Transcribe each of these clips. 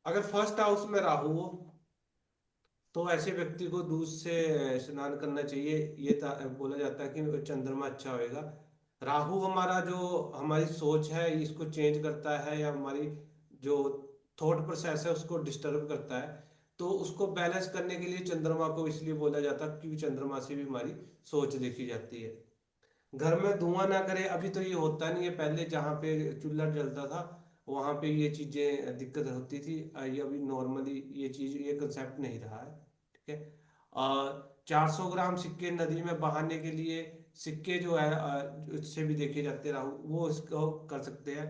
अगर first house में राहु हो तो ऐसे व्यक्ति को दूध से स्नान करना चाहिए। बोला जाता है कि चंद्रमा अच्छा होएगा। राहु हमारा जो हमारी सोच है इसको चेंज करता है, या हमारी जो थॉट प्रोसेस है उसको डिस्टर्ब करता है। तो उसको बैलेंस करने के लिए चंद्रमा को इसलिए बोला जाता है क्योंकि चंद्रमा से भी हमारी सोच देखी जाती है। घर में धुआं ना करे, अभी तो ये होता नहीं है, पहले जहाँ पे चूल्हा जलता था वहां पे ये चीजें दिक्कत होती थी। ये अभी नॉर्मली ये चीज ये कंसेप्ट नहीं रहा है। ठीक है। 400 ग्राम सिक्के नदी में बहाने के लिए सिक्के जो है उससे भी देखे जाते राहु, वो इसको कर सकते हैं।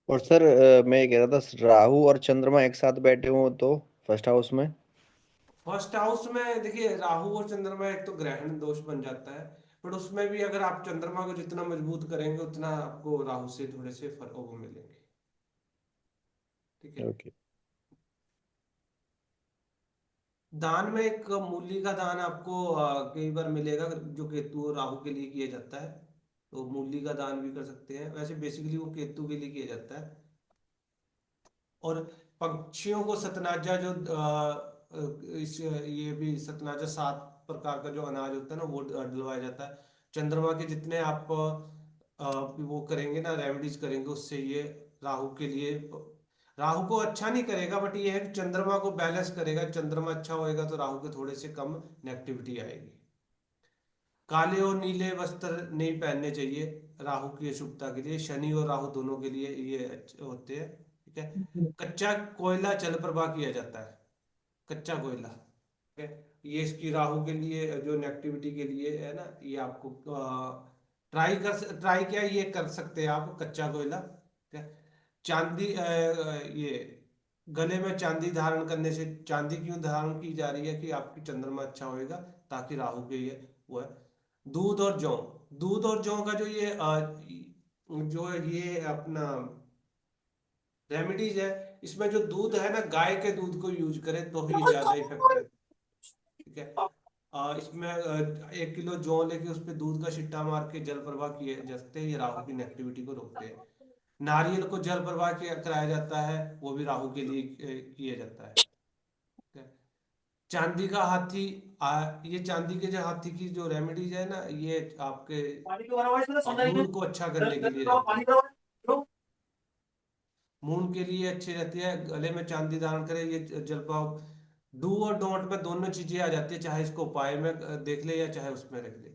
और सर मैं ये कह रहा था, राहु और चंद्रमा एक साथ बैठे हो तो फर्स्ट हाउस में। फर्स्ट हाउस में देखिए राहु और चंद्रमा एक तो ग्रहण दोष बन जाता है। बट उसमें भी अगर आप चंद्रमा को जितना मजबूत करेंगे उतना आपको राहु से थोड़े से फर्क वो मिलेंगे। ठीक है। ओके। दान में एक मूली का दान आपको कई बार मिलेगा जो केतु और राहु के लिए किया जाता है। तो मूली का दान भी कर सकते हैं, वैसे बेसिकली वो केतु के लिए किया जाता है। और पक्षियों को सतनाजा जो इस ये भी सतनाजा 7 प्रकार का जो अनाज होता है ना वो डलवाया जाता है। चंद्रमा के जितने आप वो करेंगे ना रेमेडीज करेंगे उससे ये राहु के लिए, राहु को अच्छा नहीं करेगा बट ये है कि चंद्रमा को बैलेंस करेगा। चंद्रमा अच्छा होएगा तो राहु के थोड़े से कम नेगेटिविटी आएगी। काले और नीले वस्त्र नहीं पहनने चाहिए राहु की अशुभता के लिए। शनि और राहु दोनों के लिए ये अच्छे होते हैं। ठीक है। कच्चा कोयला जल प्रवाह किया जाता है। कच्चा कोयला, ठीक है, ये इसकी राहु के लिए जो नेगेटिविटी के लिए है ना, ये आपको ट्राई क्या ये कर सकते हैं आप कच्चा कोयला। ठीक है। चांदी ये गले में चांदी धारण करने से, चांदी क्यों धारण की जा रही है कि आपकी चंद्रमा अच्छा होएगा ताकि राहु के ये वो है। दूध और जौ, दूध और जौ का जो ये जो ये अपना रेमेडीज है, इसमें जो दूध है ना गाय के दूध को यूज करें तो ही ज्यादा इफेक्टिव। ठीक है। इसमें 1 किलो जौ लेके उस पे दूध का छिट्टा मार के जल प्रवाह किए जाते हैं, ये राहु की नेगेटिविटी को रोकते हैं। नारियल को जल प्रवाह किया कराया जाता है, वो भी राहु के लिए किया जाता है। ठीक है। चांदी का हाथी, ये चांदी के जो हाथी की जो रेमेडीज है ना ये आपके मूड को अच्छा करने के लिए रहती है। मूड के लिए अच्छी रहती है। गले में चांदी धारण करे, ये जल प्रवाह। डू और डोंट में दोनों चीजें आ जाती है, चाहे इसको उपाय में देख ले या चाहे उसमें रख ले।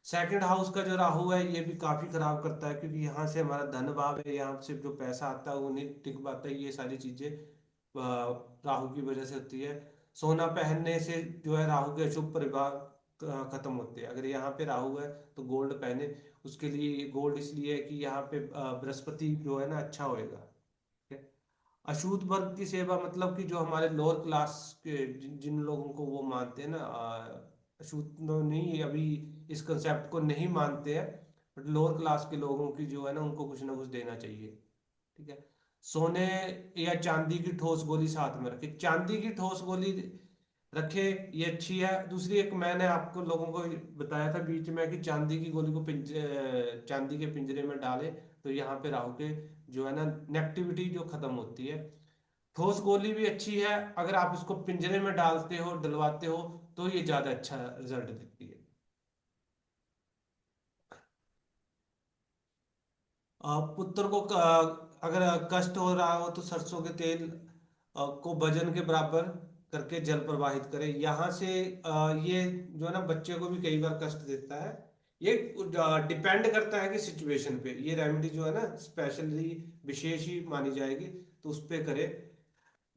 सेकंड हाउस का जो राहु है ये भी काफी खराब करता है क्योंकि यहाँ से हमारा धन भाव है, यहाँ से जो पैसा आता है वो नहीं टिक पाता है। ये सारी चीजें राहु की वजह से होती है। सोना पहनने से जो है राहु के अशुभ प्रभाव खत्म होते हैं। अगर यहाँ पे राहु है तो गोल्ड पहने। उसके लिए गोल्ड इसलिए है कि यहाँ पे बृहस्पति जो है ना अच्छा होएगा। ठीक है। अछूत वर्ग की सेवा मतलब कि जो हमारे लोअर क्लास के जिन लोगों को वो मानते हैं ना, अछूत नहीं अभी इस कंसेप्ट को नहीं मानते हैं, बट लोअर क्लास के लोगों की जो है ना उनको कुछ ना कुछ देना चाहिए। ठीक है। सोने या चांदी की ठोस गोली साथ में रखे, चांदी की ठोस गोली रखे, ये अच्छी है। दूसरी एक मैंने आपको लोगों को बताया था बीच में कि चांदी की गोली को चांदी के पिंजरे में डाले तो यहाँ पे राहु के जो है ना नेगेटिविटी जो खत्म होती है। ठोस गोली भी अच्छी है, अगर आप उसको पिंजरे में डालते हो डलवाते हो तो ये ज्यादा अच्छा रिजल्ट देती है। पुत्र को अगर कष्ट हो रहा हो तो सरसों के तेल को वजन के बराबर करके जल प्रवाहित करें यहाँ से। ये जो है ना बच्चे को भी कई बार कष्ट देता है। ये डिपेंड करता है कि सिचुएशन पे, ये रेमेडी जो है ना स्पेशली विशेष ही मानी जाएगी तो उस पे करे।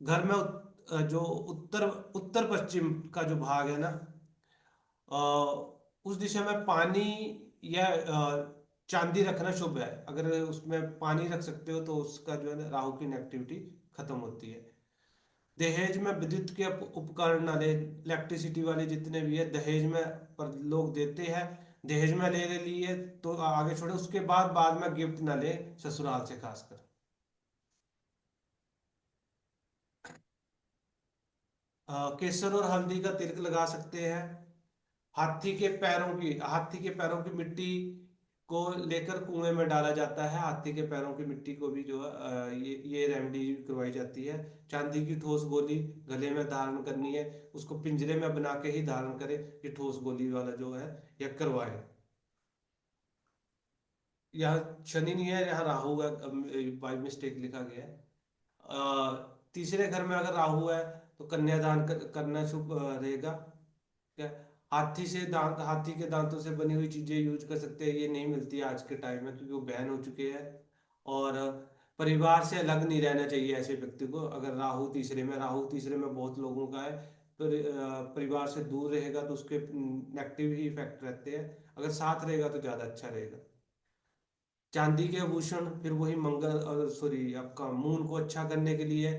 घर में जो उत्तर उत्तर पश्चिम का जो भाग है ना, अ, उस दिशा में पानी या चांदी रखना शुभ है। अगर उसमें पानी रख सकते हो तो उसका जो है ना राहु की नेगेटिविटी खत्म होती है। दहेज में विद्युत के उपकरण ना ले, इलेक्ट्रिसिटी वाले जितने भी है दहेज में पर लोग देते हैं। दहेज में ले लिए तो आगे छोड़े, उसके बाद बाद में गिफ्ट ना ले ससुराल से खासकर। केसर और हल्दी का तिलक लगा सकते हैं। हाथी के पैरों की मिट्टी को लेकर कुएं में डाला जाता है। हाथी के पैरों की मिट्टी को भी जो है ये रेमेडी करवाई जाती है। चांदी की ठोस गोली गले में धारण करनी है, उसको पिंजरे में बना के ही धारण करे। ये ठोस गोली वाला जो है ये करवाए। यहाँ शनि नहीं है, यहाँ राहु है, बाई मिस्टेक लिखा गया है। तीसरे घर में अगर राहु है तो कन्यादान करना शुभ रहेगा। क्या, हाथी से दांत, हाथी के दांतों से बनी हुई चीजें यूज कर सकते हैं, ये नहीं मिलती है आज के टाइम में क्योंकि वो बैन हो चुके हैं। और परिवार से अलग नहीं रहना चाहिए ऐसे व्यक्ति को। अगर राहु तीसरे में, राहु तीसरे में बहुत लोगों का है, तो परिवार से दूर रहेगा तो उसके नेगेटिव ही इफेक्ट रहते हैं। अगर साथ रहेगा तो ज्यादा अच्छा रहेगा। चांदी के आभूषण फिर वही मंगल और सॉरी आपका मून को अच्छा करने के लिए।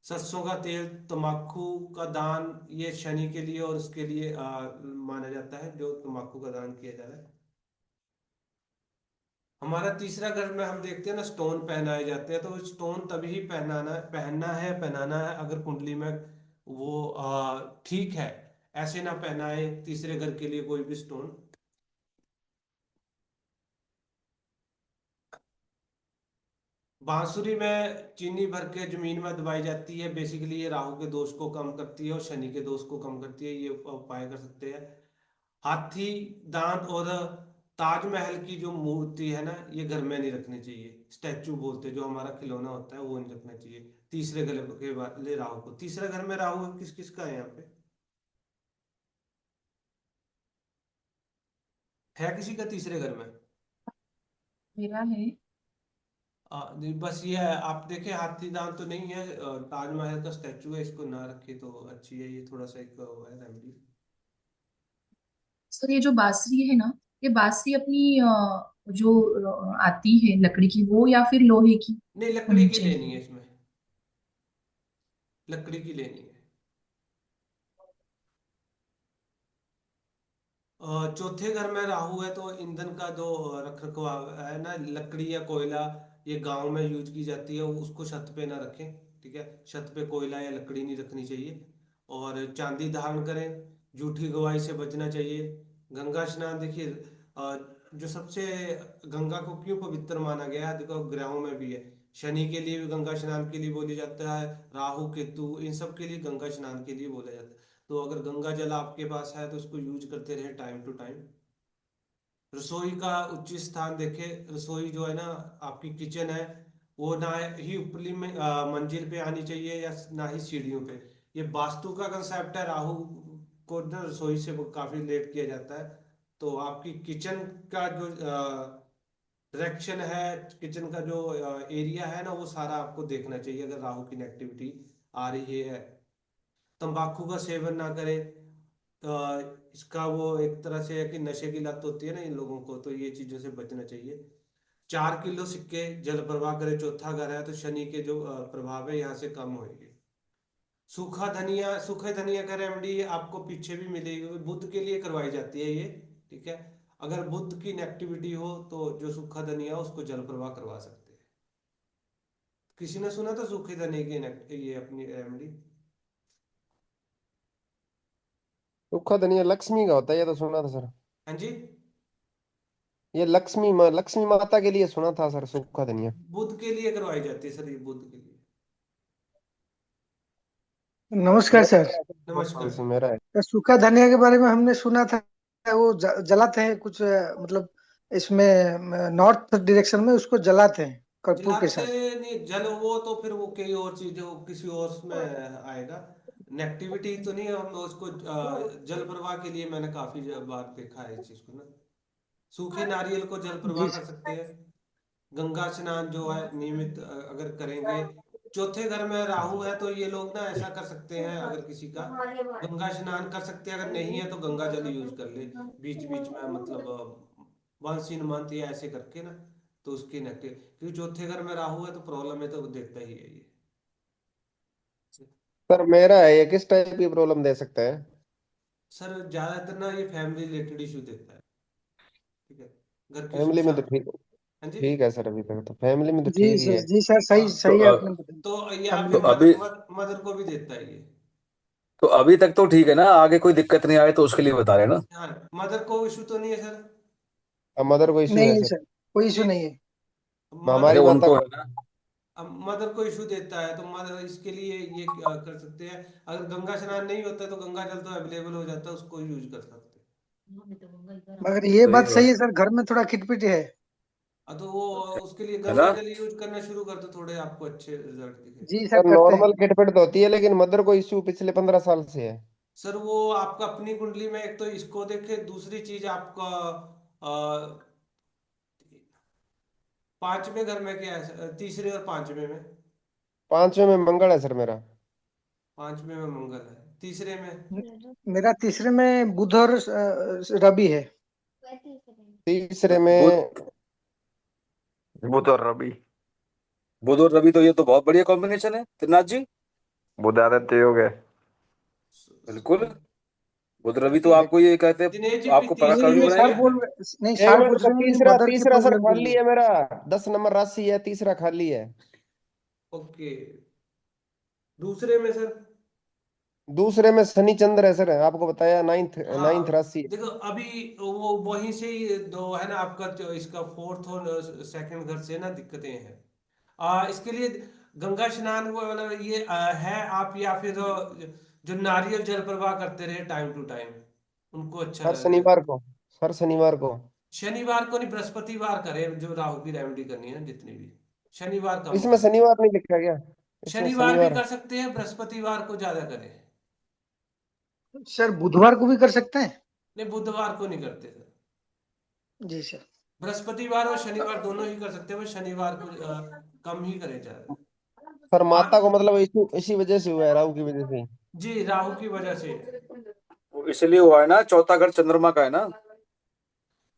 सरसों का तेल, तम्बाकू का दान, ये शनि के लिए और उसके लिए माना जाता है जो तम्बाकू का दान किया जा रहा है। हमारा तीसरा घर में हम देखते हैं ना स्टोन पहनाए जाते हैं, तो स्टोन तभी पहनाना है अगर कुंडली में वो ठीक है। ऐसे ना पहनाए तीसरे घर के लिए कोई भी स्टोन। बांसुरी में चीनी भर के जमीन में दबाई जाती है। बेसिकली ये राहु के दोष को कम करती है और शनि के दोष को कम करती है, ये उपाय कर सकते हैं। हाथी दांत और ताजमहल की जो मूर्ति है ना, ये घर में नहीं रखनी चाहिए। स्टैचू बोलते हैं, जो हमारा खिलौना होता है वो नहीं रखना चाहिए तीसरे घर के वाले राहु को। तीसरे घर में राहु किस किस का है यहाँ पे? है किसी का तीसरे घर में? मेरा है। नहीं, बस ये है, आप देखे हाथी दांत तो नहीं है, ताजमहल का स्टैचू है, इसको ना रखे तो अच्छी है। ये थोड़ा सा एक वो है रेमेडी। सर ये जो बांसुरी है ना, ये बांसुरी अपनी जो आती है लकड़ी की, वो या फिर लोहे की नहीं, लकड़ी होनी की लेनी है चाहिए? इसमें, लकड़ी की लेनी है। चौथे घर में राहु है तो ईंधन का जो रख रखाव है ना, लकड़ी या कोयला, ये गांव में यूज की जाती है, उसको छत पे ना रखें। ठीक है, छत पे कोयला या लकड़ी नहीं रखनी चाहिए। और चांदी धारण करें। झूठी गवाही से बचना चाहिए। गंगा स्नान देखिए, अ, जो सबसे, गंगा को क्यों पवित्र माना गया है देखो, ग्रहों में भी है। शनि के लिए भी गंगा स्नान के लिए बोली जाता है, राहु केतु इन सब के लिए गंगा स्नान के लिए बोला जाता है। तो अगर गंगा जल आपके पास है तो उसको यूज करते रहे टाइम टू टाइम। रसोई का उच्च स्थान देखे। रसोई जो है ना, आपकी किचन है, वो ना ही ऊपरी में मंजिल पे आनी चाहिए या ना ही सीढ़ियों पे। ये वास्तु का कंसेप्ट है। राहु को ना रसोई से वो काफी लेट किया जाता है। तो आपकी किचन का जो डायरेक्शन है, किचन का जो एरिया है ना, वो सारा आपको देखना चाहिए अगर राहु की नेगेटिविटी आ रही है। तंबाकू का सेवन ना करें। इसका वो एक तरह से है कि नशे की लत होती है ना इन लोगों को, तो ये चीजों से बचना चाहिए। 4 किलो सिक्के जल प्रवाह करे। चौथा घर है तो शनि के जो प्रभाव है यहाँ से कम होंगे। सूखा धनिया, सूखे धनिया का रेमेडी आपको पीछे भी मिलेगी, बुध के लिए करवाई जाती है ये। ठीक है, अगर बुध की नेगेटिविटी हो तो जो सूखा धनिया हो उसको जल प्रवाह करवा सकते हैं। किसी ने सुना था सूखे धनिया की ये अपनी रेमेडी? सूखा धनिया लक्ष्मी का होता है, ये तो सुना था सर। हाँ जी। ये लक्ष्मी माता के लिए सुना था सर, सूखा धनिया। बुध के लिए करवाई जाती है सर, ये बुध के लिए। नमस्कार मेरा सर। है सर, बहुत साल नमस्कार से जी। मेरा है। तो सूखा धनिया के बारे में हमने सुना था, वो जलाते हैं कुछ, मतलब इसमें नॉर्थ डायरेक्शन में उसको जलाते हैं कर्पूर के जलाते साथ। नहीं, जल वो तो फिर वो कई और चीजों किसी और में आएगा। नेगेटिविटी तो नहीं, हम उसको जल प्रवाह के लिए मैंने काफी बार देखा है इस चीज को ना। सूखे नारियल को जल प्रवाह जी कर सर। सकते हैं। गंगा स्नान जो है नियमित अगर करेंगे। चौथे घर में राहु है तो ये लोग ना ऐसा कर सकते हैं, अगर किसी का, गंगा स्नान कर सकते हैं। अगर नहीं है तो गंगा जल यूज कर ले बीच बीच में, मतलब वंस इन मंथ या ऐसे करके ना। तो उसकी नेगेटिव, क्योंकि चौथे घर में राहु है तो प्रॉब्लम है तो देता ही है ये। सर मेरा है, ये किस टाइप की प्रॉब्लम दे सकता है? सर ज्यादातर ना ये फैमिली रिलेटेड इशू देता है। ठीक है, घर की सुख फैमिली में तो शांति। ठीक, हाँ जी। ठीक है सर, अभी तक तो फैमिली में तो जी ठीक ही सर, है। जी सर, सही हाँ, तो सही आपने बताया। तो ये फैमिली आपके तो में। अभी मदर को भी देता है ये। तो अभी तक तो ठीक है ना, आगे कोई दिक्कत नहीं आए तो उसके लिए बता रहे हैं ना। हाँ, मदर को इशू तो नहीं है सर? मदर को इशू नहीं है है सर। सर, कोई इशू नहीं, नहीं है। हमारी मदर माता उनको को। है ना। अब मदर को इशू देता है तो मदर इसके लिए ये कर सकते हैं। अगर गंगा स्नान नहीं होता तो गंगा जल तो अवेलेबल हो जाता है, उसको यूज कर सकते हैं। मगर ये सही बात सही बात है सर, घर में थोड़ा खिटपिट है। तो वो उसके लिए है ना। गंगा जल यूज करना शुरू कर दो, थोड़े आपको अच्छे रिजल्ट दिखेंगे। जी सर, सर करते हैं। नॉर्मल किटपिट तो होती है, लेकिन मदर को इशू पिछले 15 साल से है। सर वो आपका अपनी कुंडली में एक तो इसको देखे, दूसरी चीज आपका अ, पांचवें घर में क्या है, तीसरे और पांचवें में। 5वें में मंगल है सर मेरा। पांचवें में मंगल है, तीसरे में। मेरा तीसरे में बुध और रवि है। तीसरे बुध में बुध और रवि। बुध और रवि, तो ये तो बहुत बढ़िया कॉम्बिनेशन है त्रिनाथ जी। बुध आदित्य योग है। बिल्कुल। बुध रवि तो ठीक है आपको ये कहते हैं, दिनेश जी, आपको पका नहीं, कवि ये तीसरे सर बनाएंगे। में। बोल नहीं, एक सर मिनट पूछ सर, रहे हैं तीसरा मदर की तीसरा सर प्रॉब्लम के खाली लिए। है मेरा। 10 नंबर राशि है, तीसरा खाली है। ओके, दूसरे में सर। दूसरे में शनि चंद्र है सर, आपको बताया। नाइन्थ नाइन्थ हाँ राशि है। देखो, अभी वो वहीं से ही दो है ना आपका, जो इसका फोर्थ और सेकंड घर से ना दिक्कतें हैं। इसके लिए गंगा स्नान वो मतलब ये है आप, या फिर जो नारियल जल प्रवाह करते रहे टाइम टू टाइम, उनको अच्छा हर रहेगा। शनिवार को। हर शनिवार को। शनिवार को नहीं, बृहस्पतिवार करें, जो राहु की रेमेडी करनी है जितनी भी। शनिवार कम इसमें करें। शनिवार नहीं लिखा गया। इसमें शनिवार भी शनिवार है। कर सकते हैं, बृहस्पतिवार को ज्यादा करें। सर बुधवार को भी कर सकते हैं। नहीं, बुधवार को नहीं करते सर। जी सर। बृहस्पतिवार और शनिवार दोनों ही कर सकते हैं, बस शनिवार को कम ही करें ज्यादा। सर माता को आप मतलब इसी वजह से हुआ है, राहु की वजह से। जी, राहु की वजह से। वो इसलिए हुआ है ना, चौथा घर चंद्रमा का है ना।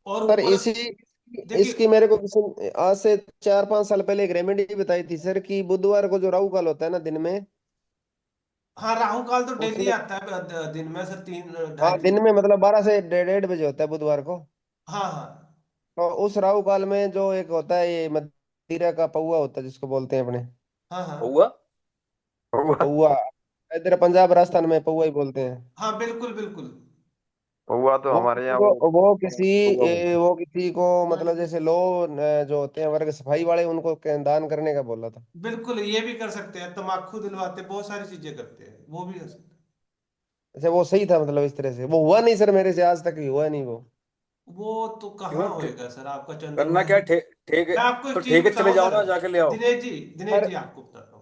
और सर ऊपर इसी इसकी देखिए, मेरे को किसी ने आज से 4-5 साल पहले एक रेमेडी बताई थी सर, कि बुधवार को जो राहु काल होता है ना दिन में, हाँ राहु काल तो डेली उसमें। आता है दिन में सर, तीन ढाई हाँ तीन दिन में मतलब 12 से 1:30 बजे होता है बुधवार को। हाँ हाँ तो उस राहु काल में जो एक होता है, ये मदिरा का पौआ होता है जिसको बोलते हैं अपने। हाँ हाँ हुआ। पौवा। पौआ। इधर पंजाब राजस्थान में पौआ ही बोलते हैं। हाँ, बिल्कुल बिल्कुल। पौवा तो वो हमारे किसी यहाँ को वो पौवा बोलते वो किसी को मतलब जैसे लो जो होते हैं वर्ग सफाई वाले, उनको दान करने का बोला था। बिल्कुल ये भी कर सकते हैं, तम्बाकू दिलवाते हैं, बहुत सारी चीजें करते हैं, वो भी कर सकते हैं। अच्छा वो सही था, मतलब इस तरह से वो हुआ नहीं सर, मेरे से आज तक हुआ नहीं वो। वो तो कहाँ क्यों होएगा सर, आपका करना चंद्रमा क्या ही। ठेके। मैं आपको तो एक चीज ठेके चले बताऊं जाओ सर, ना, जाके ले आओ। दिनेश जी, दिनेश पर जी आपको बताता हूँ।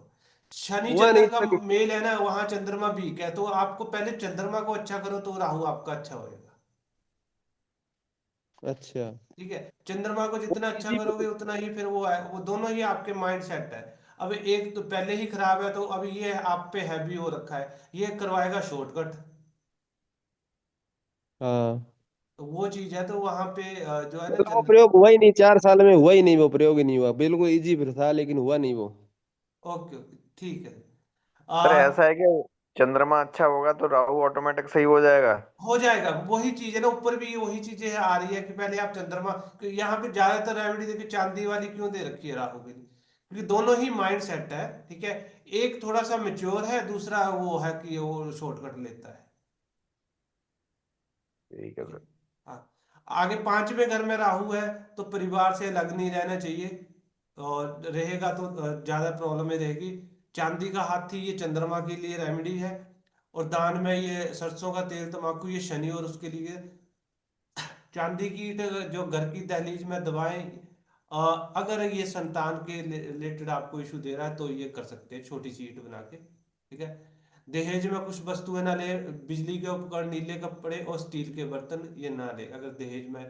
शनि हुआ चंद्र नहीं का सर। मेल है ना, वहां चंद्रमा वीक है, तो आपको पहले चंद्रमा को अच्छा करो तो राहु आपका अच्छा होएगा। अच्छा। ठीक है, चंद्रमा को वो जितना अच्छा किसी करोगे उतना ही फिर वो है, वो दोनों ही आपके माइंड सेट है। अब एक तो पहले ही खराब है, तो अब ये आप पे हैवी हो रखा है, ये करवाएगा शॉर्टकट। हाँ तो वो चीज है, तो वहां पे जो है ना मतलब वो चंद्र। प्रयोग हुआ ही नहीं, 4 साल में हुआ ही नहीं, वो प्रयोग ही नहीं हुआ, बिल्कुल इजी फिर था लेकिन हुआ नहीं वो। ओके ओके, ठीक है। सर आ, ऐसा है कि चंद्रमा अच्छा होगा तो राहु ऑटोमेटिक सही हो जाएगा। हो जाएगा, वही चीज है ना, ऊपर भी वही चीजें आ रही है कि पहले आप चंद्रमा, यहाँ पे ज्यादातर रेमेडी देखिए चांदी वाली क्यों दे रखी है राहु के लिए, क्योंकि दोनों ही माइंड सेट है। ठीक है, एक थोड़ा सा मेच्योर है, दूसरा वो है कि वो शॉर्टकट लेता है। ठीक है ठीक है। सर। हाँ, आगे पांचवें घर में राहु है, तो परिवार से अलग नहीं रहना चाहिए, और रहेगा तो ज्यादा प्रॉब्लम में रहेगी। चांदी का हाथी ये चंद्रमा के लिए रेमेडी है, और दान में ये सरसों का तेल तम्बाकू ये शनि और उसके लिए। चांदी की जो घर की दहलीज में दवाएं, अगर ये संतान के रिलेटेड आपको इशू दे रहा है तो ये कर सकते हैं, छोटी सी ईंट बना के। ठीक है, दहेज में कुछ वस्तुएं ना ले, बिजली के उपकरण, नीले कपड़े और स्टील के बर्तन ये ना ले, अगर दहेज में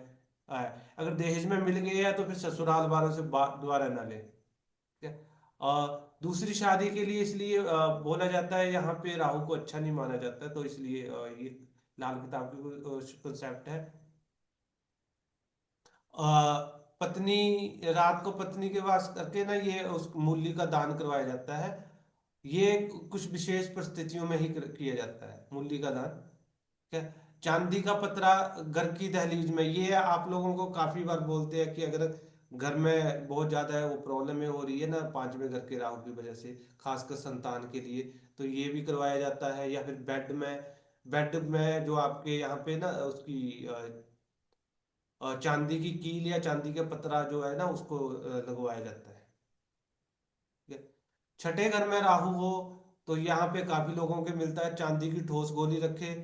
आए। अगर दहेज में मिल गए हैं तो फिर ससुराल वालों से दोबारा ना ले। ठीक है, दूसरी शादी के लिए इसलिए बोला जाता है, यहाँ पे राहु को अच्छा नहीं माना जाता, तो इसलिए ये लाल किताब की कंसेप्ट है। पत्नी, रात को पत्नी के वास करके ना ये उस मूली का दान करवाया जाता है। ये कुछ विशेष परिस्थितियों में ही किया जाता है मूली का दान। ठीक है, चांदी का पतरा घर की दहलीज में, ये आप लोगों को काफी बार बोलते हैं कि अगर घर में बहुत ज्यादा है वो प्रॉब्लम हो रही है ना, पांचवें घर के राहु की वजह से, खासकर संतान के लिए, तो ये भी करवाया जाता है। या फिर बेड में जो आपके यहाँ पे ना उसकी चांदी की कील या चांदी का पतरा जो है ना उसको लगवाया जाता है। ठीक है। छठे घर में राहु हो तो यहाँ पे काफी लोगों के मिलता है चांदी की ठोस गोली रखे,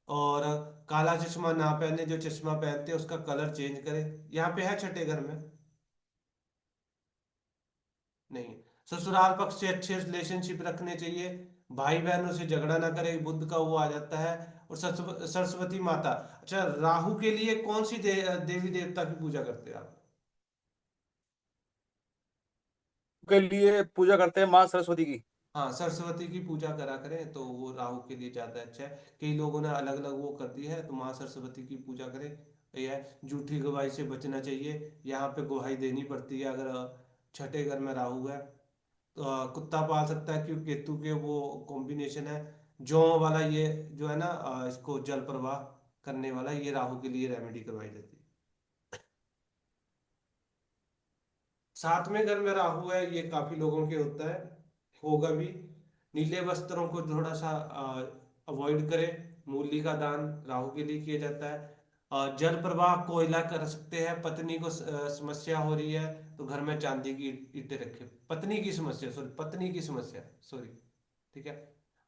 और काला चश्मा ना पहने, जो चश्मा पहनते हैं उसका कलर चेंज करे। यहाँ पे है छठे घर में नहीं। ससुराल पक्ष से अच्छे रिलेशनशिप रखने चाहिए, भाई बहनों से झगड़ा ना करे, बुद्ध का वो आ जाता है। और सरस्वती माता। अच्छा, राहु के लिए कौन सी देवी देवता की पूजा करते हैं आप? के लिए पूजा करते हैं माँ सरस्वती की। हाँ, सरस्वती की पूजा करा करें तो वो राहु के लिए ज्यादा अच्छा है। कई लोगों ने अलग अलग वो कर दी है, तो माँ सरस्वती की पूजा करें। यह है, झूठी गवाही से बचना चाहिए, यहाँ पे गवाही देनी पड़ती है अगर छठे घर में राहु है। तो कुत्ता पाल सकता है क्योंकि केतु के वो कॉम्बिनेशन है। जौ वाला ये जो है ना, इसको जल प्रवाह करने वाला, ये राहु के लिए रेमेडी करवाई जाती है। सातवें घर में राहु है, ये काफी लोगों के होता है, होगा भी। नीले वस्त्रों को थोड़ा सा अवॉइड करें। मूली का दान राहु के लिए किया जाता है। जल प्रवाह कोयला कर सकते हैं। पत्नी को समस्या हो रही है तो घर में चांदी की ईंटें रखें। पत्नी की समस्या, सॉरी। ठीक है।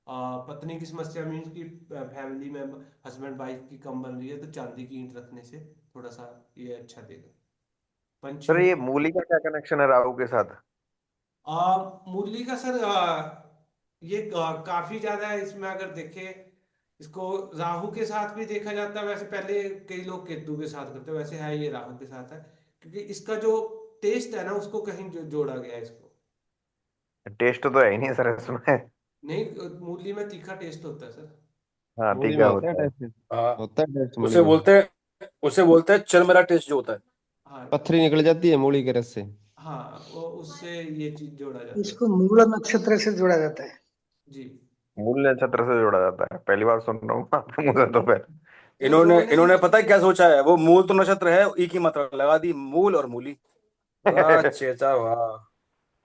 पत्नी की समस्या मीन्स कि फैमिली में हस्बैंड वाइफ की कम बन रही है, तो चांदी की ईंट रखने से थोड़ा सा ये अच्छा देगा। सर पंचमी। ये मूली का क्या कनेक्शन है राहु के साथ? मुरली का सर, ये काफी ज्यादा है इसमें अगर देखें, इसको राहु के साथ भी देखा जाता है। वैसे पहले कई लोग केतु के साथ करते हैं, वैसे है ये राहु के साथ है, क्योंकि इसका जो टेस्ट है ना उसको कहीं जोड़ा गया है इसको। टेस्ट तो है ही नहीं सर इसमें। नहीं, मूली में तीखा टेस्ट होता है सर। हाँ मूली तीखा में होता है होता है। टेस्ट? हाँ, होता है टेस्ट मूली उसे में? बोलते हैं, उसे बोलते हैं चल मेरा टेस्ट जो होता है। हाँ। पत्थरी निकल जाती है मूली के रस से? हाँ, वो उससे ये चीज जोड़ा जाता है इसको सर। मूल नक्षत्र से जोड़ा जाता है। जी। मूल नक्षत्र से जोड़ा जाता है, पहली बार सुन रहा हूँ आपके मुंह से तो फिर। नहीं, इन्होंने जोड़ने की इन्होंने पता है चीजें क्या हैं। सोचा है, वो मूल तो नक्षत्र है, ई की मात्रा लगा दी, मूल और मूली। वाह चेचा वाह।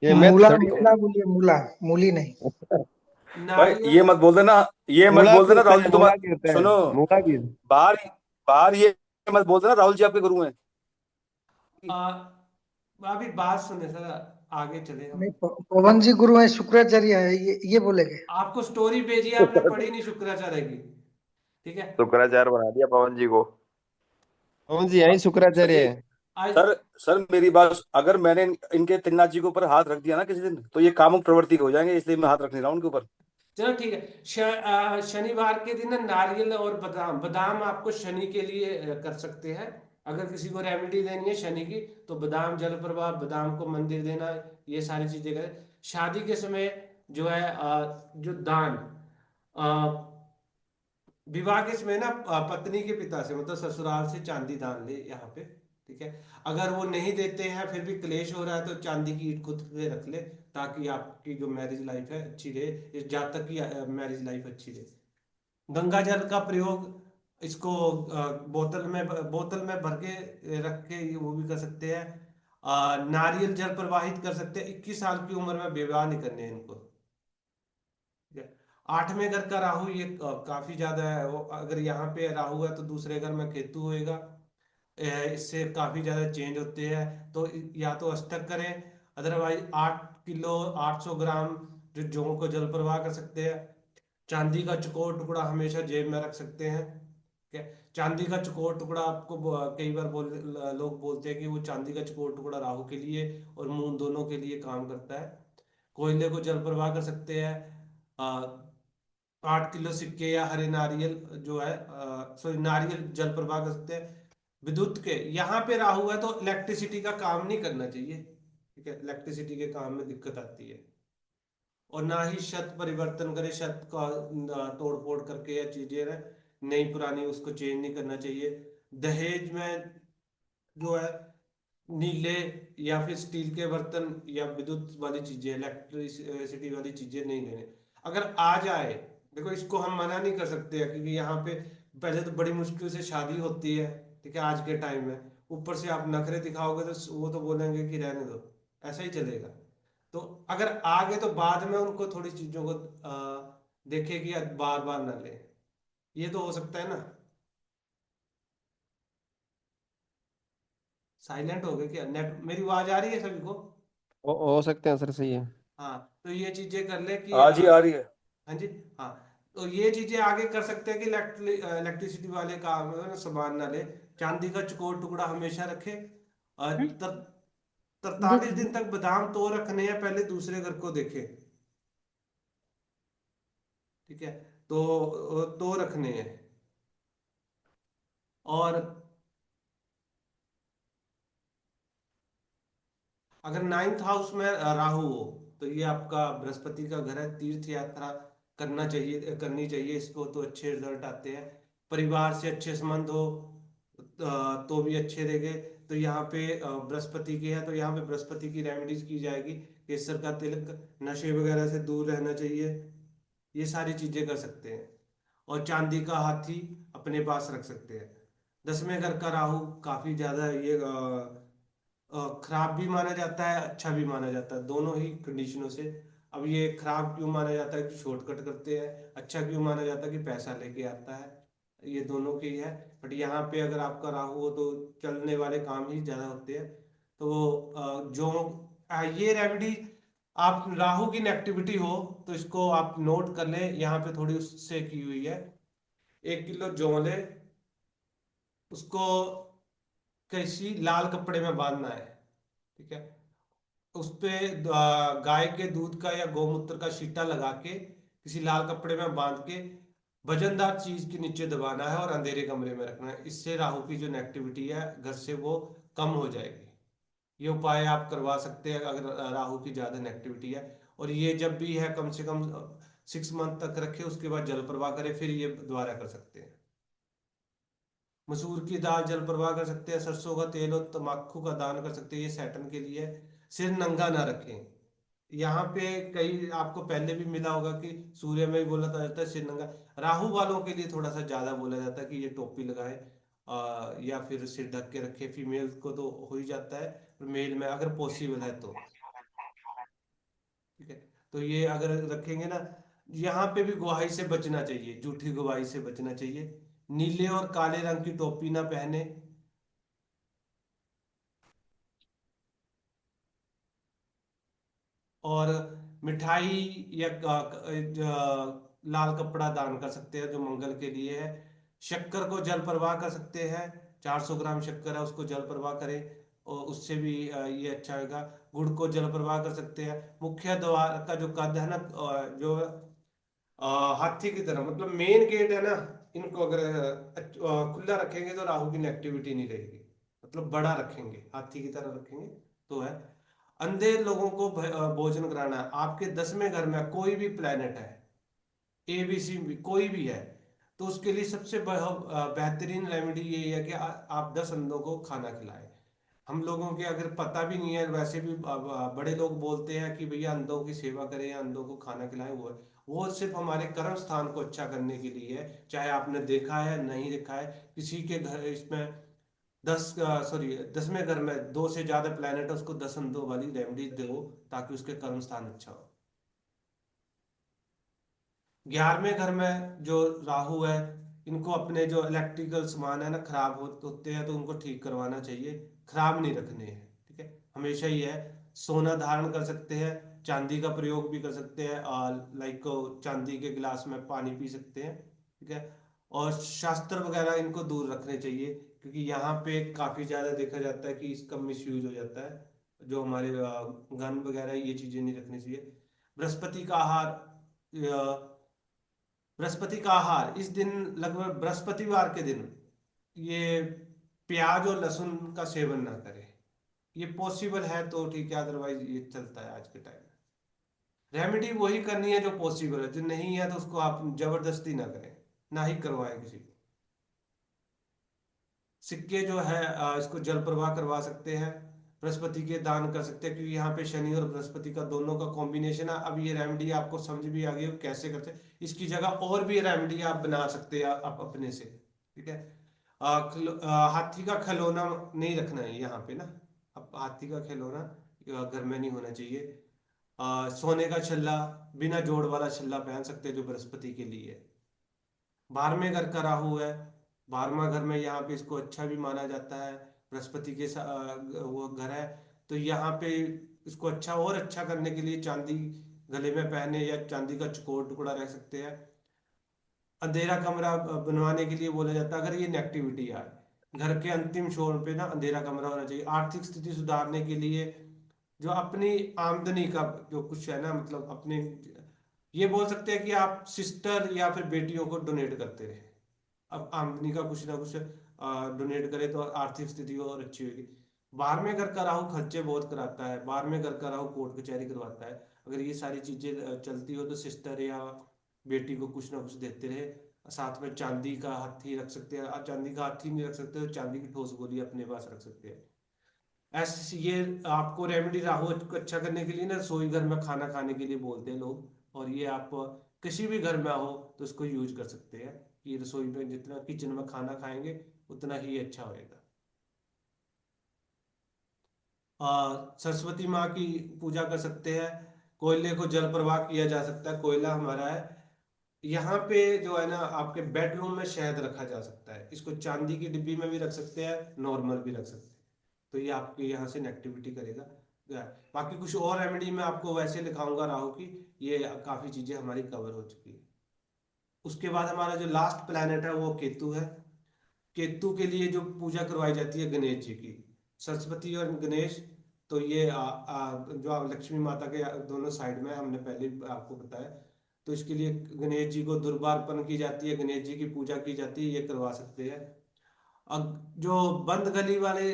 ये मैथ मूला थोड़ी है। मूला बोलिए, मूला, मूली नहीं। भाई नारियल। ये मत मूला बोल भी देना होता राहुल है, जी तुम। मूला भी होता है। सुनो, मूला भी। बाहर बाहर ये मत बोल देना राहुल जी आपके गुरु हैं। आ, अभी बात सुने सर, आगे चले हम। नहीं, पवन जी गुरु है, शुक्राचार्य है, ये बोलेंगे। आपको स्टोरी भेजी है, आपने पढ़ी नहीं शुक्राचार्य की। ठीक है। शुक्राचार्य बना दिया पवन जी को। पवन जी यही सर शुक्राचार्य जी, है। आज। सर सर मेरी बात, अगर मैंने इनके त्रिनाथ जी के ऊपर हाथ रख दिया ना किसी दिन, तो ये कामुक प्रवृत्ति हो जाएंगे, इसलिए मैं हाथ रख नहीं रहा हूं उनके ऊपर। चलो ठीक है। शनिवार के दिन ना नारियल और बादाम, बादाम आपको शनि के लिए कर सकते हैं। अगर किसी को रेमेडी देनी है शनि की, तो बादाम जल प्रवाह, बादाम को मंदिर देना, ये सारी चीजें करें। शादी के समय जो है जो दान, विवाह के समय ना पत्नी के पिता से, मतलब ससुराल से चांदी दान ले यहाँ पे। ठीक है। अगर वो नहीं देते हैं फिर भी क्लेश हो रहा है, तो चांदी की ईंट खुद पे रख ले, ताकि आपकी जो मैरिज लाइफ है अच्छी रहे, इस जातक की मैरिज लाइफ अच्छी रहे। गंगा जल का प्रयोग, इसको बोतल में भर के रख के वो भी कर सकते हैं। नारियल जल प्रवाहित कर सकते हैं। 21 साल की उम्र में विवाह नहीं करने हैं इनको। ठीक है। आठवें घर का राहु ये काफी ज्यादा है, वो अगर यहाँ पे राहु है तो दूसरे घर में केतु होएगा। इससे काफी ज्यादा चेंज होते हैं, तो या तो अष्टक करें, अदरवाइज 8 किलो 800 ग्राम जो जौ को जल प्रवाह कर सकते हैं। चांदी का चौकोर टुकड़ा हमेशा जेब में रख सकते हैं। ठीक है। चांदी का चौकोर टुकड़ा आपको कई बार लोग बोलते हैं कि वो चांदी का चौकोर टुकड़ा राहु के लिए और मून दोनों के लिए काम करता है। कोयले को जल प्रवाह कर सकते हैं। 8 किलो सिक्के या हरे नारियल जो है, सॉरी, नारियल जल प्रवाह कर सकते हैं। विद्युत के यहाँ पे राहु है तो इलेक्ट्रिसिटी का काम नहीं करना चाहिए। ठीक है, इलेक्ट्रिसिटी के काम में दिक्कत आती है। और ना ही छत परिवर्तन करे, छत का तोड़ फोड़ करके या चीजें ना नई पुरानी उसको चेंज नहीं करना चाहिए। दहेज में जो है नीले या फिर स्टील के बर्तन या विद्युत वाली चीजें, इलेक्ट्रिसिटी वाली चीजें नहीं लेने। अगर आ जाए, देखो इसको हम मना नहीं कर सकते हैं, क्योंकि यहाँ पे पहले तो बड़ी मुश्किल से शादी होती है। ठीक है, आज के टाइम में ऊपर से आप नखरे दिखाओगे तो वो तो बोलेंगे कि रहने दो, ऐसा ही चलेगा। तो अगर आ गए तो बाद में उनको थोड़ी चीजों को देखे कि बार बार ना ले, ये तो हो सकता है ना। साइलेंट हो गए क्या? नेट मेरी आवाज आ रही है सभी को? हो सकते हैं सर, सही है। हाँ, तो ये चीजें कर ले कि आज ही आ रही है। हाँ जी। हाँ, तो ये चीजें आगे कर सकते हैं कि इलेक्ट्रिसिटी वाले काम में ना सामान ना ले। चांदी का चकोर टुकड़ा हमेशा रखे। और 43 दिन तक बादाम तो रखने हैं, पहले दूसरे घर को देखे। ठीक है, तो रखने हैं। और अगर 9th हाउस में राहु हो, तो ये आपका बृहस्पति का घर है। तीर्थ यात्रा करनी चाहिए इसको, तो अच्छे रिजल्ट आते हैं। परिवार से अच्छे संबंध हो तो भी अच्छे रहेंगे। तो यहाँ पे बृहस्पति की है, तो यहाँ पे बृहस्पति की रेमेडीज की जाएगी। केसर का तिलक, नशे वगैरह से दूर रहना चाहिए, ये सारी चीजें कर सकते हैं। और चांदी का हाथी अपने पास रख सकते हैं। 10वें घर का राहु काफी ज्यादा ये खराब भी माना जाता है, अच्छा भी माना जाता है, दोनों ही कंडीशनों से। अब ये खराब क्यों माना जाता है कि शॉर्टकट करते हैं, अच्छा क्यों माना जाता है कि पैसा लेके आता है, ये दोनों की है। बट यहाँ पे अगर आपका राहु हो तो चलने वाले काम ही ज्यादा होते हैं। तो ये रेमेडी, आप राहु की नेगेटिविटी हो तो इसको आप नोट कर लें, यहाँ पे थोड़ी उससे की हुई है। 1 किलो जौ ले, उसको किसी लाल कपड़े में बांधना है। ठीक है, उस पे गाय के दूध का या गौमूत्र का छींटा लगा के किसी लाल कपड़े में बांध के वजनदार चीज के नीचे दबाना है और अंधेरे कमरे में रखना है। इससे राहु की जो नेगेटिविटी है घर से वो कम हो जाएगी। ये उपाय आप करवा सकते हैं अगर राहु की ज्यादा नेगेटिविटी है। और ये जब भी है कम से कम 6 मंथ तक रखे, उसके बाद जल प्रवाह करें, फिर ये दोबारा कर सकते हैं। मसूर की दाल जल प्रवाह कर सकते हैं। सरसों का तेल और तम्बाकू का दान कर सकते हैं, ये सैटन के लिए है। सिर नंगा ना रखें। यहाँ पे कई आपको पहले भी मिला होगा कि सूर्य में भी बोला जाता है सिर नंगा। राहु वालों के लिए थोड़ा सा ज्यादा बोला जाता है कि ये टोपी लगाए या फिर सिर ढक के रखे। फीमेल को तो हो ही जाता है, मेल में अगर पॉसिबल है तो। ठीक है, तो ये अगर रखेंगे ना। यहाँ पे भी गवाही से बचना चाहिए, झूठी गवाही से बचना चाहिए। नीले और काले रंग की टोपी ना पहने। और मिठाई या लाल कपड़ा दान कर सकते हैं जो मंगल के लिए है। शक्कर को जल प्रवाह कर सकते हैं। 400 ग्राम शक्कर है, उसको जल प्रवाह करें और उससे भी ये अच्छा होगा। गुड़ को जल प्रवाह कर सकते हैं। मुख्य द्वार का जो कद है ना, जो हाथी की तरह, मतलब मेन गेट है ना, इनको अगर खुला रखेंगे तो राहु की नेगेटिविटी नहीं रहेगी। मतलब बड़ा रखेंगे, हाथी की तरह रखेंगे तो है। अंधे लोगों को भोजन कराना है। आपके 10वें घर में कोई भी प्लेनेट है, ए बी सी भी कोई भी है, तो उसके लिए सबसे बेहतरीन रेमेडी यही है कि आप 10 अंधों को खाना खिलाएं। हम लोगों के अगर पता भी नहीं है, वैसे भी बड़े लोग बोलते हैं कि भैया अंधों की सेवा करें या अंधों को खाना खिलाएं। वो सिर्फ हमारे कर्म स्थान को अच्छा करने के लिए है। चाहे आपने देखा है नहीं देखा है, किसी के घर इसमें 10वें घर में 2 से ज्यादा प्लेनेट है, उसको 10 अंधों वाली रेमेडी दो ताकि उसके कर्म स्थान अच्छा हो। 11वें घर में जो राहु है, इनको अपने जो इलेक्ट्रिकल सामान है ना खराब होते हैं तो उनको ठीक करवाना चाहिए, खराब नहीं रखने हैं। ठीक है, हमेशा ही है। सोना धारण कर सकते हैं, चांदी का प्रयोग भी कर सकते हैं, और लाइक चांदी के गिलास में पानी पी सकते हैं। ठीक है, और शास्त्र वगैरह इनको दूर रखने चाहिए, क्योंकि यहाँ पे काफी ज्यादा देखा जाता है कि इसका मिसयूज हो जाता है। जो हमारे गन वगैरह ये चीजें नहीं रखनी चाहिए। बृहस्पति का आहार, बृहस्पति का आहार इस दिन लगभग बृहस्पतिवार के दिन ये प्याज और लहसुन का सेवन ना करें। ये पॉसिबल है तो ठीक है, अदरवाइज ये चलता है आज के टाइम में। रेमेडी वही करनी है जो पॉसिबल है, जो नहीं है तो उसको आप जबरदस्ती ना करें, ना ही करवाएं किसी को। सिक्के जो है इसको जल प्रवाह करवा सकते हैं। बृहस्पति के दान कर सकते हैं, क्योंकि यहाँ पे शनि और बृहस्पति का दोनों का कॉम्बिनेशन है। अब ये रेमेडी आपको समझ भी आ गई हो कैसे करते हैं। इसकी जगह और भी रेमेडी आप बना सकते हैं आप अपने से। ठीक है, हाथी का खिलौना नहीं रखना है यहाँ पे ना। अब हाथी का खिलौना घर में नहीं होना चाहिए। सोने का छल्ला, बिना जोड़ वाला छल्ला पहन सकते हैं जो बृहस्पति के लिए है। 12वें घर का राहु है, 12वां घर में यहाँ पे इसको अच्छा भी माना जाता है। बृहस्पति के वो घर है, तो यहाँ पे इसको अच्छा और अच्छा करने के लिए चांदी गले में पहने या चांदी का चकोर टुकड़ा रख सकते हैं। अंधेरा कमरा बनवाने के लिए बोला जाता है अगर ये नेगेटिविटी आए, घर के अंतिम छोर पे ना अंधेरा कमरा होना चाहिए। आर्थिक स्थिति सुधारने के लिए जो अपनी आमदनी का जो कुछ है ना, मतलब अपने, ये बोल सकते हैं कि आप सिस्टर या फिर बेटियों को डोनेट करते रहे। अब आमदनी का कुछ ना कुछ डोनेट करे तो आर्थिक स्थिति और अच्छी होगी। 12वें घर का राहु खर्चे बहुत कराता है, 12वें घर का राहु कोर्ट कचहरी करवाता है। अगर ये सारी चीजें चलती हो तो सिस्टर या बेटी को कुछ ना कुछ देते रहे। साथ में चांदी का हाथी रख सकते हैं, चांदी का हाथी नहीं रख सकते तो चांदी की ठोस गोली अपने पास रख सकते हैं। ऐसे ये आपको रेमेडी राहु को अच्छा करने के लिए ना रसोई घर में खाना खाने के लिए बोलते हैं लोग, और ये आप किसी भी घर में हो तो इसको यूज कर सकते हैं कि रसोई में जितना किचन में खाना खाएंगे उतना ही अच्छा होएगा। सरस्वती माँ की पूजा कर सकते हैं। कोयले को जल प्रवाह किया जा सकता है, कोयला हमारा है। यहाँ पे जो है ना आपके बेडरूम में शहद रखा जा सकता है, इसको चांदी की डिब्बी में भी रख सकते हैं, नॉर्मल भी रख सकते हैं, तो ये आपके यहाँ से नेगेटिविटी करेगा। बाकी कुछ और रेमेडी मैं आपको वैसे लिखाऊंगा राहु की, ये काफी चीजें हमारी कवर हो चुकी है। उसके बाद हमारा जो लास्ट प्लैनेट है वो केतु है। केतु के लिए जो पूजा करवाई जाती है गणेश जी की, सरस्वती और गणेश, तो ये जो आप लक्ष्मी माता के दोनों साइड में हमने पहले भी आपको बताया, तो इसके लिए गणेश जी को दुर्बार्पण की जाती है, गणेश जी की पूजा की जाती है, ये करवा सकते हैं। अब जो बंद गली वाले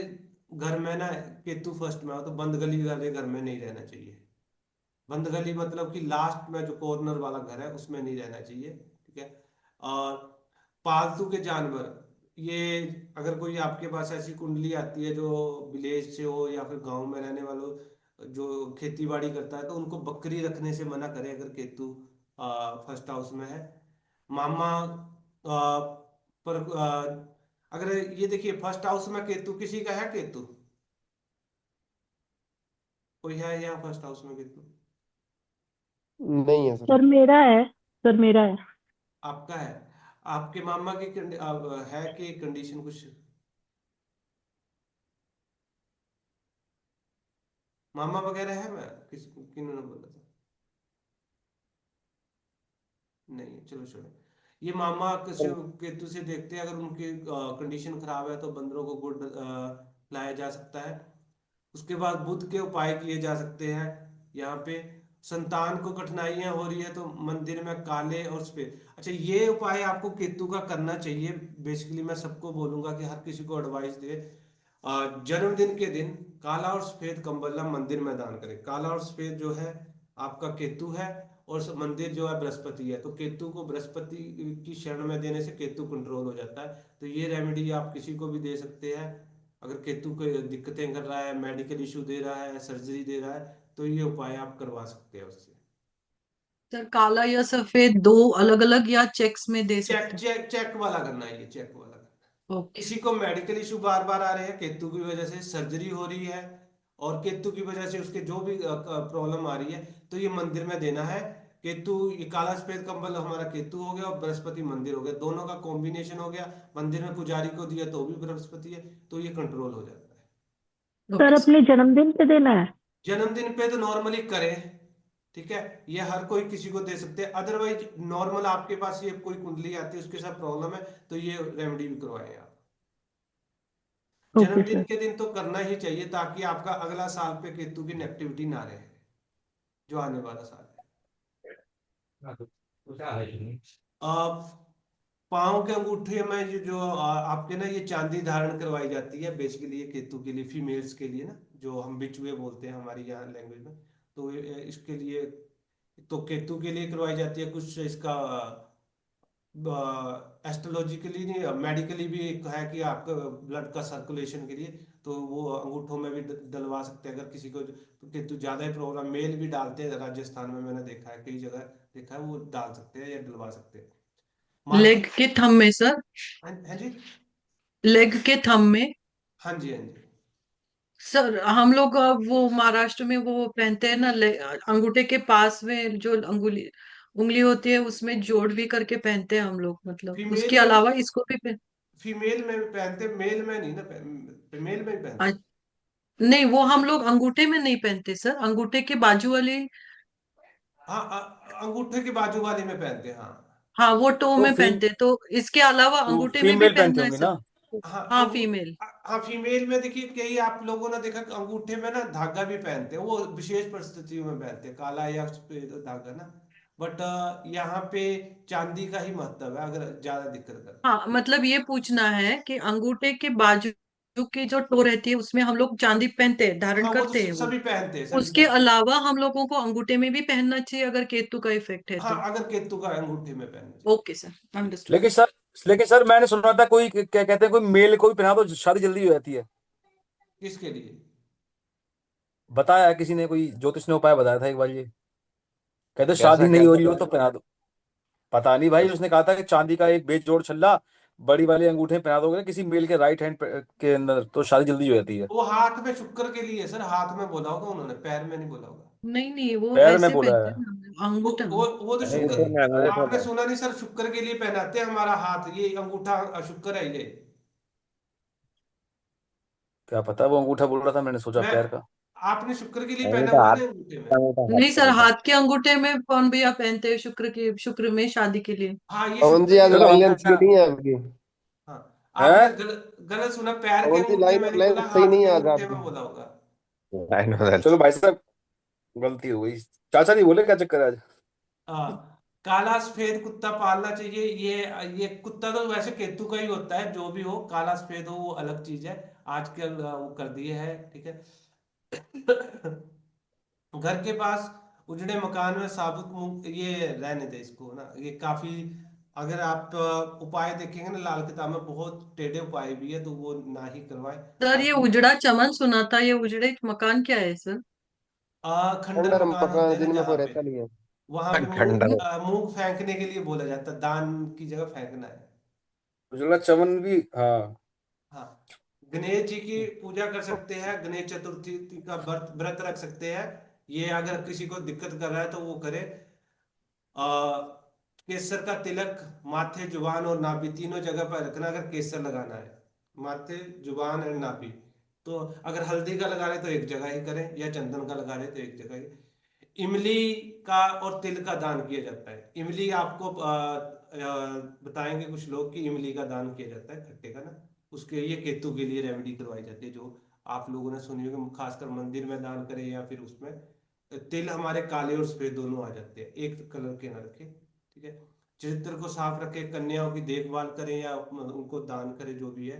घर में ना केतु फर्स्ट में हो तो बंद गली वाले घर में नहीं रहना चाहिए। बंद गली मतलब कि लास्ट में जो कॉर्नर वाला घर है उसमें नहीं रहना चाहिए, ठीक है। और पालतू के जानवर, ये अगर कोई आपके पास ऐसी कुंडली आती है जो विलेज से हो या फिर गांव में रहने वालों जो खेती बाड़ी करता है, तो उनको बकरी रखने से मना करें अगर केतु फर्स्ट हाउस में है। मामा पर अगर ये देखिए फर्स्ट हाउस में केतु, किसी का है केतु, कोई है यहाँ फर्स्ट हाउस में केतु? नहीं है सर। सर मेरा है, सर मेरा है। आपका है? आपके मामा की है कि कंडीशन कुछ? मामा वगैरह है? मैं किन्होंने बोला था? नहीं, चलो छोड़ो। ये मामा केतु से देखते हैं, अगर उनकी कंडीशन खराब है तो बंदरों को गुड़ लाया जा सकता है। उसके बाद बुध के उपाय किए जा सकते हैं। यहाँ पे संतान को कठिनाइयां हो रही है तो मंदिर में काले और सफेद, अच्छा ये उपाय आपको केतु का करना चाहिए। बेसिकली मैं सबको बोलूंगा कि हर किसी को एडवाइस दे, जन्मदिन के दिन काला और सफेद कंबल ना मंदिर में दान करें। काला और सफेद जो है आपका केतु है, और मंदिर जो है बृहस्पति है, तो केतु को बृहस्पति की शरण में देने से केतु कंट्रोल हो जाता है। तो ये रेमेडी आप किसी को भी दे सकते हैं। अगर केतु को दिक्कतें कर रहा है, मेडिकल इशू दे रहा है, सर्जरी दे रहा है, तो ये उपाय आप करवा सकते हैं उससे। सर काला या सफेद दो अलग अलग या चेक्स में दे चेक सकते चेक चेक वाला करना है, ये चेक वाला करना हैं? है। ओके। किसी को मेडिकल इशू बार बार आ रहे हैं, केतु की वजह से सर्जरी हो रही है, और केतु की वजह से उसके जो भी प्रॉब्लम आ रही है, तो ये मंदिर में देना है। केतु, ये काला सफेद कंबल हमारा केतु हो गया और बृहस्पति मंदिर हो गया, दोनों का कॉम्बिनेशन हो गया। मंदिर में पुजारी को दिया तो भी बृहस्पति है, तो ये कंट्रोल हो जाता है। सर ओके अपने जन्मदिन पे देना है? जन्मदिन पे तो नॉर्मली करें, ठीक है, ये हर कोई किसी को दे सकते हैं। अदरवाइज नॉर्मल आपके पास ये कोई कुंडली आती है उसके साथ प्रॉब्लम है, तो ये रेमेडी भी करवाएं आप। ओके जन्मदिन सर। के दिन तो करना ही चाहिए ताकि आपका अगला साल पे केतु की नेगेटिविटी ना रहे, जो आने वाला साल है। आप पाँव के अंगूठे में जो आपके ना ये चांदी धारण करवाई जाती है, बेसिकली ये केतु के लिए, फीमेल्स के लिए ना, जो हम बिचुए बोलते हैं हमारी यहाँ लैंग्वेज में, तो इसके लिए तो केतु के लिए करवाई जाती है। कुछ इसका एस्ट्रोलॉजिकली नहीं, मेडिकली भी एक है कि आपका ब्लड का सर्कुलेशन के लिए, तो वो अंगूठों में भी डलवा सकते हैं। अगर किसी को तो केतु ज्यादा ही प्रॉब्लम, मेल भी डालते हैं, राजस्थान में मैंने देखा है, कई जगह देखा है, वो डाल सकते हैं या डलवा सकते हैं। लेग के थंब में सर? हाँ जी, लेग के थंब में? हाँ जी, हाँ जी। सर हम लोग वो महाराष्ट्र में वो पहनते हैं ना, अंगूठे के पास में जो उंगली होती है उसमें जोड़ भी करके पहनते हैं हम लोग, मतलब फीमेल उसके में अलावा इसको भी पहन। फीमेल में भी पहनते, मेल में नहीं ना, फीमेल में भी पहनते। नहीं, वो हम लोग अंगूठे में नहीं पहनते सर, अंगूठे के बाजू वाले। हाँ, अंगूठे के बाजू वाली में पहनते हैं, हाँ। हाँ, वो टो तो में पहनते, तो इसके अलावा तो अंगूठे में भी फीमेल पहनती पहनना है होंगी सर? ना? हाँ हाँ, फीमेल। हाँ, फीमेल में देखिए कई आप लोगों ने देखा कि अंगूठे में ना धागा भी पहनते हैं, वो विशेष परिस्थितियों में पहनते हैं, काला या सफेद धागा ना। बट यहाँ पे चांदी का ही महत्व है, अगर ज्यादा दिक्कत कर। हाँ, मतलब ये पूछना है कि अंगूठे के बाजू की जो टो रहती है उसमें हम लोग चांदी पहनते हैं, धारण हाँ, वो तो करते हैं वो। सभी पहनते हैं, सभी उसके पहनते हैं। अलावा हम लोगों को अंगूठे में भी पहनना चाहिए अगर केतु का इफेक्ट है हाँ, तो? अगर केतु का अंगूठे में पहनना चाहिए। Okay sir, understood. लेकिन सर लेकिन सर मैंने सुना था कोई क्या कहते हैं, कोई मेल को भी पहना तो शादी जल्दी हो जाती है। किसके लिए? बताया किसी ने, कोई ज्योतिष ने उपाय बताया था एक बार ये, कहते कैसा शादी नहीं हो कैसा रही हो तो पहना दो। पता नहीं भाई, उसने कहा था कि चांदी का एक बेच जोड़ छल्ला बड़ी वाले अंगूठे पहना दोगे ना किसी मेल के राइट हैंड के अंदर, तो शादी जल्दी हो जाती है। वो हाथ में शुक्र के लिए सर, हाथ में बोला होगा उन्होंने, पैर में नहीं बोला होगा। नहीं नहीं, वो पैर में ऐसे बोला पहनते है। हैं ना अंगूठा में। वो तो शुक्र, अंगूठे में, अरे अंगूठे आपने में। सुना नहीं सर, शुक्र के लिए पहनाते हैं हमारा हाथ, ये अंगूठा शुक्र है ये। क्या पता, वो अंगूठा बोल रहा था, मैंने सोचा मैं, पैर का। आपने शुक्र के लिए पहना अंगूठा हुआ है हाथ, ना अंगूठे में? अंगूठा हाथ नहीं का सर, होता है। हाथ के अंगूठे में कौन भैया पहनते हैं शुक्र में शादी के लिए? हाँ, ये पवन जी शुक्र के आज चलो लिए। लाइन लेंथ अंगूठा सही नहीं है आपकी। हाँ, आपने है। गलत सुना, पैर के पवन जी अंगूठे लाइन में नहीं लेंथ बोला, सही हाथ नहीं के है आज अंगूठे आपकी। में बोला होगा। लाइन में चलो भाई साहब, गलती हो गई। चाचा नहीं बोले क्या चक्कर है आज? हाँ, काला सफेद कुत्ता पालना चाहिए, ये कुत्ता तो वैसे केतु का ही होता है, जो भी हो, काला सफेद हो वो अलग चीज है। आजकल वो कर दिए है, ठीक है। घर के पास उजड़े मकान में साबुत मूंग, ये रहने दे इसको ना, ये काफी। अगर आप उपाय देखेंगे ना लाल किताब में, बहुत टेढ़े उपाय भी है, तो वो ना ही करवाएं। सर, ये ताकि उजड़ा चमन सुना था, ये उजड़े मकान क्या है सर? खंडर खंडर मकान होते मकान हैं ना जिनमें जहाँ कोई पे, रहता नहीं है। वहां पे खंडर। मूंग फेंकने के लिए बोला जाता है, दान की जगह फेंकना है। उजला चमन भी, हाँ। हाँ, गणेश जी की पूजा कर सकते हैं, गणेश चतुर्थी का व्रत व्रत रख सकते हैं। ये अगर किसी को दिक्कत कर रहा है तो वो करे। केसर का तिलक माथे, जुबान और नाभि तीनों जगह पर रखना, अगर केसर लगाना है माथे, जुबान और नाभि। तो अगर हल्दी का लगा रहे तो एक जगह ही करें, या चंदन का लगा रहे तो एक जगह ही। इमली का और तिल का दान किया जाता है। इमली आपको बताएंगे कुछ लोग कि इमली का दान किया जाता है, खट्टे का ना, उसके ये केतु के लिए रेमेडी करवाई जाती है, जो आप लोगों ने सुनी होगी, खासकर मंदिर में दान करें या फिर उसमें। तिल हमारे काले और सफेद दोनों आ जाते हैं, एक कलर के ना रखें, ठीक है। चरित्र को साफ रखें, कन्याओं की देखभाल करें या उनको दान करें, जो भी है।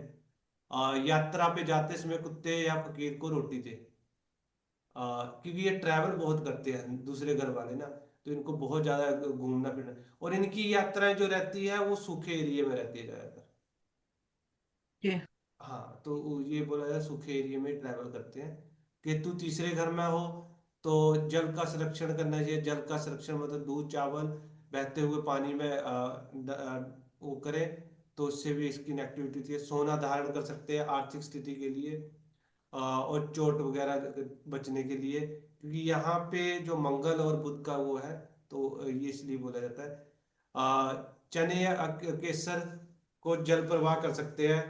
यात्रा पे जाते समय कुत्ते या फकीर को रोटी दे, क्योंकि ये ट्रैवल बहुत करते हैं दूसरे घर वाले ना, तो इनको बहुत ज्यादा घूमना फिरना, और इनकी यात्राएं जो रहती है वो सूखे एरिया में रहती है ज्यादातर। ये हाँ, तो ये बोला जाए सूखे एरिया में ट्रैवल करते हैं। केतु तीसरे घर में हो तो जल का संरक्षण करना चाहिए। जल का संरक्षण मतलब दूध चावल बहते हुए पानी में वो करें, तो उससे भी स्किन एक्टिविटी होती है। सोना धारण कर सकते हैं आर्थिक स्थिति के लिए, और चोट वगैरह बचने के लिए, क्योंकि यहाँ पे जो मंगल और बुध का वो है, तो ये इसलिए बोला जाता है। चने या केसर को जल प्रवाह कर सकते हैं।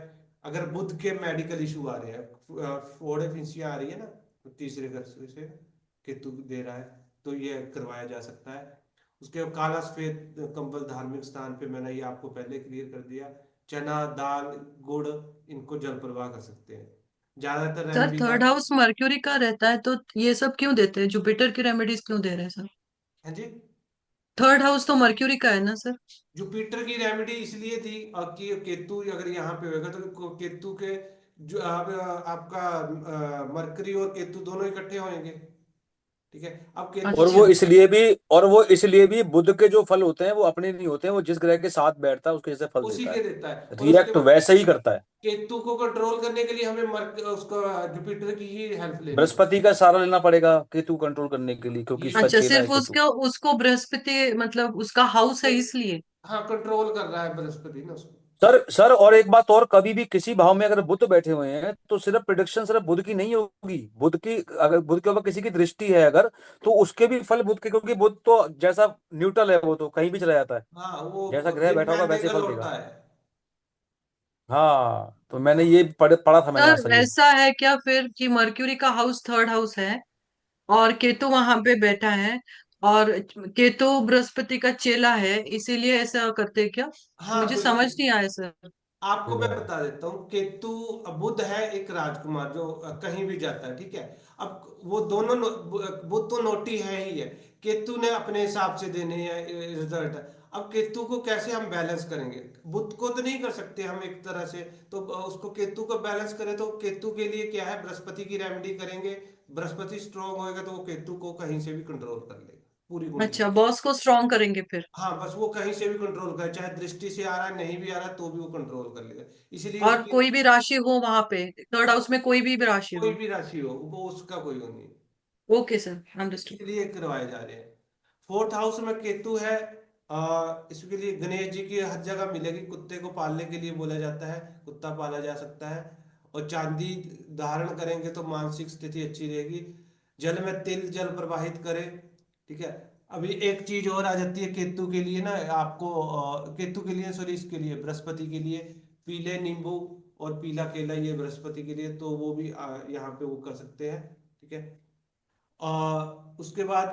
अगर बुध के मेडिकल इशू आ रहे हैं, फोड़े फिंसियाँ आ रही है ना, तो तीसरे घर से केतु दे रहा है, तो ये करवाया जा सकता है। उसके बाद काला सफेद कंबल धार्मिक स्थान पे, मैंने ये आपको पहले क्लियर कर दिया। चना दाल गुड़, इनको जल प्रवाह कर सकते हैं। ज्यादातर सर, रेमेडी का। थर्ड हाउस मर्क्यूरी का रहता है तो ये सब क्यों देते हैं, जुपिटर की रेमेडीज क्यों दे रहे हैं सर? हाँ जी, थर्ड हाउस तो मर्क्यूरी का है ना सर? जुपिटर की रेमेडी इसलिए थी कि केतु अगर यहाँ पे होगा तो केतु के जो आपका मरकरी और केतु दोनों इकट्ठे होंगे, ठीक है। अब केतु और की अच्छा। वो इसलिए भी बुध के जो फल होते हैं वो अपने नहीं होते हैं, वो जिस ग्रह के साथ बैठता है उसके जैसे फल उसी देता के है। देता है, और उसके रिएक्ट बाद वैसे ही करता है। केतु को कंट्रोल करने के लिए हमें उसका जुपिटर की ही हेल्प लेनी पड़ती बृहस्पति का सहारा लेना पड़ेगा केतु कंट्रोल करने के लिए, क्योंकि है। इसका अच्छा, चेला है सिर्फ केतु। उसका उसको बृहस्पति मतलब उसका हाउस है इसलिए? हाँ, कंट्रोल कर रहा है बृहस्पति ना उसको। सर और एक बात और, कभी भी किसी भाव में अगर बुध बैठे हुए हैं तो सिर्फ प्रिडिक्शन सिर्फ बुध की नहीं होगी। बुध की, अगर बुध के ऊपर किसी की दृष्टि है अगर, तो उसके भी फल बुध के, क्योंकि बुध तो जैसा न्यूट्रल है वो तो कहीं भी चला जाता है। हाँ, वो जैसा ग्रह बैठा होगा वैसे इम्पेंडेबल फल होता देगा। है। हाँ, तो मैंने ये पढ़ा था मैंने सर आंसर ये। ऐसा है क्या फिर कि मर्क्यूरी का हाउस थर्ड हाउस है और केतु वहां पे बैठा है, और केतु बृहस्पति का चेला है, इसीलिए ऐसा करते हैं क्या? हाँ मुझे समझ बिल्कुल। नहीं आया सर। आपको मैं ठीक है। बता देता हूँ, केतु बुध है एक राजकुमार जो कहीं भी जाता है, ठीक है। अब वो दोनों बुध तो नोटी है ही है, केतु ने अपने हिसाब से देने हैं रिजल्ट। अब केतु को कैसे हम बैलेंस करेंगे? बुध को तो नहीं कर सकते हम एक तरह से, तो उसको केतु को बैलेंस करें तो केतु के लिए क्या है, बृहस्पति की रेमेडी करेंगे। बृहस्पति स्ट्रांग होएगा तो वो केतु को कहीं से भी कंट्रोल कर लेगा, पूरी कुंडली। अच्छा, बॉस को स्ट्रॉन्ग करेंगे फिर। हाँ बस वो कहीं से भी कंट्रोल करे, चाहे दृष्टि से आ रहा है नहीं भी आ रहा है तो भी वो कंट्रोल कर लेगा। इसलिए और उसकी कोई भी राशि हो वहां पे, थर्ड हाउस में कोई भी राशि कोई हो। भी राशि हो वो उसका कोई वो नहीं, ओके सर, अंडरस्टूड। इसलिए करवाए जा रहे हैं। फोर्थ हाउस में केतु है, इसके लिए गणेश जी की हर जगह मिलेगी, कुत्ते को पालने के लिए बोला जाता है, कुत्ता पाला जा सकता है। और चांदी धारण करेंगे तो मानसिक स्थिति अच्छी रहेगी। जल में तिल जल प्रवाहित करें, ठीक है। अभी एक चीज और आ जाती है केतु के लिए ना, आपको केतु के लिए सॉरी इसके लिए बृहस्पति के लिए पीले नींबू और पीला केला, ये बृहस्पति के लिए, तो वो भी यहाँ पे वो कर सकते हैं, ठीक है। उसके बाद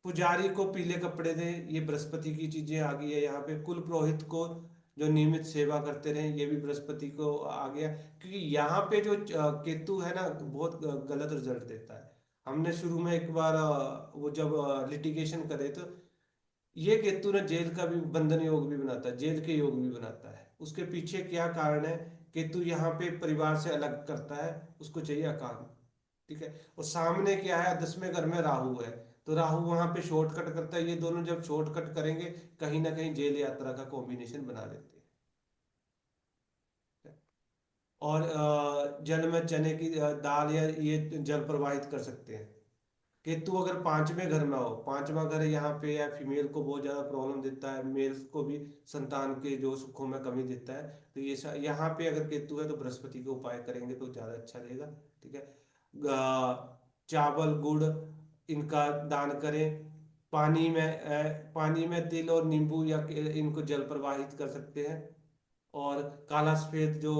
पुजारी को पीले कपड़े दें, ये बृहस्पति की चीजें आ गई है यहाँ पे। कुल पुरोहित को जो नियमित सेवा करते रहे, ये भी बृहस्पति को आ गया। क्योंकि यहाँ पे जो केतु है ना बहुत गलत रिजल्ट देता है। हमने शुरू में एक बार वो जब लिटिगेशन करे तो ये केतु ना जेल का भी बंधन योग भी बनाता है, जेल के योग भी बनाता है। उसके पीछे क्या कारण है? केतु यहाँ पे परिवार से अलग करता है, उसको चाहिए अकाल, ठीक है। और सामने क्या है, 10वें घर में राहु है, तो राहु वहां पे शॉर्टकट करता है। ये दोनों जब शॉर्टकट करेंगे कहीं ना कहीं जेल यात्रा का कॉम्बिनेशन बना देते हैं। और जल में चने की दाल या ये जल प्रवाहित कर सकते हैं। केतु अगर 5वें घर में हो, 5वां घर यहाँ पे या फीमेल को बहुत ज्यादा प्रॉब्लम देता है, मेल्स को भी संतान के जो सुखों में कमी देता है, तो ये यहाँ पे अगर केतु है तो बृहस्पति का उपाय करेंगे तो ज्यादा अच्छा रहेगा, ठीक है। चावल गुड़ इनका दान करें। पानी में तिल और नींबू या इनको जल प्रवाहित कर सकते हैं। और काला सफेद जो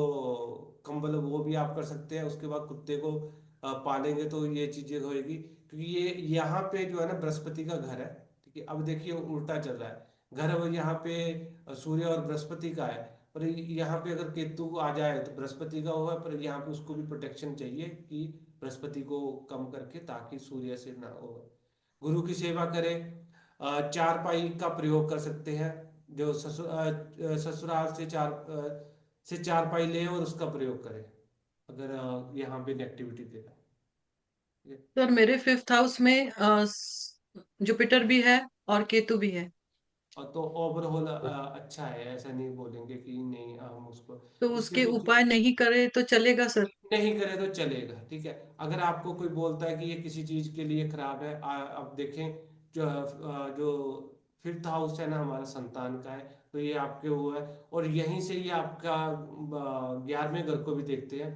कंबल वो भी आप कर सकते हैं। उसके बाद कुत्ते को पालेंगे तो ये चीजें होएगी, क्योंकि ये यहाँ पे जो है ना बृहस्पति का घर है, ठीक है। अब देखिए उल्टा चल रहा है, घर वो यहाँ पे सूर्य और बृहस्पति का है, पर यहाँ पे अगर केतु आ जाए तो बृहस्पति का होगा, पर यहाँ पे उसको भी प्रोटेक्शन चाहिए कि बृहस्पति को कम करके ताकि सूर्य से ना हो। गुरु की सेवा करें। चारपाई का प्रयोग कर सकते हैं, जो ससुराल से चारपाई ले और उसका प्रयोग करें अगर यहाँ पे नेगेटिविटी दे रहा है, ठीक है। सर मेरे फिफ्थ हाउस में जुपिटर भी है और केतु भी है, और तो ओवरऑल अच्छा है, ऐसा नहीं बोलेंगे कि नहीं हम उसको। तो इसके उसके पीछे उपाय नहीं करे तो चलेगा सर? नहीं करे तो चलेगा, ठीक है। अगर आपको कोई बोलता है कि ये किसी चीज के लिए खराब है, अब देखें जो फिफ्थ हाउस है ना हमारा संतान का है, तो ये आपके वो है। और यहीं से ये आपका 11वें घर को भी देखते हैं,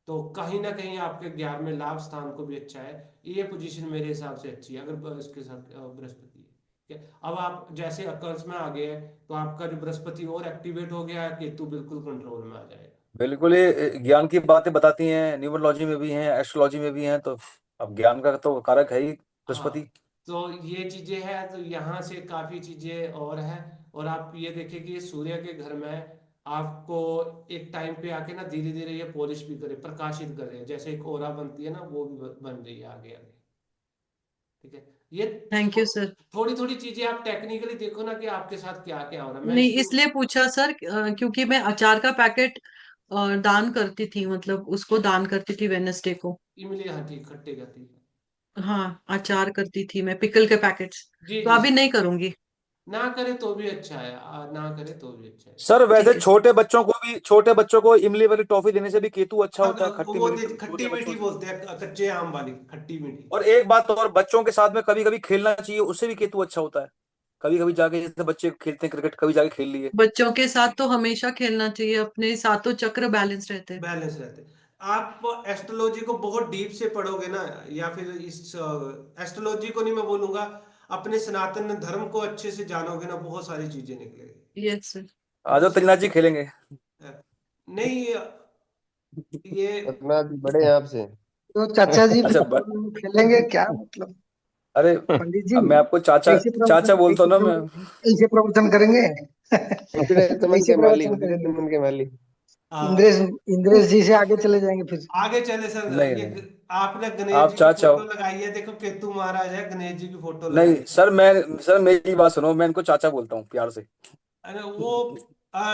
तो कहीं ना कहीं आपके 11वें लाभ स्थान को भी अच्छा है। ये पोजीशन मेरे हिसाब से अच्छी है अगर इसके साथ बृहस्पति है, ठीक है। अब आप जैसे अकर्स में आ गए हैं तो आपका जो बृहस्पति और एक्टिवेट हो गया है, केतु बिल्कुल कंट्रोल में आ जाएगा। बिल्कुल, ये ज्ञान की बातें बताती हैं, न्यूमरोलॉजी में भी हैं, एस्ट्रोलॉजी में भी हैं, तो अब ज्ञान का तो कारक है ही हाँ बृहस्पति। तो ये चीजें हैं, तो यहाँ से काफी चीजें और हैं। और आप ये देखिए कि ये सूर्य के घर में है, आपको एक टाइम पे आके ना धीरे धीरे ये पॉलिश भी करे, प्रकाशित करे, जैसे एक ओरा बनती है ना वो भी बन रही है आगे आगे, ठीक है। ये थैंक यू सर। थोड़ी थोड़ी चीजें आप टेक्निकली देखो ना कि आपके साथ क्या क्या हो रहा है। मैं नहीं, इसलिए इसलिए पूछा सर, क्योंकि मैं अचार का पैकेट दान करती थी, मतलब उसको दान करती थी वेनेसडे को। इमली, हाँ ठीक, खट्टे का ठीक है। हाँ, अचार करती थी मैं, पिकल के पैकेट्स। जी तो जी अभी नहीं करूंगी। ना करे तो भी अच्छा है, ना करे तो भी अच्छा है। सर वैसे ठीक है सर। छोटे बच्चों को इमली वाली टॉफी देने से भी केतु अच्छा हाँ होता है, खट्टी वो मीठी टॉफी खट्टी दूरिया बच्चों मीठी से। बोलते हैं, कच्चे आम वाली खट्टी मीठी। और एक बात और, बच्चों के साथ में कभी कभी खेलना चाहिए, उससे भी केतु अच्छा होता है। कभी कभी जाके, जैसे बच्चे खेलते हैं क्रिकेट, कभी जाके खेल लिए। बच्चों के साथ तो हमेशा खेलना चाहिए, अपने सातों चक्र बैलेंस रहते हैं। बैलेंस रहते हैं। आप एस्ट्रोलॉजी को बहुत डीप से पढ़ोगे ना, या फिर इस एस्ट्रोलॉजी को नहीं मैं बोलूंगा, अपने सनातन धर्म को अच्छे से जानोगे ना, बहुत सारी चीजें निकलेगी। Yes sir. आ जाओ उससे त्रिनाथ जी, खेलेंगे। नहीं, ये सतनाथ जी बड़े हैं आपसे। तो चाचा जी अच्छा खेलेंगे क्या मतलब? अरे पंडित जी अब मैं आपको चाचा ऐसे चाचा प्रवचन बोलता हूँ ना मैं। ऐसे प्रवचन करेंगे? उजड़े चमन ऐसे के माली, प्रवचन उजड़े करेंगे? चमन के माली। आ, इंद्रेश इंद्रेश जी से आगे चले जाएंगे फिर। आगे चले सर। नहीं ये नहीं, आपने गणेश आप जी की चाचा फोटो हो। लगाई है, देखो केतु महाराज है, गणेश जी की फोटो नहीं लगाई है। सर मेरी बात सुनो, मैं इनको चाचा बोलता हूँ प्यार से। अरे वो आ,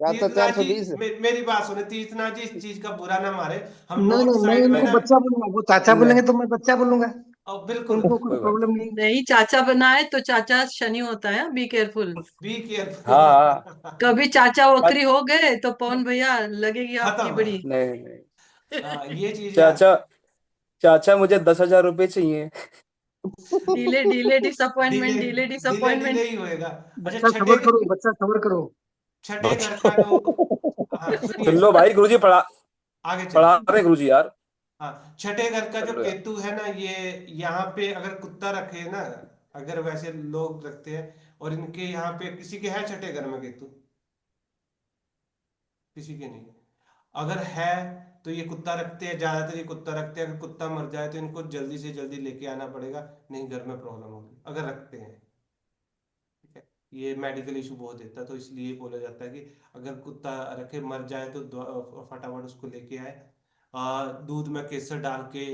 चाचा तीर्थनाथ जी 420। मेरी बात सुने, तीर्थनाथ जी इस चीज का बुरा ना मारे। हम नहीं नॉर्थ नहीं, मैं साइड में इनको ना, बच्चा बोलूंगा, वो चाचा नहीं बोलेंगे तो मैं बच्चा बोलूंगा। और बिल्कुल उनको कुछ कोई बात प्रॉब्लम नहीं। नहीं, चाचा बनाए तो चाचा शनि होता है, बी केयरफुल। बी नहीं। हाँ हाँ। केयरफुल। कभी चाचा वक्री हो गए तो पवन भैया लगेगी आपकी खत्म। बड़ी। नहीं नहीं, ये चीजें चाचा आती चाचा मुझे 10,000 रुपये चाहिए। Delay delay delay disappointment, delay delay delay disappointment. ही होएगा। अच्छा, बच्चा सबर करो, बच्चा सबर करो। छठे घर अच्छा का जो, हाँ सुनिए, सुन लो भाई, गुरुजी आगे पढ़ा चलिए। रहे गुरुजी यार। हाँ, छठे घर का कर जो लो यार। केतु है ना, ये यहाँ पे अगर कुत्ता रखे ना, अगर वैसे लोग रखते हैं, और इनके यहाँ पे किसी के है छठे घर में केतु? किसी के नहीं। अगर है तो ये कुत्ता रखते हैं, ज्यादातर ये कुत्ता रखते हैं। अगर कुत्ता मर जाए तो इनको जल्दी से जल्दी लेके आना पड़ेगा, नहीं घर में प्रॉब्लम होगी अगर रखते हैं। ठीक है, ये मेडिकल इशू बहुत देता है, तो इसलिए बोला जाता है कि अगर कुत्ता रखे मर जाए तो फटाफट उसको लेके आए। दूध में केसर डाल के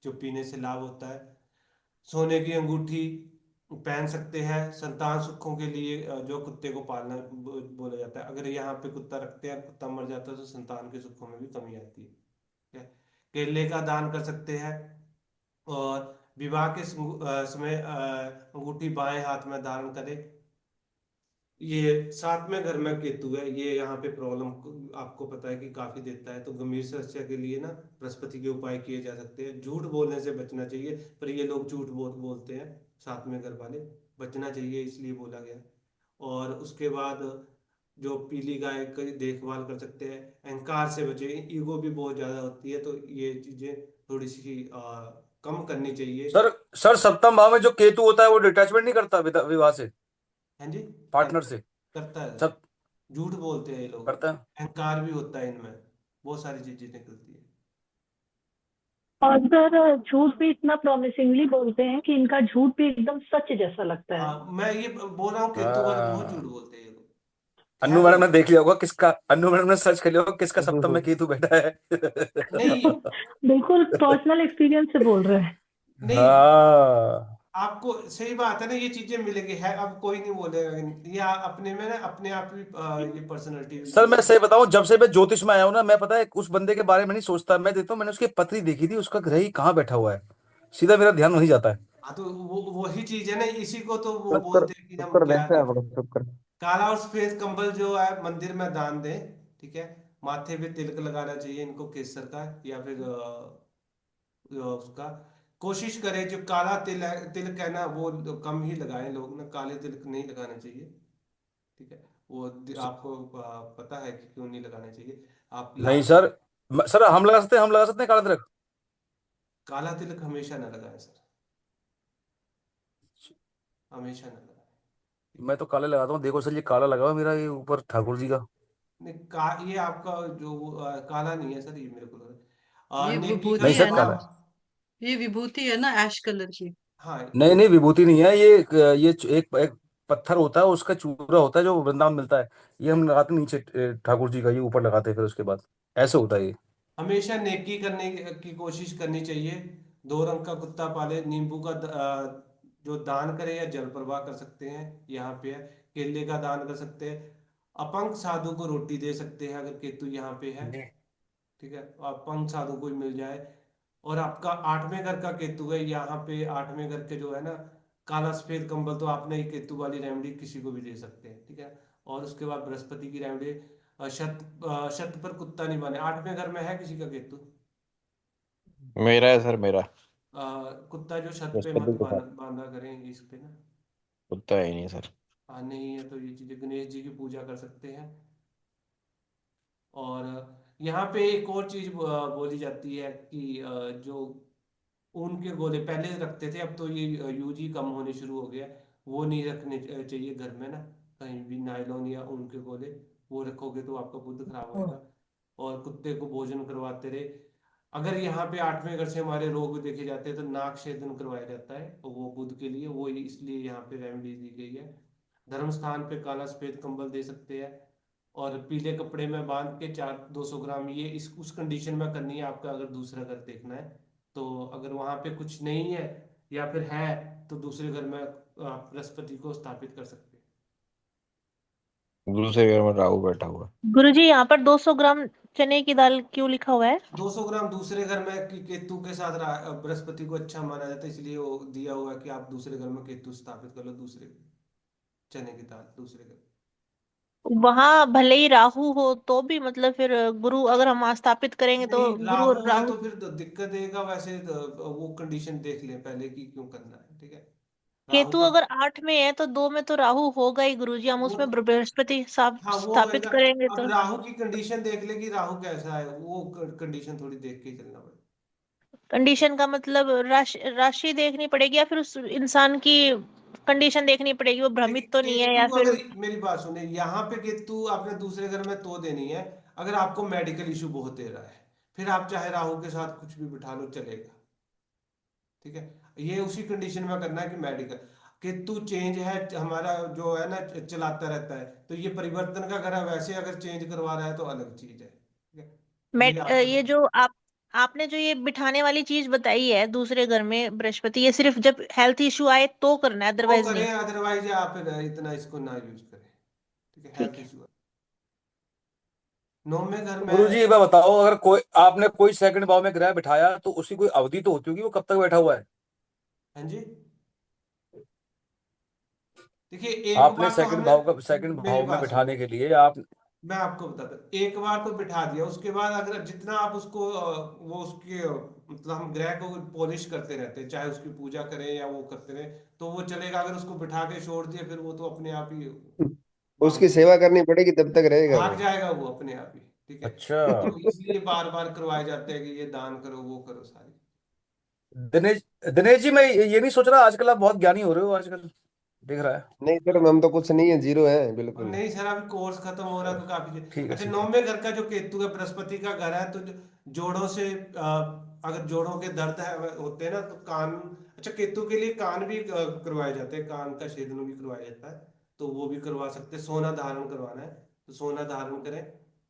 जो पीने से लाभ होता है। सोने की अंगूठी पहन सकते हैं संतान सुखों के लिए, जो कुत्ते को पालना बोला जाता है। अगर यहाँ पे कुत्ता रखते हैं, कुत्ता मर जाता है, तो संतान के सुखों में भी कमी आती है। ठीक है, केले का दान कर सकते हैं। और विवाह के समय अंगूठी बाएं हाथ में धारण करें। ये सातवें घर में केतु है, ये यहाँ पे प्रॉब्लम आपको पता है कि काफी देता है, तो गंभीर समस्या के लिए ना बृहस्पति के उपाय किए जा सकते हैं। झूठ बोलने से बचना चाहिए, पर ये लोग झूठ बहुत बोलते हैं, सातवें घर वाले। बचना चाहिए इसलिए बोला गया है। और उसके बाद जो पीली गाय की देखभाल कर सकते हैं। अहंकार से बचे, ईगो भी बहुत ज्यादा होती है, तो ये चीजें थोड़ी सी कम करनी चाहिए। सर सर सप्तम भाव में जो केतु होता है वो डिटैचमेंट नहीं करता विवाह से, हाँ जी, पार्टनर करता से? करता है। सब झूठ बोलते हैं ये लोग, करता है। अहंकार भी होता है इनमें, बहुत सारी चीजें निकलती है। और सर झूठ भी इतना प्रॉमिसिंगली बोलते हैं कि इनका झूठ भी एकदम सच जैसा लगता है। हाँ, मैं ये बोल रहा हूँ, केतु वाले बहुत झूठ हाँ, बोलते हैं ये लोग, है अन्नू मैडम ने बहुत। देख लिया होगा किसका, अन्नू मैडम ने सर्च कर लिया होगा किसका सप्तम में केतु बैठा है। नहीं बिल्कुल पर्सनल एक्सपीरियंस से बोल रहे हैं। नहीं, हाँ आपको सही बात है ना, ये चीजें मिलेंगी है, अब कोई नहीं बोलेगा। ये अपने में ना अपने आप ही ये पर्सनैलिटी। सर, मैं सही बताऊं, जब से मैं ज्योतिष में आया हूं ना, मैं पता है उस बंदे के बारे में नहीं सोचता, मैं देखता हूँ मैंने उसकी पत्री देखी थी, उसका ग्रह ही कहाँ बैठा हुआ है, सीधा मेरा ध्यान वहीं जाता है। हाँ, तो वो वही चीज है ना, इसी को तो वो शुक्र बोलते हैं कि हम शुक्र क्या देखते हैं देखें। आपको, शुक्र। काला और सफेद कंबल जो है मंदिर में दान दें। ठीक है, माथे पे तिलक लगाना चाहिए इनको, केसर का, या फिर उसका कोशिश करें, जो काला तिलक है ना वो कम ही लगाएं लोग ना, काले तिलक नहीं लगाना चाहिए। ठीक है, वो आपको पता है कि क्यों नहीं लगाना चाहिए। आप नहीं लाल सर, सर हम लगा सकते हैं काला तिलक। काला तिलक हमेशा ना लगाएं सर, हमेशा ना लगाएं। ठीक मैं है, तो काले लगाता हूँ, देखो सर ये काला लगा हुआ है मेरा, ये ऊपर ठाकुर जी का। नहीं ये आपका जो काला नहीं है सर, ये मेरे को लग रहा है ये नेकी नहीं विभूति करना सर है ना, काला है। आप। ये विभूति है ना, ऐश कलर की। हाँ, नहीं नहीं, विभूति नहीं है ये, एक एक पत्थर होता है, उसका चूरा होता है जो वृंदावन मिलता है। ये हम लगाते हैं नीचे, ठाकुर जी का ये ऊपर लगाते हैं, फिर उसके बाद ऐसे होता है ये। हमेशा नेकी करने की कोशिश करनी चाहिए। दो रंग का कुत्ता पाले, नींबू का जो दान करे, या जल प्रवाह कर सकते हैं, यहाँ पे है। केले का दान कर सकते हैं। अपंग साधु को रोटी दे सकते हैं अगर केतु यहाँ पे है। ठीक है, अपंग साधु को ही मिल जाए। और आपका आठवें घर का केतु है यहाँ पे, आठवें घर के जो है ना, काला सफेद कंबल, तो आपने ये केतु वाली रेमेडी किसी को भी दे सकते हैं। ठीक है, और उसके बाद बृहस्पति की रेमेडी, छत पर कुत्ता नहीं बने। आठवें घर में है किसी का केतु? मेरा है सर, मेरा। कुत्ता जो छत पे मत बृहस्पति के साथ बांधा करें इस पे ना। कुत्ता है ही नहीं सर। हाँ, नहीं है तो ये चीजें गणेश जी की पूजा कर सकते हैं। और यहाँ पे एक और चीज बोली जाती है कि जो ऊन के गोले पहले रखते थे, अब तो ये यूज ही कम होने शुरू हो गया, वो नहीं रखने चाहिए घर में ना। कहीं भी नायलॉन या ऊन के गोले वो रखोगे तो आपका बुद्ध खराब होएगा। और कुत्ते को भोजन करवाते रहे। अगर यहाँ पे 8वें घर से हमारे रोग देखे जाते हैं तो नाक छेदन करवाया जाता है, तो वो बुध के लिए, वो इसलिए यहाँ पे रेमेडी दी गई है। धर्म स्थान पे काला सफेद कंबल दे सकते हैं, और पीले कपड़े में बांध के 200 ग्राम, ये इस उस कंडीशन में करनी है आपका अगर दूसरा घर देखना है तो। अगर वहां पे कुछ नहीं है या फिर है तो दूसरे घर में आप बृहस्पति को स्थापित कर सकते हैं। दूसरे घर में राहु बैठा हुआ है। गुरुजी यहाँ पर 200 ग्राम चने की दाल क्यों लिखा हुआ है? 200 ग्राम दूसरे घर में केतु के साथ बृहस्पति को अच्छा माना जाता है, इसलिए वो दिया हुआ है कि आप दूसरे घर में केतु स्थापित कर लो, दूसरे चने की दाल दूसरे घर। वहां भले ही राहु हो तो भी मतलब फिर गुरु अगर हम वहां स्थापित करेंगे तो नहीं, गुरु और राहु है राहु। तो फिर तो दिक्कत देगा वैसे तो, वो कंडीशन देख लें पहले कि क्यों करना है, ठीक है। राहु केतु का, अगर 8 में है तो 2 में तो राहु होगा ही गुरुजी, हम वो, उसमें बृहस्पति हाँ वो स्थापित होगा। करेंगे अब तो। राहु की कंडीशन देख ले कि राहु कैसा है, वो कंडीशन थोड़ी देख के ही चलना पड़ेगा। कंडीशन का मतलब राशि राशि देखनी पड़ेगी या फिर उस इंसान की कंडीशन देखनी पड़ेगी, वो देखिए भ्रमित तो नहीं है केतु या फिर। अगर, मेरी बात सुने, यहाँ पे केतु आपने दूसरे घर में तो देनी है अगर आपको मेडिकल इशू बहुत दे रहा है, फिर आप चाहे राहु के साथ कुछ भी बिठा लो चलेगा, ठीक है। ये उसी कंडीशन में करना है कि मेडिकल, केतु चेंज है हमारा जो है ना, चलाता रहता है, तो ये परिवर्तन का घर है, वैसे अगर चेंज करवा रहा है तो अलग चीज है, ठीक है। ये आपको, ये जो आपने जो ये बिठाने वाली चीज बताई है दूसरे घर में बृहस्पति, ये सिर्फ जब हेल्थ इशू आए तो करना है, तो अदरवाइज करें, नहीं? अदरवाइज आप इतना इसको ना यूज करें, ठीक है, ठीक हेल्थ है। इशू। 9वें घर में, गुरुजी एक बार बताओ, अगर कोई आपने कोई सेकंड भाव में ग्रह बिठाया तो उसकी कोई अवधि तो होती होगी, वो कब तक बैठा हुआ है? हाँ जी, देखिए एक आपने बार तो हमने, सेकंड मेरी भाव में बात सुनिए, बिठाने के लिए आप। मैं आपको बताता हूँ, एक बार तो बिठा दिया, उसके बाद अगर जितना आप उसको वो उसके मतलब हम ग्रह को पॉलिश करते रहते हैं, चाहे उसकी पूजा करें या वो करते रहे, तो वो चलेगा। अगर उसको बिठा के छोड़ दिया फिर वो तो अपने आप ही भाग उसकी सेवा करनी पड़ेगी तब तक रहेगा भाग वो। जाएगा वो अपने आप ही, ठीक है। अच्छा। तो इसलिए बार बार करवाए जाते हैं कि ये दान करो वो करो सारी। दिनेश दिनेश जी, मैं ये नहीं सोच रहा, आजकल आप बहुत ज्ञानी हो रहे हो आजकल, दिख रहा है। नहीं सर, हम तो कुछ नहीं है, जीरो है और बिल्कुल। नहीं सर, अभी कोर्स खत्म हो रहा है तो काफी ठीक है अच्छा। ठीक है। 9वें घर का जो केतु है, बृहस्पति का घर है, तो जोड़ों से अगर जोड़ों के दर्द है होते हैं ना तो कान, अच्छा केतु के लिए कान भी करवाए जाते हैं, कान का छेदन भी करवाया जाता है, तो वो भी करवा सकते हैं। सोना धारण करवाना है तो सोना धारण करें,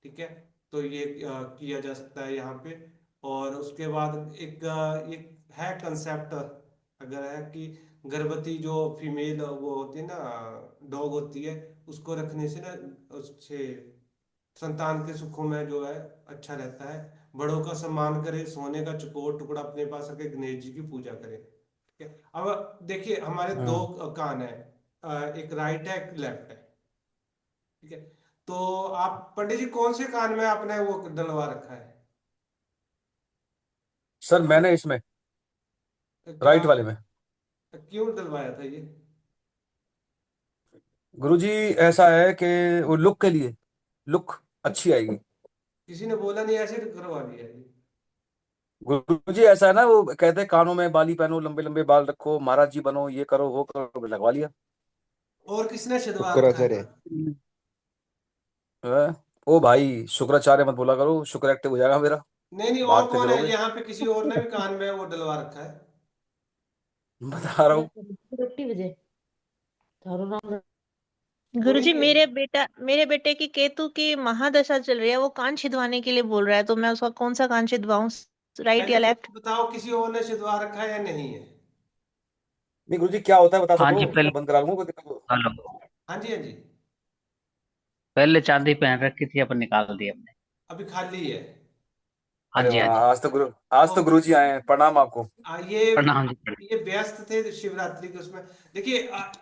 ठीक है। तो ये किया जा सकता है यहाँ पे। और उसके बाद एक है कंसेप्ट, अगर है कि गर्भवती जो फीमेल वो होती है ना, डॉग होती है, उसको रखने से ना उससे संतान के सुखों में जो है अच्छा रहता है। बड़ों का सम्मान करे, सोने का चुकोर टुकड़ा अपने पास रखे, गणेश जी की पूजा करे, ठीक है। अब देखिए हमारे दो हाँ कान है, एक राइट है एक लेफ्ट है, ठीक है। तो आप पंडित जी कौन से कान में आपने वो डलवा रखा है? सर, मैंने इसमें क्या, राइट वाले में। क्यों डलवाया था ये? गुरुजी ऐसा है कि वो लुक के लिए, लुक अच्छी आएगी। किसी ने बोला नहीं, ऐसे करवा दिया ये? गुरुजी ऐसा है ना, वो कहते हैं कानों में बाली पहनो, लंबे लंबे बाल रखो, महाराज जी बनो, ये करो वो करो, लगवा लिया। और किसने छिदवा रखा है शुक्राचार्य। कान? ओ भाई, शुक्राचार्य मत बोला करो, शुक्र एक्टिव हो जाएगा मेरा। नहीं नहीं, और भागते कौन है फिरोगे। यहाँ पे? किसी और ने भी कान में वो डलवा रखा है? बता रहा हूँ। गुरुजी, कोई नहीं। मेरे बेटे की केतु की महादशा चल रही है, वो कान छिदवाने के लिए बोल रहा है, तो मैं उसका कौन सा कान छिदवाऊं, राइट पहले या तो लेफ्ट? बताओ किसी और ने छिदवा रखा है या नहीं है? नहीं गुरुजी, क्या होता है बता हाँ सको, जी, मैं बंद करा लूंगा, कोई दिक्कत हो? हेलो। हाँ जी, हाँ जी। पहले चांदी पहन रखी थी, अपन निकाल दी हमने। अभी खाली है। हाँ अरे जी, हाँ वाह, जी। आज तो तो गुरुजी आए हैं, प्रणाम आपको। ये प्रणाम जी, प्रणाम। व्यस्त थे शिवरात्रि के उसमें। देखिए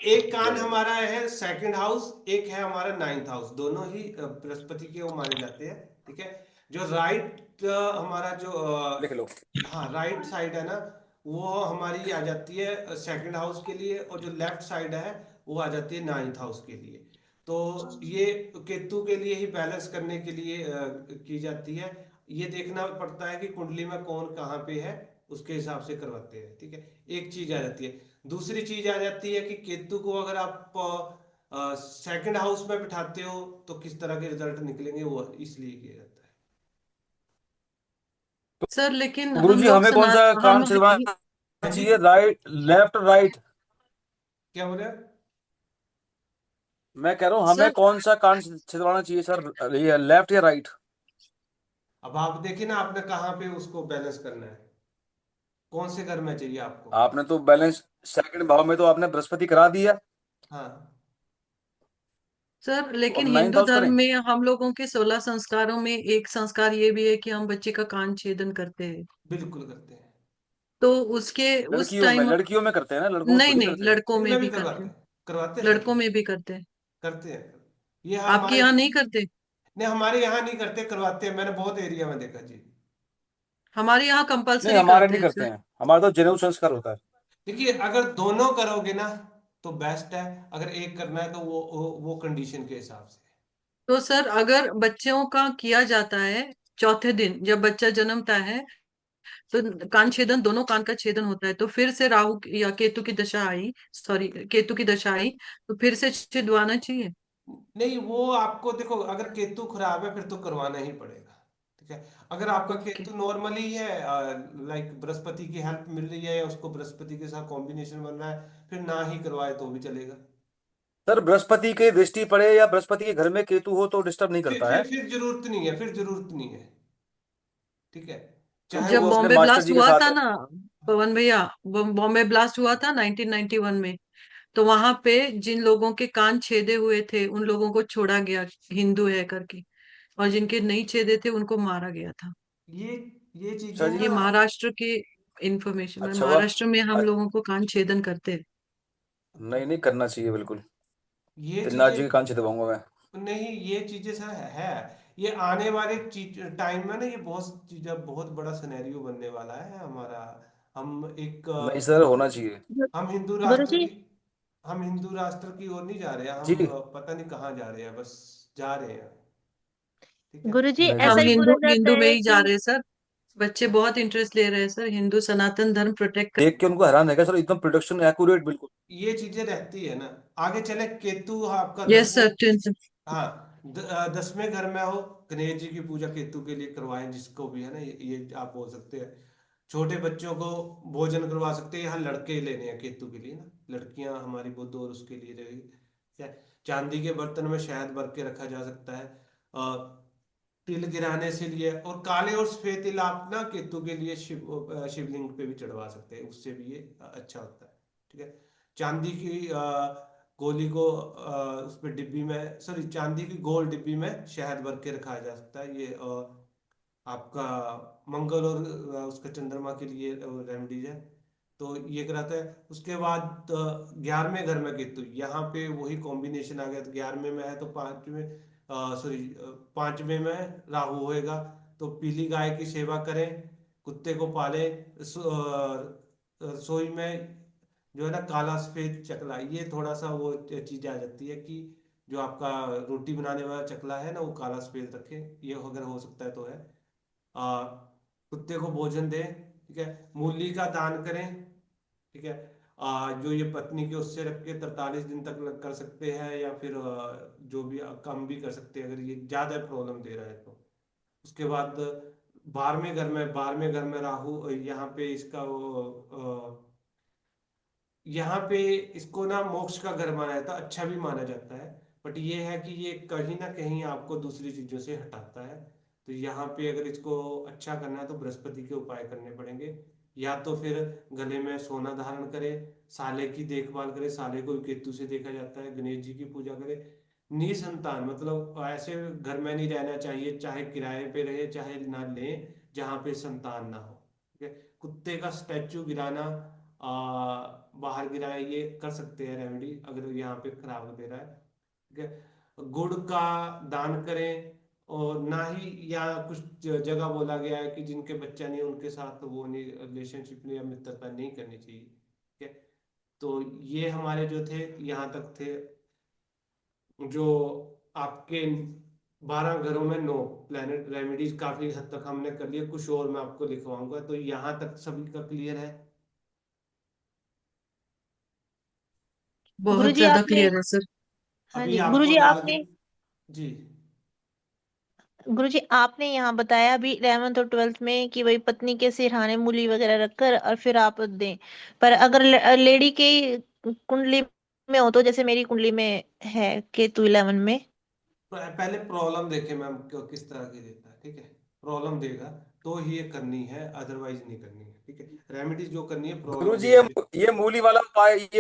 एक कान हमारा है सेकंड हाउस, एक है हमारा 9th हाउस, दोनों ही बृहस्पति के वो माने जाते हैं, ठीक है। जो राइट हमारा जो लिख लो। हाँ राइट साइड है ना, वो हमारी आ जाती है सेकंड हाउस के लिए, और जो लेफ्ट साइड है वो आ जाती है 9th हाउस के लिए। तो ये केतु के लिए ही बैलेंस करने के लिए की जाती है। ये देखना पड़ता है कि कुंडली में कौन कहाँ पे है, उसके हिसाब से करवाते हैं, ठीक है। एक चीज आ जाती है। दूसरी चीज आ जाती है कि केतु को अगर आप सेकंड हाउस में बिठाते हो तो किस तरह के रिजल्ट निकलेंगे, वो इसलिए किया जाता है। सर लेकिन हम गुरुजी लोग हमें कौन सा कान हम छिदवाना हाँ जी, चाहिए, राइट लेफ्ट राइट? क्या बोले? मैं कह रहा हूँ हमें सर कौन सा कान छिदवाना चाहिए सर, ये लेफ्ट या राइट? अब आप देखिए ना, आपने कहाँ पे उसको बैलेंस करना है, कौन से घर में चाहिए आपको? आपने तो बैलेंस सेकंड भाव में तो आपने बृहस्पति करा दिया, हाँ, सर तो अब लेकिन नाइन्थ हिंदू हाउस धर्म करें? में हम लोगों के 16 संस्कारों में एक संस्कार ये भी है कि हम बच्चे का कान छेदन करते हैं। बिल्कुल करते हैं। तो उसके उस लड़कियों में, टाइम लड़कियों में करते हैं ना, लड़कों में नहीं थोड़ी नहीं, करते हैं। लड़कों में इनमें भी भी करते करवाते हैं। हैं, करवाते हैं सर लड़कों जी, में भी करते हैं। करते हैं। ये आपके हमारे, यहाँ नहीं करते? नहीं हमारे यहाँ नहीं करते, करवाते हैं, मैंने बहुत एरिया में देखा जी। हमारे यहाँ नहीं कंपलसरी हमारे करते नहीं हैं करते सर। हैं, हमारा तो जनेऊ संस्कार होता है। देखिए अगर दोनों करोगे ना तो बेस्ट है, अगर एक करना है तो वो कंडीशन के हिसाब से। तो सर अगर बच्चों का किया जाता है चौथे दिन जब बच्चा जन्मता है, तो कान छेदन, दोनों कान का छेदन होता है, तो फिर से राहु या केतु की दशा आई, सॉरी केतु की दशा आई, तो फिर से छिदवाना चाहिए? नहीं, वो आपको देखो, अगर केतु खराब है फिर तो करवाना ही पड़ेगा। ठीक है, अगर आपका ओके। केतु नॉर्मली है, लाइक बृहस्पति की हेल्प मिल रही है या उसको बृहस्पति के साथ कॉम्बिनेशन बन रहा है, फिर ना ही करवाए तो भी चलेगा। सर बृहस्पति के दृष्टि पड़े या बृहस्पति के घर में केतु हो तो डिस्टर्ब नहीं फिर करता फिर है? फिर जरूरत नहीं है, फिर जरूरत नहीं है। ठीक है, चाहे क्योंकि जब वो वो अपने बॉम्बे मास्टर ब्लास्ट जी के हुआ साथ था है। ना पवन भैया, बॉम्बे ब्लास्ट हुआ था 1991 में, तो वहां पे जिन लोगों के कान छेदे हुए थे उन लोगों को छोड़ा गया, हिंदू है करके, और जिनके नहीं छेदे थे उनको मारा गया था। ये ये अच्छा चीजें जी। ये ना, महाराष्ट्र की इंफॉर्मेशन है, अच्छा हुआ। महाराष्ट्र में हम लोगों को कान छेदन करते हैं। नहीं नहीं करना चाहिए बिल्कुल। ये त्रिनाथ चीजें जी के कान छिदवाऊंगा मैं। नहीं, ये चीजें सर है, ये आने वाले टाइम में ना ये बहुत चीजें, बहुत बड़ा सिनेरियो बनने वाला है हमारा। हम एक नहीं सर होना चाहिए। हम हिंदू गुरु राष्ट्र जी, की हम हिंदू राष्ट्र की ओर नहीं जा रहे हैं, जी। हम पता नहीं कहाँ जा रहे हैं, बस जा रहे हैं। ठीक है। गुरु जी नहीं हम ऐसा सर। ही हिंदू बोला जाता हिंदू में है ही जा कि रहे हैं सर। बच्चे बहुत इंटरेस्ट ले रहे हैं सर, हिंदू सनातन धर्म प्रोटेक्ट। देख के उनको हैरान है क्या सर, एकदम प्रोडक्शन एक्यूरेट बिल्कुल। ये चीजें रहती है ना। आगे चले, केतु आपका यस दसवें, सर, टेंशन। हाँ, 10वें घर में हो, गणेश जी की पूजा केतु के लिए करवाएं, जिसको भी है ना, ये आप बोल सकते हैं। छोटे बच्चों को भोजन करवा सकते हैं, यहाँ लड़के लेने हैं केतु के लिए ना, लड़कियां हमारी बुद्ध और उसके लिए रहेगी। ठीक है, चांदी के बर्तन में शहद भर के रखा जा सकता है, तिल गिराने से लिए, और काले और सफेद तिल आप ना केतु के लिए शिवलिंग पे भी चढ़वा सकते हैं, उससे भी ये अच्छा होता है। ठीक है, चांदी की गोली को उस पे डिब्बी में, सॉरी, चांदी की गोल डिब्बी में शहद भर के रखा जा सकता है, ये आपका मंगल और उसका चंद्रमा के लिए रेमेडीज है। तो ये कराता है। उसके बाद 11वें घर में केतु, यहाँ पे वही कॉम्बिनेशन आ गया, तो 11वें में है तो 5वें, सॉरी, 5वें में राहु होएगा। तो पीली गाय की सेवा करें, कुत्ते को पालें, रसोई में जो है ना काला सफेद चकला, ये थोड़ा सा वो चीज आ जाती है कि जो आपका रोटी बनाने वाला चकला है ना वो काला सफेद रखे, ये अगर हो सकता है तो है। आ, कुत्ते को भोजन दें। ठीक है, मूली का दान करें। ठीक है, जो ये पत्नी के उससे रख के 43 दिन तक कर सकते हैं, या फिर जो भी कम भी कर सकते हैं अगर ये ज्यादा प्रॉब्लम दे रहा है तो। उसके बाद 12वें घर में राहु, यहाँ पे इसका वो यहाँ पे इसको ना मोक्ष का घर माना जाता है, अच्छा भी माना जाता है। बट ये है कि ये कहीं ना कहीं आपको दूसरी चीजों से हटाता है। तो यहाँ पे अगर इसको अच्छा करना है तो बृहस्पति के उपाय करने पड़ेंगे, या तो फिर गले में सोना धारण करें, साले की देखभाल करें, साले को केतु से देखा जाता है, गणेश जी की पूजा करें। निसंतान मतलब ऐसे घर में नहीं रहना चाहिए, चाहे किराए पे रहे चाहे ना लें, जहाँ पे संतान ना हो। ठीक है, कुत्ते का स्टैचू गिराना, बाहर गिराए, ये कर सकते हैं रेमेडी अगर यहाँ पे खराब दे रहा है। ठीक है, गुड़ का दान करें, और ना ही, या कुछ जगह बोला गया है कि जिनके बच्चा नहीं है उनके साथ तो वो नहीं, रिलेशनशिप या मित्रता नहीं करनी चाहिए। ठीक है, तो ये हमारे जो थे यहाँ तक थे, जो आपके 12 घरों में 9 प्लेनेट रेमेडीज काफी हद तक हमने कर लिए, कुछ और मैं आपको लिखवाऊंगा। तो यहाँ तक सभी का क्लियर है? गुरु बहुत जी ज्यादा आपने, क्लियर है सर। हाँ अभी जी गुरु आपको जी डाल के, आपने, जी, गुरुजी आपने यहाँ बताया अभी 11th और 12th में कि वही पत्नी के सिरहाने मूली वगैरह रखकर और फिर आप दें। पर अगर लेडी के कुंडली में हो, तो जैसे मेरी कुंडली में है केतु 11 में। पहले प्रॉब्लम देखे मैम किस तरह की देता है, ठीक है। प्रॉब्लम देगा तो ही ये करनी है, अदरवाइज नहीं करनी है, ठीक है। रेमेडीज जो करनी है प्रॉब्लम गुरुजी देख के। ये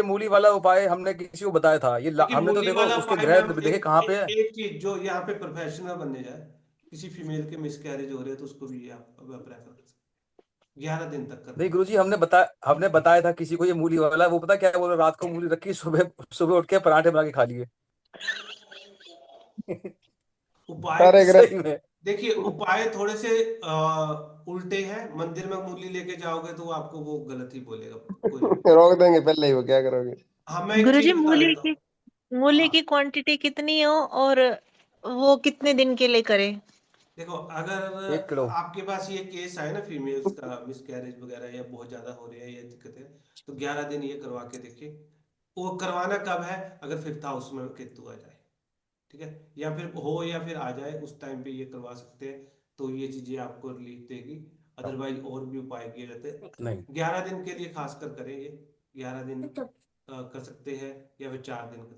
मूली वाला उपाय हमने किसी को बताया था, देखिए हमने तो मूली देखो वाला उसके उपाय ग्रह मैम देखे कहाँ पे है। एक चीज जो यहाँ पे प्रोफेशनल बनने जाए, किसी फीमेल के मिसकैरेज हो रहे हैं तो उसको भी ये आप प्रेफर कर सकते हैं, 11 दिन तक करना नहीं है। गुरुजी, हमने बताया था किसी को ये मूली वाला, वो पता क्या बोल रहा, रात को मूली रखी, सुबह सुबह उठ के पराठे बना के खा लिए। उपाय सारे ग्रह सही में। देखिए उपाय थोड़े से उल्टे हैं। मंदिर में मूली लेके जाओगे तो वो आपको वो गलत ही बोलेगा कोई भी। रोक देंगे पहले ही, वो क्या करोगे? हाँ मैं एक गुरुजी चीज बता देता हूँ। मूली हाँ की क्वांटिटी कितनी हो और वो कितने दिन के लिए करें? देखो अगर 1 किलो। आपके पास ये केस आए ना फीमेल्स का मिसकैरेज वगैरह या बहुत ज्यादा हो रही है ये दिक्कतें, तो 11 दिन ये करवा के देखिए। वो करवाना कब है, अगर 5th हाउस में केतु आ जाए, ठीक है, या फिर हो या फिर आ जाए उस टाइम पे ये करवा सकते हैं, तो ये चीजें आपको रिलीफ देगी। अदरवाइज और भी उपाय किए जाते हैं। नहीं 11 दिन के लिए खासकर करें ये, 11 दिन कर सकते हैं, या फिर 4 दिन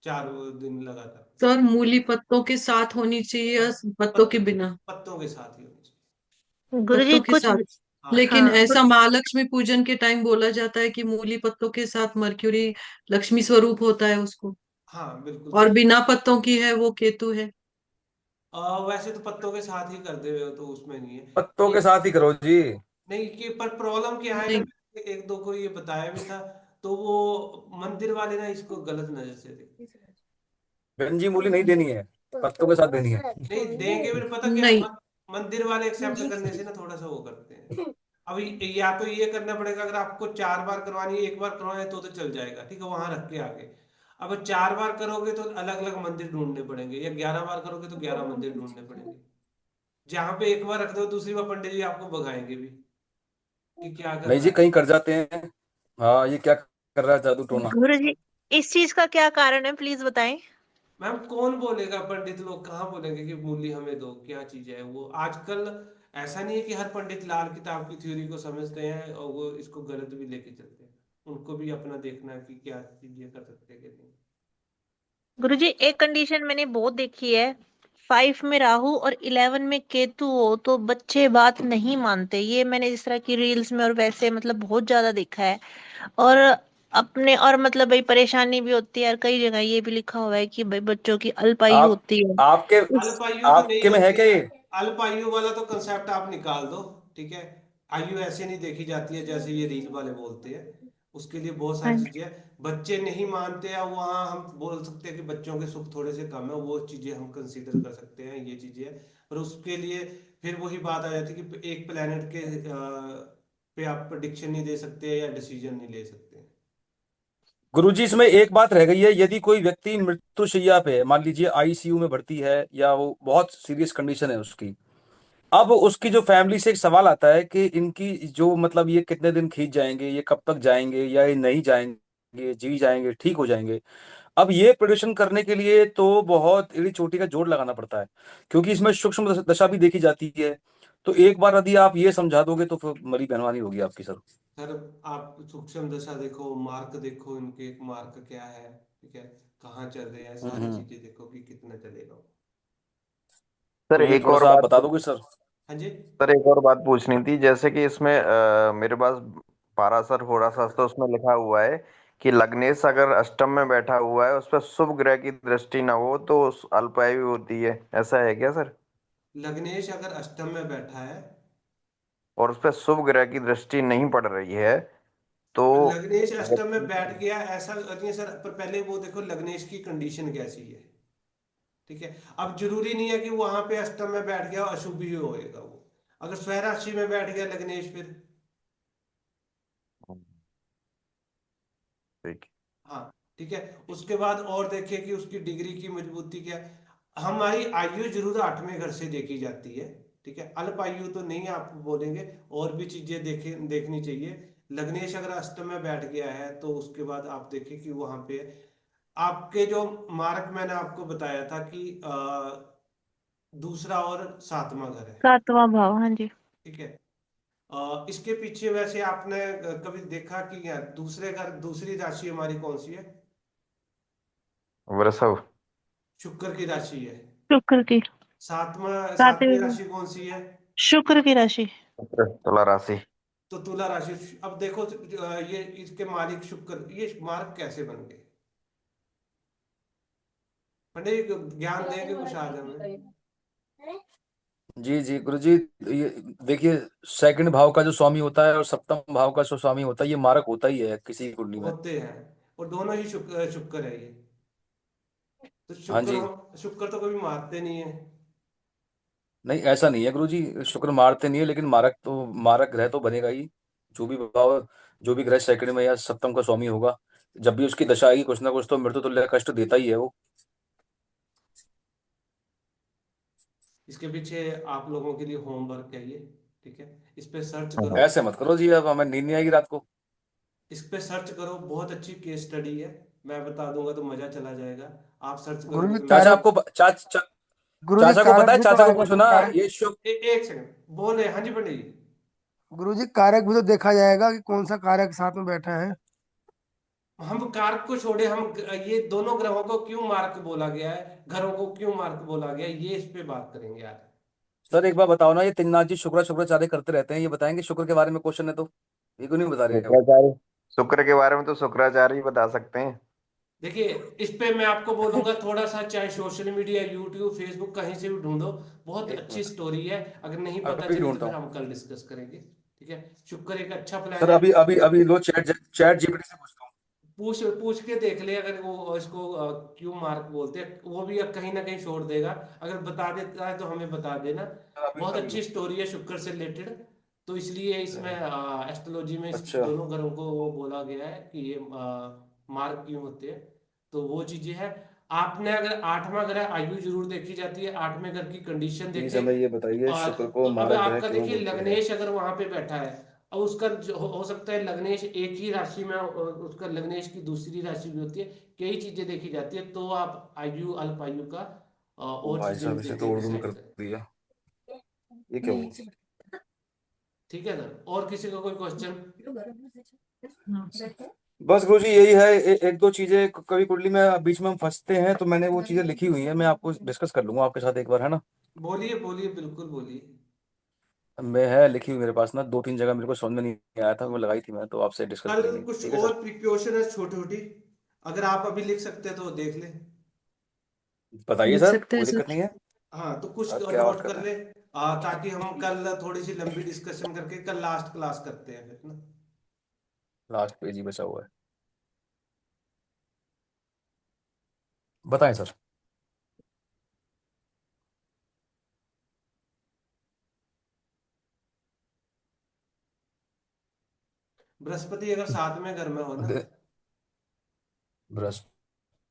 4 दिन लगातार। सर मूली पत्तों के साथ होनी चाहिए या पत्तों के पत, बिना? पत्तों के साथ ही होनी चाहिए। गुरुजी पत्तों के कुछ, साथ। हाँ लेकिन हाँ ऐसा महालक्ष्मी पूजन के टाइम बोला जाता है कि मूली पत्तों के साथ मर्क्यूरी लक्ष्मी स्वरूप होता है उसको, हाँ बिल्कुल और सही। बिना पत्तों की है वो केतु है। वैसे तो पत्तों के साथ ही कर दे हो तो उसमें नहीं है। पत्तों ये के साथ ही करो जी। नहीं कि पर प्रॉब्लम क्या है ना, नहीं मैंने एक दो को ये बताया भी था, तो वो मंदिर वाले ना इसको गलत नजर से देखते हैं। गंजी मूली नहीं देनी है, पत्तों के साथ देनी है। नहीं देंगे भी, पता क्या है, नहीं। मंदिर वाले एक्सेप्ट करने से ना थोड़ा सा वो करते हैं। अब या तो ये करना पड़ेगा, अगर आपको 4 बार करवानी है, एक बार करवाना है तो चल जाएगा, ठीक है, वहां रख के आगे। अब 4 बार करोगे तो अलग अलग मंदिर ढूंढने पड़ेंगे, या 11 बार करोगे तो 11 मंदिर ढूंढने पड़ेंगे। जहां पे एक बार रख दो दूसरी बार पंडित जी आपको भगाएंगे भी कि क्या कर नहीं रहा जी, है। कहीं कर जाते हैं। हाँ, ये क्या कर रहा है जादू टोना। गुरुजी इस चीज का क्या कारण है, प्लीज बताएं। मैम कौन बोलेगा, पंडित लोग कहाँ बोलेंगे कि मूली हमें दो, क्या चीज है वो आजकल। ऐसा नहीं है कि हर पंडित लाल किताब की थ्योरी को समझते हैं और वो इसको गलत भी लेके चलते हैं। उनको भी अपना देखना है कि क्या चीजें कर सकते हैं कि नहीं। गुरुजी एक कंडीशन मैंने बहुत देखी है, 5 में राहु और 11 में केतु हो तो बच्चे बात नहीं मानते। ये मैंने इस तरह की रील्स में और वैसे मतलब बहुत ज्यादा देखा है। और अपने और मतलब भाई परेशानी भी होती है, और कई जगह ये भी लिखा हुआ है कि भाई बच्चों की अल्पायु आप होती है। आपके इस अल्पायु तो नहीं आपके में है होती क्या है। ये? अल्पायु वाला तो कंसेप्ट आप निकाल दो, ठीक है। आयु ऐसे नहीं देखी जाती है जैसे ये रील वाले बोलते हैं। उसके लिए बहुत सारी चीजें हैं। बच्चे नहीं मानते हैं, वहाँ हम बोल सकते हैं कि बच्चों के सुख थोड़े से कम है, वो चीजें हम कंसीडर कर सकते हैं, ये चीजें हैं। पर उसके लिए फिर वही बात आ जाती है कि एक प्लेनेट के पे आप प्रेडिक्शन नहीं दे सकते या डिसीजन नहीं ले सकते। गुरुजी, इसमें एक बात रह गई है, यदि कोई व्यक्ति मृत्युशैया पे है, मान लीजिए आईसीयू में भर्ती है, या वो बहुत सीरियस कंडीशन है उसकी, अब उसकी जो फैमिली से एक सवाल आता है कि इनकी जो मतलब ये कितने दिन खींच जाएंगे, ये कब तक जाएंगे, या ये नहीं जाएंगे, जी जाएंगे, ठीक हो जाएंगे। अब ये प्रिडिक्शन करने के लिए तो बहुत एड़ी चोटी का जोड़ लगाना पड़ता है, क्योंकि इसमें सूक्ष्म दशा भी देखी जाती है। तो एक बार यदि आप ये समझा दोगे तो फिर मरी पहलवानी होगी आपकी सर। सर आप सूक्ष्म दशा देखो, मार्क देखो, इनके मार्क क्या है, ठीक है, कहाँ चल रहे हैं, सारी हम्म। चीजें देखो कि कितना चलेगा। सर तो ये एक थोड़ा और सा आप बात, बता दोगे सर? हाँ जी। सर एक और बात पूछनी थी। जैसे कि इसमें मेरे पास पाराशर होरा शास्त्र, उसमें लिखा हुआ है कि लग्नेश अगर अष्टम में बैठा हुआ है, उस पर शुभ ग्रह की दृष्टि न हो तो अल्पायु होती है, ऐसा है क्या सर? लग्नेश अगर अष्टम में बैठा है, और उस पर शुभ ग्रह की दृष्टि नहीं पड़ रही है तो लग्नेश अष्टम में बैठ व्यक्ति। गया ऐसा नहीं है सर, पर पहले वो देखो लग्नेश की कंडीशन कैसी है, ठीक है। अब जरूरी नहीं है कि वहां पे अष्टम में बैठ गया और अशुभ ही होएगा वो। अगर स्वराशि में बैठ गया लग्नेश फिर, ठीक। हाँ ठीक है। उसके बाद और देखें कि उसकी डिग्री की मजबूती क्या है। हमारी आयु जरूर 8वें घर से देखी जाती है, ठीक है, अल्प आयु तो नहीं आप बोलेंगे। और भी चीजें देखनी चाहिए। लग्नेश अगर अष्टम में बैठ गया है तो उसके बाद आप देखें कि वहां पे आपके जो मार्क मैंने आपको बताया था कि दूसरा और सातवां घर है। 7वां भाव, हाँ जी। ठीक है। इसके पीछे वैसे आपने कभी देखा कि दूसरे घर, दूसरी राशि हमारी कौन सी है? वृषभ। शुक्र की राशि है। शुक्र की। सातवीं सातवीं। राशि कौन सी है? शुक्र की राशि। शुक्र, तुला राशि। तो तुला राशि। अब देखो ये इसके मालिक शुक्र, ये मार्ग कैसे बन गए? पंडित जी ज्ञान देंगे कुछ आज हमें? जी जी गुरुजी, ये देखिए, सेकंड भाव का जो स्वामी होता है और सप्तम भाव का जो स्वामी होता है, ये मारक होता ही है किसी की कुंडली में। होते हैं, और दोनों ही शुक्र शुक्र है ये। तो हाँ जी। शुक्र तो कभी मारते नहीं है। नहीं, ऐसा नहीं है गुरुजी, शुक्र मारते नहीं है, लेकिन मारक ग्रह तो बनेगा ही। जो भी भाव, जो भी ग्रह सेकंड में या सप्तम का स्वामी होगा, जब भी उसकी दशा आएगी, कुछ ना कुछ तो मृत्यु तुल्य कष्ट देता ही है वो। इसके पीछे आप लोगों के लिए होमवर्क है ये। ठीक है, इस पे सर्च हाँ। करो। ऐसे मत करो जी, अब हमें नींद नहीं आएगी रात को। इस पे सर्च करो, बहुत अच्छी केस स्टडी है। मैं बता दूंगा तो मजा चला जाएगा। आप सर्च करोगे गुरुजी तो चाचा मैं आपको गुरुजी चाचा को पता कारक है, भी तो चाचा को आएगा, पूछो तो ना। कारक ये एक सेकंड बोल रहे हैं। हाँ जी पंडित जी। गुरुजी कारक भी तो देखा जाएगा कि कौन सा कारक साथ में बैठा है। हम कारक को छोड़े, ये दोनों ग्रहों को क्यों मार्क बोला गया है, घरों को क्यों मार्क बोला गया है, ये इस पे बात करेंगे आज। सर एक बार बताओ ना, ये तिन्नाथ जी शुक्राचार्य करते रहते हैं, ये बताएंगे शुक्र के बारे में क्वेश्चन है तो, ये क्यों नहीं बता रहे हो? शुक्राचार्य। शुक्र के बारे में तो शुक्राचार्य ही बता सकते हैं। देखिए, इस पे मैं आपको बोलूंगा थोड़ा सा, चाहे सोशल मीडिया, यूट्यूब, फेसबुक, कहीं से भी ढूंढो, बहुत एक अच्छी मिनट, स्टोरी है। अगर नहीं पता अभी चली तो ढूंढता फिर हूँ। हम कल डिस्कस करेंगे। ठीक है, शुक्र एक अच्छा सर प्लेनेट अभी है। अभी अभी लो, चैट जीपीटी से पूछता हूँ। पूछ पूछ के देख ले, अगर वो इसको क्यों मार्क बोलते हैं, वो भी कहीं ना कहीं छोड़ देगा। अगर बता देता है तो हमें बता देना। सर, अभी बहुत अभी अच्छी लो। स्टोरी है शुक्र से रिलेटेड। तो इसलिए इसमें एस्ट्रोलॉजी में इस अच्छा। दोनों ग्रहों को वो बोला गया है कि ये मार्क क्यों होते हैं। तो वो चीजें हैं। आपने अगर आठवां ग्रह, आयु जरूर देखी जाती है, आठवें घर की कंडीशन प्लीज देखे। हमें ये बताइए, शुक्र को अब मारक ग्रह आपका क्यों देखिए बोलते हैं? लग्नेश अगर वहां पे बैठा है, और उसका हो सकता है लग्नेश एक ही राशि में, और उसका लग्नेश की दूसरी राशि भी होती है। कई चीजें देखी जाती है, तो आप आयु, अल्प आयु का ओ और भाई चीजें साहब, भी इसे देख तो के उर्दू में कर डिसाइड करें। दिया, ये क्या हुआ? ठीक है सर, और किसी का कोई क्वेश्चन? बस गुरुजी यही है, एक दो चीजें कभी कुंडली में बीच में हम फंसते हैं, तो मैंने वो चीजें लिखी हुई हैं, मैं आपको डिस्कस कर लूंगा आपके साथ एक बार, है ना? बोलिए बोलिए, बिल्कुल बोलिए। मैं है लिखी हुई मेरे पास ना, 2-3 जगह मेरे को समझ में नहीं आया था, वो लगाई थी मैं, तो आपसे डिस्कस कल करेंगे, कुछ ठीक है सर? और प्रिकॉशन है छोटी छोटी, अगर आप अभी लिख सकते हैं तो देख ले। बताइए लिख सर, सकते हैं कोई सर। दिक्कत नहीं है। हाँ तो कुछ क्या बात नोट कर कर रहे हैं? ले, ताकि हम कल थोड़ी सी लंबी डिस्कशन करके कल लास्ट क्लास करते हैं फिर ना। लास्ट पेज ही बचा हुआ है, बताएं सर। बृहस्पति अगर साथ में घर में हो ना, दे- बृहस्पति,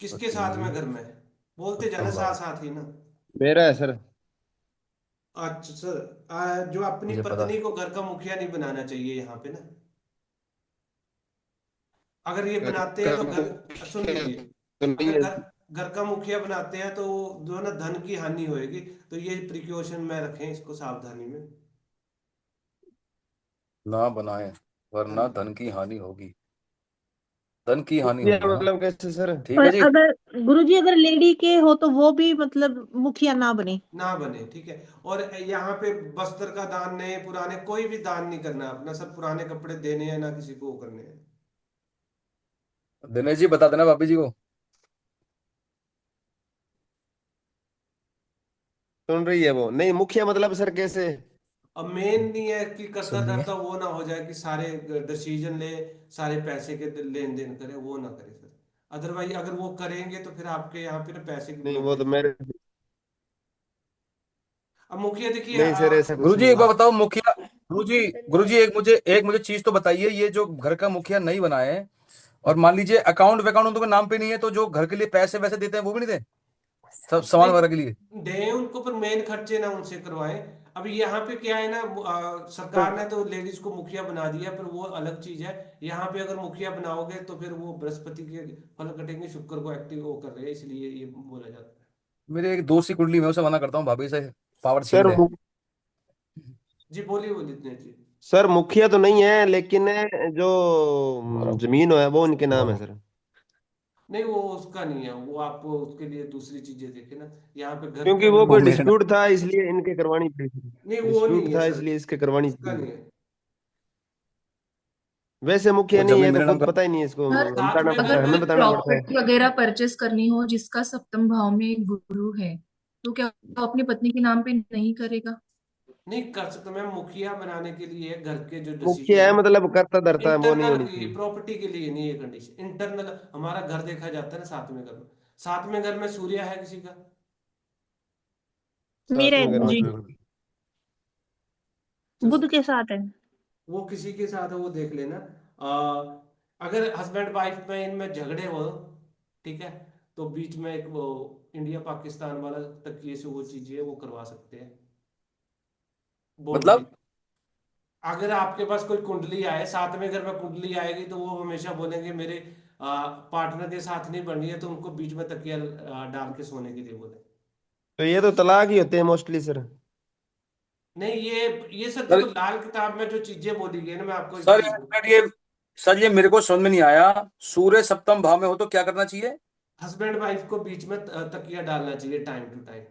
किसके साथ में घर में है? बोलते जाना, सप्तम साथ भाव, साथ ही ना। मेरा है सर। अच्छा सर, जो अपनी मुझे पता पत्नी को घर का मुखिया नहीं बनाना चाहिए यहाँ पे ना। अगर ये बनाते हैं का तो घर, सुन मुखिया लीजिए, तो नहीं अगर है। घर घर का मुखिया बनाते हैं तो जो है ना धन की हानि होएगी। तो ये प्रिकॉशन में रखें इसको, सावधानी में। ना बनाए, हाँ वरना जी। धन की हानि होगी, धन की हानि मुखिया होगी, है ना? मतलब कैसे सर? ठीक और है जी। अगर गुरुजी अगर लेडी के हो तो वो भी मतलब मुखिया ना बने। ना बने, ठीक है। और यहाँ पे वस्त्र का दान, नए पुराने कोई भी दान नहीं करना अपना, सब पुराने कपड़े देने हैं, ना किसी को वो करने हैं। दिनेश जी बता देना भाभी जी को। सुन रही है वो? नहीं, मुखिया मतलब सर कैसे? अब मेन नहीं है कि करता सुन रही है? करता वो ना हो जाए कि सारे डिसीजन ले, सारे पैसे के लेन देन करे, वो ना करे फिर। अदरवाइज अगर वो करेंगे तो फिर आपके यहाँ पे ना पैसे की नहीं, वो तो ब्लॉकेज। मेरे अब मुखिया देखिए, नहीं सर, ऐसा कुछ गुरुजी नहीं एक बार है। बताओ, मुखिया, गुरुजी एक मुझे चीज तो बताइए, ये जो घर का मुखिया नहीं बनाए, और मान लीजिए अकाउंट वकाउंट उनके नाम पे नहीं है, तो जो घर के लिए पैसे वैसे देते हैं वो भी नहीं दें, सब सामान वगैरह के लिए? नहीं दे उनको, पर मेन खर्चे ना उनसे करवाएं। अभी यहाँ पे क्या है ना, सरकार ने तो लेडीज को मुखिया बना दिया, पर वो अलग चीज है। यहाँ पे अगर मुखिया बनाओगे तो फिर वो बृहस्पति के फल कटेंगे, शुक्र को एक्टिव वो कर रहे हैं, इसलिए ये बोला जाता है। मेरे एक दोस्त की कुंडली में, उसे मना करता हूँ, भाभी से पावर छीन सर ले। जी बोलिए बोलिए दिनेश जी। सर मुखिया तो नहीं है, लेकिन जो जमीन है वो उनके नाम है सर। नहीं वो उसका नहीं है, वो आप उसके लिए दूसरी चीजें देखे ना, यहाँ पे घर के क्योंकि वो अलग। वो कोई मेरे नाम। डिस्प्यूट था इसलिए इनके करवानी पड़ी थी। नहीं वो नहीं डिस्प्यूट है था सर, इसलिए इसके करवानी उसका पड़ी। नहीं है। वैसे मुखिया वो नहीं है, जमीन तो मेरे नाम खुद का। पता ही नहीं है इसको, सर, साथ में घर अगर हमें में बताना पड़ता है। प्रॉपर्टी वगैरह परचेस करनी हो जिसका सप्तम भाव में गुरु है, तो क्या वो अपनी पत्नी के नाम पे नहीं करेगा? नहीं कर सकते मैम, मुखिया बनाने के लिए घर के जो मुखिया डिसीजन है है, मतलब करता धरता है, वो नहीं इंटरनल होनी चाहिए। प्रॉपर्टी के लिए नहीं है कंडीशन, इंटरनल हमारा घर देखा जाता है ना सातवें घर में। सातवें घर में सूर्य है किसी का? मेरा साथ है में घर में गुरुजी, तो तो बुध के साथ है। वो किसी के साथ है वो देख लेना। अगर हस्बैंड वाइफ में इनमें झगड़े हो, ठीक है, तो बीच में एक वो इंडिया पाकिस्तान वाला तकिए से वो चीजें वो करवा सकते हैं, बोल के। मतलब अगर आपके पास कोई कुंडली आए, सातवें घर में कुंडली आएगी, तो वो हमेशा बोलेंगे मेरे पार्टनर के साथ नहीं बनी है, तो उनको बीच में तकिया डाल के सोने के लिए बोले। ये तो तलाक ही होते हैं मोस्टली सर। नहीं ये सर सर, देखो, लाल किताब में जो चीजें बोली गई ना, मैं आपको एक सर चीज ये सर ये मेरे को समझ में नहीं आया। सूर्य सप्तम भाव में हो तो क्या करना चाहिए? हस्बैंड वाइफ को बीच में तकिया डालना चाहिए टाइम टू टाइम।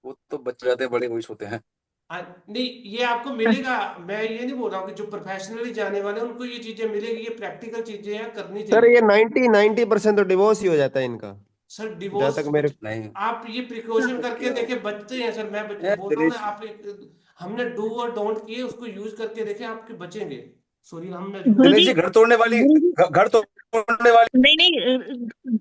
वो तो बच जाते बड़े वही होते हैं। नहीं ये आपको मिलेगा, मैं ये नहीं बोल रहा हूँ कि जो प्रोफेशनली जाने वाले हैं उनको ये चीजें मिलेगी, ये प्रैक्टिकल चीजें हैं, करनी सर चाहिए। ये 90% तो डिवोर्स ही हो जाता है इनका, सर जहाँ डिवोर्स तक मेरे। नहीं आप ये प्रिकॉशन करके क्यों? देखे, बचते हैं सर, मैं ए, बोल रहा हूँ ना, दिनेश आप हमने डू और डोंट किए, उसको यूज करके देखे, आपके बचेंगे। सॉरी हमने यूज। दिनेश गुरुजी, जी, घर तोड़ने वाली, गुरुजी, घर तोड़ने वाली। नहीं नहीं,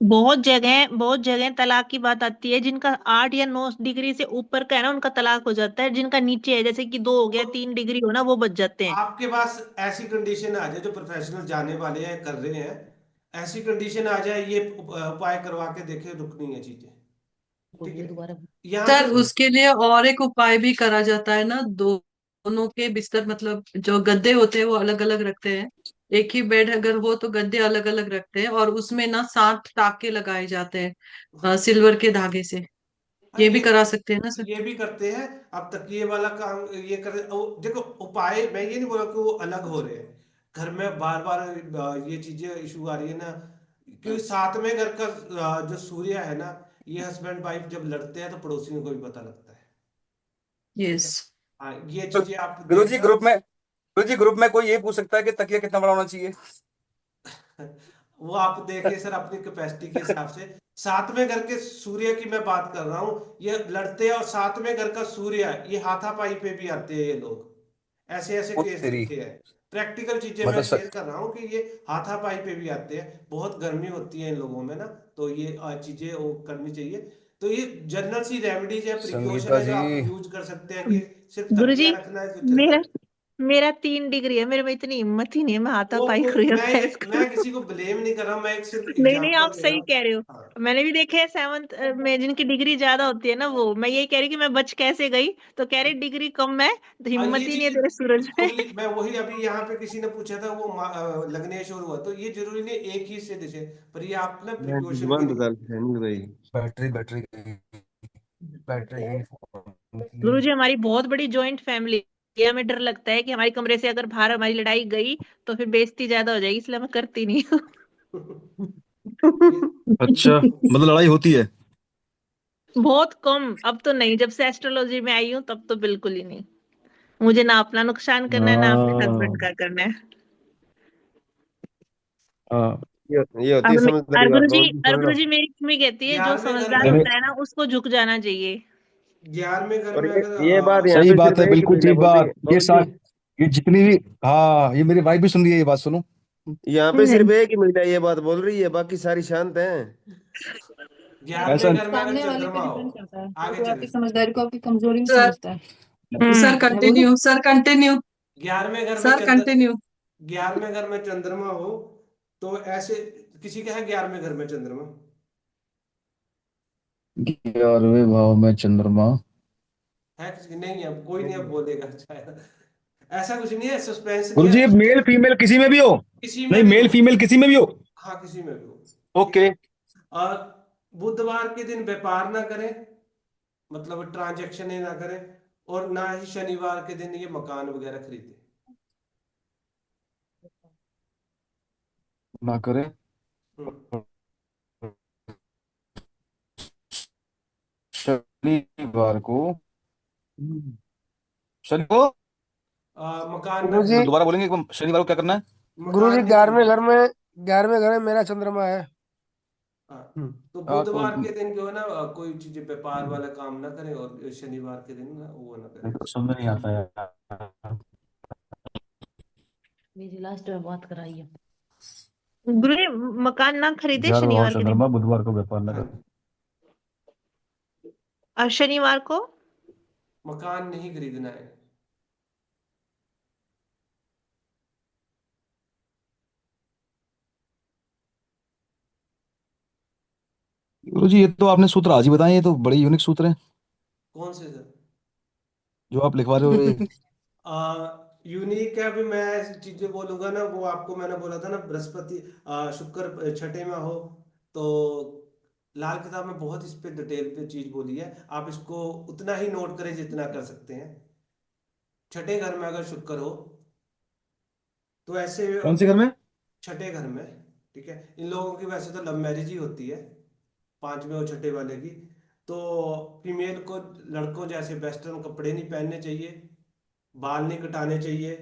बहुत जगह तलाक की बात आती है, जिनका 8 या 9 डिग्री से ऊपर का है ना उनका तलाक हो जाता है, जिनका नीचे है जैसे कि 2 हो गया 3 डिग्री हो ना वो बच जाते हैं। आपके पास ऐसी कंडीशन आ जाए, जो प्रोफेशनल जाने वाले हैं कर रहे हैं, ऐसी कंडीशन आ जाए, ये उपाय करवा के देखे, रुकनी है चीजें, ठीक है। यहाँ पे सर उसके लिए और एक उपाय भी करा जाता है ना, दोनों के बिस्तर मतलब जो गद्दे होते हैं वो अलग अलग रखते हैं। एक ही बेड अगर हो तो गद्दे अलग अलग रखते हैं, और उसमें ना 7 टाके लगाए जाते हैं सिल्वर के धागे से। हाँ, ये भी करा सकते हैं ना सर? ये भी करते हैं। अब तकिए वाला काम ये कर, देखो उपाय मैं ये नहीं बोला कि वो अलग हो रहे हैं, घर में बार बार ये चीजें इशू आ रही है ना, क्योंकि सातवें घर का जो सूर्य है ना, ये हस्बैंड वाइफ जब लड़ते हैं तो पड़ोसियों को भी पता लगता है, ठीक यस। है। हाँ ये तो चीजें आप गुरुजी देखना। ग्रुप में कोई ये पूछ सकता है कि तकिया कितना बड़ा होना चाहिए? वो आप देखिए सर अपनी कैपेसिटी के हिसाब से। सातवें घर के सूर्य की मैं बात कर रहा हूँ, ये लड़ते हैं, और सातवें घर का सूर्य ये हाथापाई पे भी आते हैं ये लोग, ऐसे ऐसे ओ केस तेरी, देखे हैं। प्रैक्टिकल चीजें मैं मतलब शेयर कर रहा हूँ कि ये हाथापाई पे भी आते हैं, बहुत गर्मी होती है इन लोगों में ना, तो ये चीजें वो करनी चाहिए। तो ये जनरल सी रेमेडीज है, प्रिकॉशन संगीता है, जो जी। आप यूज कर सकते हैं, कि सिर्फ तकिया गुरुजी, रखना है तो चल मेरा जाए। मेरा 3 डिग्री है, मेरे में इतनी हिम्मत ही नहीं है मैं हाथापाई करूँ या बहस मैं करूँ। किसी को ब्लेम नहीं कर रहा, मैं एक सिर्फ नहीं नहीं, एग्जांपल आप दे रहा सही हूँ। कह रहे हो। हाँ। मैंने भी देखे हैं 7th में जिनकी डिग्री ज्यादा होती है ना, वो मैं यही कह रही कि मैं बच कैसे गई, तो कह रही डिग्री कम है तो ये हिम्मत ही नहीं है चीज तेरे सूरज में। खुली, मैं वही अभी यहाँ पे किसी ने पूछा था, वो लग्नेश और हुआ, तो ये जरूरी नहीं एक ही से दिशे, पर ये आप ना प्रिकॉशन के जुबान तो लिए। डाल है नहीं भाई। बैटरी बैटरी बैटरी गुरुजी, हमारी बहुत बड़ी जॉइंट फैमिली है, हमें डर लगता है कि हमारे कमरे से अगर बाहर हमारी लड़ाई गई तो फिर बेइज्जती ज्यादा हो जाएगी, इसलिए मैं करती नहीं हूँ। ये अच्छा, मतलब लड़ाई होती है? बहुत कम, अब तो नहीं, जब से एस्ट्रोलॉजी में आई हूँ तब तो बिल्कुल ही नहीं। मुझे ना अपना नुकसान करना है ना अपने हस्बैंड हाँ का करना है। हाँ। ये होती है समझदारी बात, बोल दी और समझ लो। गुरुजी मेरी मम्मी कहती है जो 11वें घर समझदार में, होता है ना उसको झुक जाना चाहिए। 11वें घर और में अगर ये बात यहाँ सही पे बात सिर्फ है, एक ही बिल्कुल महिला ठीक बोल रही है, बात। ये बाबू जी। साथ, ये जितनी भी, हाँ, ये मेरी वाइफ भी सुन रही है ये बात, सुनो। यहाँ पे नहीं, सिर्फ एक ही महिला ये बात बोल रही है, बाकी सारी शांत हैं। ऐसा 11वें घर में अगर सामने वाले पे चंद्रमा हो, डिपेंड करता है, वो आगे तो आपकी चले। समझदारी को आपकी कमजोरी में सर समझता है। सर हम्म, मैं बोलूं? कंटिन्यू, सर कंटिन्यू, 11वें घर में सर कंटिन्यू। 11वें घर में चंद्रमा हो, तो ऐसे किसी का है 11वें घर में चंद्रमा? 11वें भाव में चंद्रमा? है किसी की? नहीं है, कोई नहीं अब बोलेगा शायद। ऐसा कुछ नहीं है, सस्पेंस नहीं गुरुजी, है, मेल फीमेल किसी में भी हो? किसी में नहीं, भी मेल हो। फीमेल किसी में भी हो? हाँ किसी में भी हो, ठीक ओके। है। और बुधवार के दिन व्यापार ना करें, मतलब ट्रांजैक्शन ना करें, और ना ही शनिवार के दिन ये मकान वगैरह खरीदें। ना करें। हम्म। शनिवार को, शनि को, मकान ना गुरुजी, खरीदें। दोबारा बोलेंगे एक बार, शनिवार को क्या करना है? गुरुजी मकान नहीं 11वें घर खरीदें। में 11वें घर में मेरा चंद्रमा है। हाँ, हम्म। तो तो बुधवार के दिन जो है ना कोई चीज व्यापार वाला काम ना करें, और शनिवार के दिन ना वो ना करें। समझ नहीं आता है। मेरी लास्ट में बात कराइए गुरुजी। मकान ना खरीदे 11वां भाव शनिवार के दिन, चंद्रमा, बुधवार को व्यापार न हाँ करें। जी, और शनिवार को मकान नहीं खरीदना है। गुरु जी, ये तो आपने सूत्र आज ही बताए, ये तो बड़े यूनिक सूत्र हैं कौन से सर? जो आप लिखवा रहे हो ये। यूनिक है। अभी मैं ऐसी चीजें बोलूंगा ना, वो आपको मैंने बोला था ना, बृहस्पति शुक्र छठे में हो, तो लाल किताब में बहुत इस पे डिटेल पे चीज बोली है। आप इसको उतना ही नोट करें जितना कर सकते हैं। छठे घर में अगर शुक्र हो तो ऐसे कौन से घर में? छठे घर में, ठीक है, इन लोगों की वैसे तो लव मैरिज ही होती है, पांचवें और छठे वाले की। तो फीमेल को लड़कों जैसे वेस्टर्न कपड़े नहीं पहनने चाहिए, बाल नहीं कटाने चाहिए,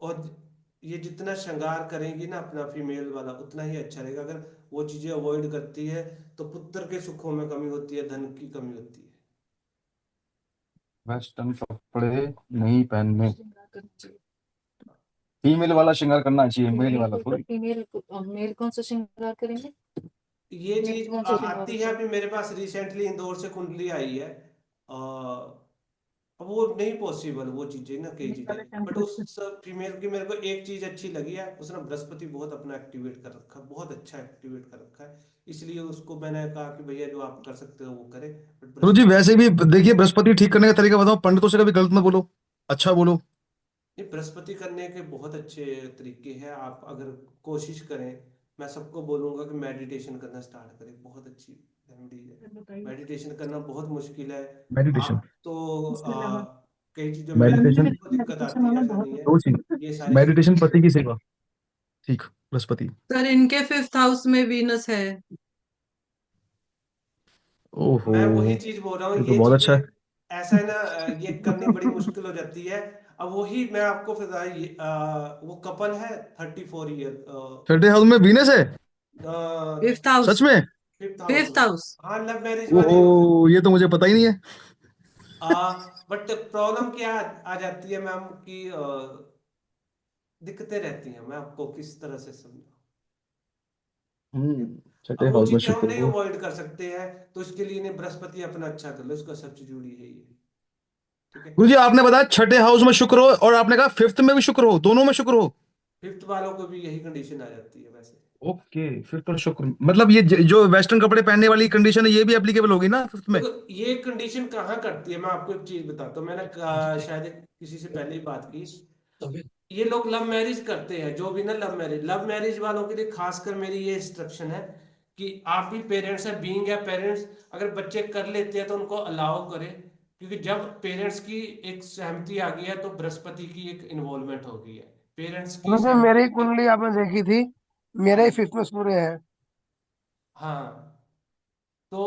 और ये जितना श्रृंगार करेंगी ना अपना फीमेल वाला, उतना ही अच्छा रहेगा। अगर वो चीजें अवॉइड करती है तो पुत्र के सुखों में कमी होती है, धन की कमी होती है। वेस्टर्न कपड़े नहीं पहनने, फीमेल वाला श्रृंगार करना चाहिए, मेल वाला थोड़ी। फीमेल मेल कौन सा श्रृंगार करेंगे? ये मेल चीज कौन सा श्रृंगार आती है करेंगे? अभी मेरे पास रिसेंटली इंदौर से कुंडली आई है। अब वो नहीं पॉसिबल वो चीजें ना, कई चीजें, बट उस फीमेल की मेरे को एक चीज अच्छी लगी है, उसने बृहस्पति बहुत अपना एक्टिवेट कर रखा है, बहुत अच्छा एक्टिवेट कर रखा है। इसलिए उसको मैंने कहा कि भैया जो आप कर सकते हो वो करें, बट गुरु जी, बृहस्पति। वैसे भी देखिए, बृहस्पति ठीक करने का तरीका बताओ, पंडितों से कभी गलत मत बोलो, अच्छा बोलो। ये बृहस्पति करने के बहुत अच्छे तरीके हैं, आप अगर कोशिश करें। मैं सबको बोलूंगा कि मेडिटेशन करना स्टार्ट करें, बहुत अच्छी रेमेडी है। मेडिटेशन करना बहुत मुश्किल है। मेडिटेशन, आप तो कई चीजों में मेडिटेशन, को दिक्कत आती है, ऐसा नहीं है। दो चीज, ये सारी चीजें। मेडिटेशन, पति की सेवा, ठीक, बृहस्पति। सर इनके 5th हाउस में वीनस है। ओहो, मैं वही चीज बोल रहा हूँ, ये तो ये बहुत अच्छा है। चीजें ऐसा है ना, ये करनी बड़ी मुश्किल हो जाती है। अब वही मैं आपको फिर वो कपल है 34 ईयर, छठे हाउस में वीनस है? 5th हाउस, सच में? 5th हाउस 5th में। हाउस। हाँ, लव मैरिज वाले ही होंगे। ओहो, ये तो मुझे पता ही नहीं है। बट प्रॉब्लम क्या आ जाती है मैम कि दिक्कतें रहती हैं। मैं आपको किस तरह से समझाऊं? छठे अब वो हाउस में चीजें हम शुक्र नहीं को। अवॉइड कर सकते हैं, तो इसके लिए इन्हें बृहस्पति अपना अच्छा कर लो, इसका सब्स्टिट्यूट यही है। ठीक है। गुरु जी, आपने बताया छठे हाउस में शुक्र हो, और आपने कहा फिफ्थ में भी शुक्र हो, दोनों में शुक्र हो। फिफ्थ वालों को भी यही कंडीशन आ जाती है वैसे। ओके, फिफ्थ और शुक्र, मतलब ये जो वेस्टर्न कपड़े पहनने वाली कंडीशन है, ये भी एप्लीकेबल होगी ना फिफ्थ में? देखो ये कंडीशन कहाँ करती है, मैं आपको एक चीज बताता हूँ। मैंने शायद किसी से पहले ही बात की। ये लोग लव मैरिज करते हैं, जो भी ना लव मैरिज वालों के लिए खासकर मेरी ये इंस्ट्रक्शन है कि आप भी पेरेंट्स हैं, बीइंग या पेरेंट्स, अगर बच्चे कर लेते हैं तो उनको अलाउ करें। क्योंकि जब पेरेंट्स की एक सहमति आ गई है तो बृहस्पति की एक इन्वॉल्वमेंट हो गई है, पेरेंट्स की मुझे मेरी सहमति। कुंडली आपने देखी थी, हाँ मेरे ही जी। 5th में सूर्य है। हाँ, तो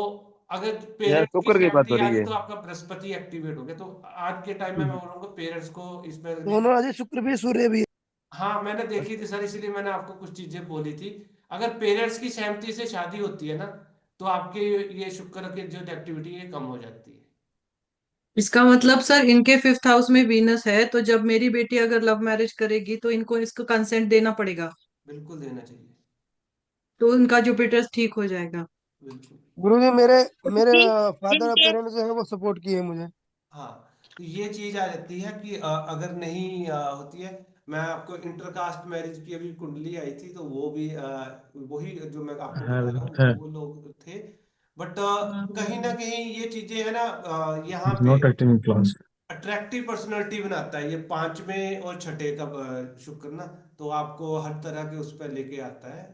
अगर यार पेरेंट्स की शुक्र की बात सहमति हो आ रही गई है। तो आपका बृहस्पति एक्टिवेट हो गया। तो आज के टाइम में मैं बोलूँगा पेरेंट्स को इसमें दोनों अजी, शुक्र भी सूर्य भी। हाँ, मैंने देखी थी सर, इसलिए मैंने आपको कुछ चीजें बोली थी। अगर पेरेंट्स की सहमति से शादी होती है ना, तो आपके ये शुक्र की जो एक्टिविटी है कम हो जाती है। इसका मतलब सर इनके 5th हाउस में वीनस है, तो जब मेरी बेटी अगर लव मैरिज करेगी तो इनको इसको कंसेंट देना पड़ेगा, बिल्कुल देना चाहिए। तो उनका जुपिटर ठीक हो जाएगा। बिल्कुल। गुरु जी, मेरे मेरे गुरुजी, फादर और जिनके पेरेंट्स जो है वो सपोर्ट किए मुझे। हाँ, तो ये चीज आ जाती है कि अगर नहीं होती है। मैं आपको इंटरकास्ट मैरिज की अभी कुंडली आई थी, तो वो भी वही जो मैं आपको है, बता रहा हूँ है। वो लोग थे। बट कहीं ना कहीं ये चीजें है ना, यहाँ पे not acting in class. Attractive personality बनाता है ये 5वें और 6ठे का शुक्र ना, तो आपको हर तरह के उस पर लेके आता है।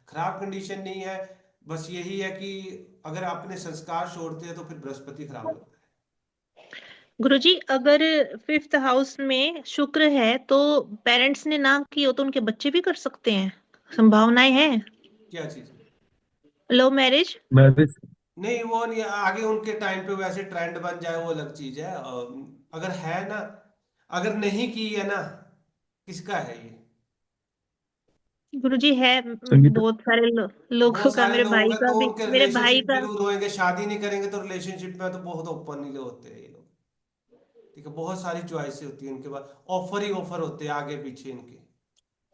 खराब कंडीशन नहीं है, बस यही है कि अगर आपने संस्कार छोड़ते हैं तो फिर बृहस्पति खराब होता है। गुरुजी अगर 5th हाउस में शुक्र है तो पेरेंट्स ने ना की हो तो उनके बच्चे भी कर सकते हैं, संभावनाएं हैं? क्या चीज? Love marriage? मैरिज नहीं, वो नहीं, आगे उनके टाइम पे वैसे ट्रेंड बन जाए वो अलग चीज है। अगर है ना, अगर नहीं की है ना, किसका है ये? गुरुजी है संगीत। बहुत सारे लोगों बहुत का, सारे मेरे लोगों भाई का का तो भी, उनके मेरे भाई रिलेशनशिप भी का। लूज होंगे, शादी नहीं करेंगे तो रिलेशनशिप में तो बहुत ओपन नहीं होते हैं ये लोग। ठीक है, बहुत सारी चॉइसेस होती है इनके पास, ऑफर ही ऑफर होते हैं आगे पीछे इनके।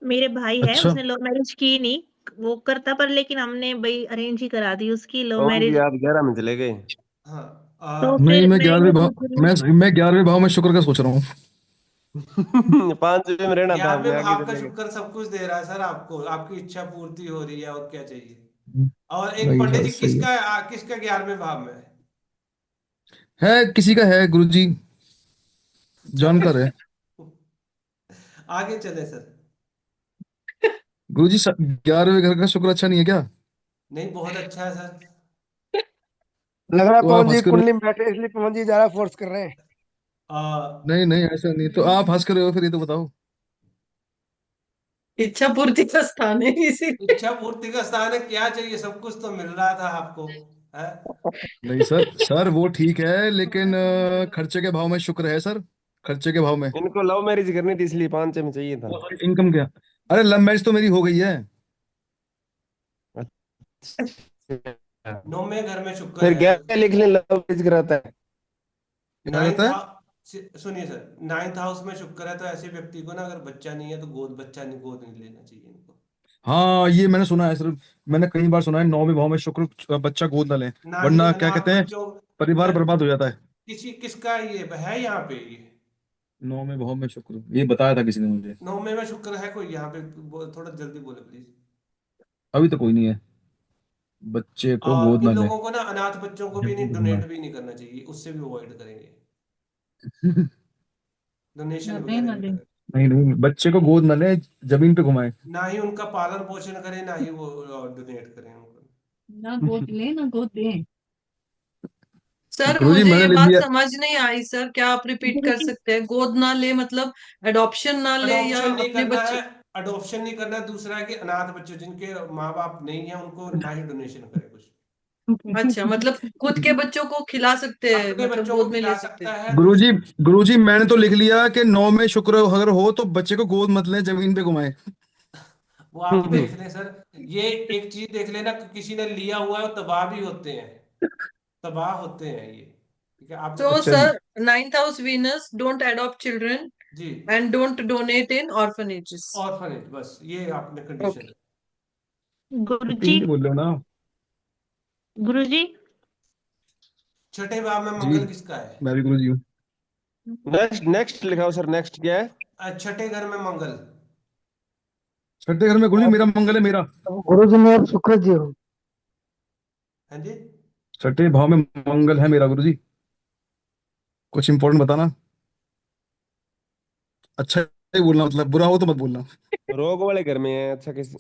मेरे भाई है, अच्छा उसने लव मैरिज की नहीं, वो करता पर लेकिन हमने भाई अरेंज ही करा दी उसकी लव पवन जी मैरिज। आप 11 में चले गए। हाँ। तो नहीं, फिर मैं मैं ये 11वें भाव पूछ रही हूँ, मैं 11वें भाव में शुक्र का सोच रहा हूँ। 5वें में रहना था, आपने 11वें आगे भाव का चले गए। शुक्र सब कुछ दे रहा है सर आपको, आपकी इच्छा पूर्ति हो रही है, और क्या चाहिए। और एक नहीं पंडित सर जी, सही किसका 11वें भाव में है किसी का है गुरुजी, चलो जानकार है। आगे चले सर। गुरुजी 11वें घर का शुक्र अच्छा नहीं है क्या? नहीं, बहुत अच्छा है सर। लग रहा है तो पवन आप जी हंस कर रहे कुंडली हो। में बैठे इसलिए पवन जी ज्यादा फोर्स कर रहे हैं। आ, नहीं नहीं ऐसा नहीं, तो आप हंस कर रहे हो फिर, ये तो बताओ। इच्छा पूर्ति का स्थान है इसीलिए। इच्छा पूर्ति का स्थान है, क्या चाहिए, सब कुछ तो मिल रहा था आपको है। नहीं सर सर वो ठीक है, लेकिन खर्चे के भाव में शुक्र है सर, खर्चे के भाव में। इनको लव मैरिज करनी थी इसलिए 5 में चाहिए था। इनकम क्या? अरे लव मैरिज तो मेरी हो गई है। अच्छा। 9वें घर में शुक्र फिर है। क्या लिख लें, लव मैरिज कराता है। क्या नाइन्थ रहता है? हाउस, सुनिए सर, 9th हाउस में शुक्र है तो ऐसे व्यक्ति को ना, अगर बच्चा नहीं है तो गोद नहीं लेना चाहिए इनको। हाँ ये मैंने सुना है सर, मैंने कई बार सुना है 9वें भाव में शुक्र बच्चा गोद न लें, ना ही वरना क्या अनाथ कहते हैं, बच्चों, परिवार लड़ बर्बाद हो जाता है। किसका ये है यहाँ पे ये? 9वें भाव में शुक्र, ये बताया था किसी ने मुझे। 9वें में शुक्र है कोई यहाँ पे? थोड़ा जल्दी बोले प्लीज। अभी तो कोई नहीं है, बच्चे को गोद इन न लें। लोगों को ना अनाथ बच्चों को भी जल्दी नहीं, घूमना डोनेट भी नहीं करना चाहिए, उससे भी अवॉइड करेंगे, है। डोनेशन नल्ले वगैरह नहीं नल्ले। करें। नहीं नहीं, बच्चे को गोद न लें, जमीन पे घुमाएं। ना ही उनका पालन पोषण करें, ना ही वो डोनेट करें उनको। ना गोद ले ना गोद दे। सर गुरुजी मुझे मैंने ये ले बात लिया। समझ नहीं आई सर, क्या आप रिपीट कर गुरुजी सकते हैं? गोद ना ले मतलब अडॉप्शन ना ले या अडॉप्शन नहीं अपने करना है, बच्चे? अडॉप्शन नहीं करना है। दूसरा है कि अनाथ बच्चे जिनके माँ बाप नहीं है उनको ना ही डोनेशन करें कुछ। अच्छा, मतलब खुद के बच्चों को खिला सकते हैं, अपने मतलब बच्चों को गोद में ले खिला सकते सकता हैं। है गुरुजी गुरुजी मैंने तो लिख लिया कि 9 में शुक्र अगर हो तो बच्चे को गोद मत लें, जमीन पे घुमाएं। वो आप देख लें सर। ये एक चीज देख लेना कि किसी ने लिया हुआ है वो तबाह भी होते हैं, तबाह होते हैं ये। ठीक है, आप तो अच्छा जी। Sir 9th house Venus, don't adopt children जी, and don't donate in orphanages. Orphanage, बस ये आपने कंडीशन। ओके। तो गुरुजी 3 ही बोल रहे हो ना? गुरुजी 6ठे भाव में जी मंगल किसका है? मैं भी गुरुजी हूँ। नेक्स्ट नेक्स्ट लिखाओ सर, नेक्स्ट क्या है? 6ठे घर में मंगल। 6ठे घर में गुरुजी मेरा मंगल है मेरा। गुरु जी में शुक्र जी हो। हाँ जी। 6ठे भाव में मंगल है मेरा गुरुजी, कुछ इंपॉर्टेंट बताना, अच्छा ही बोलना, मतलब बुरा हो तो मत बोलना। रोग वाले घर में है। अच्छा किस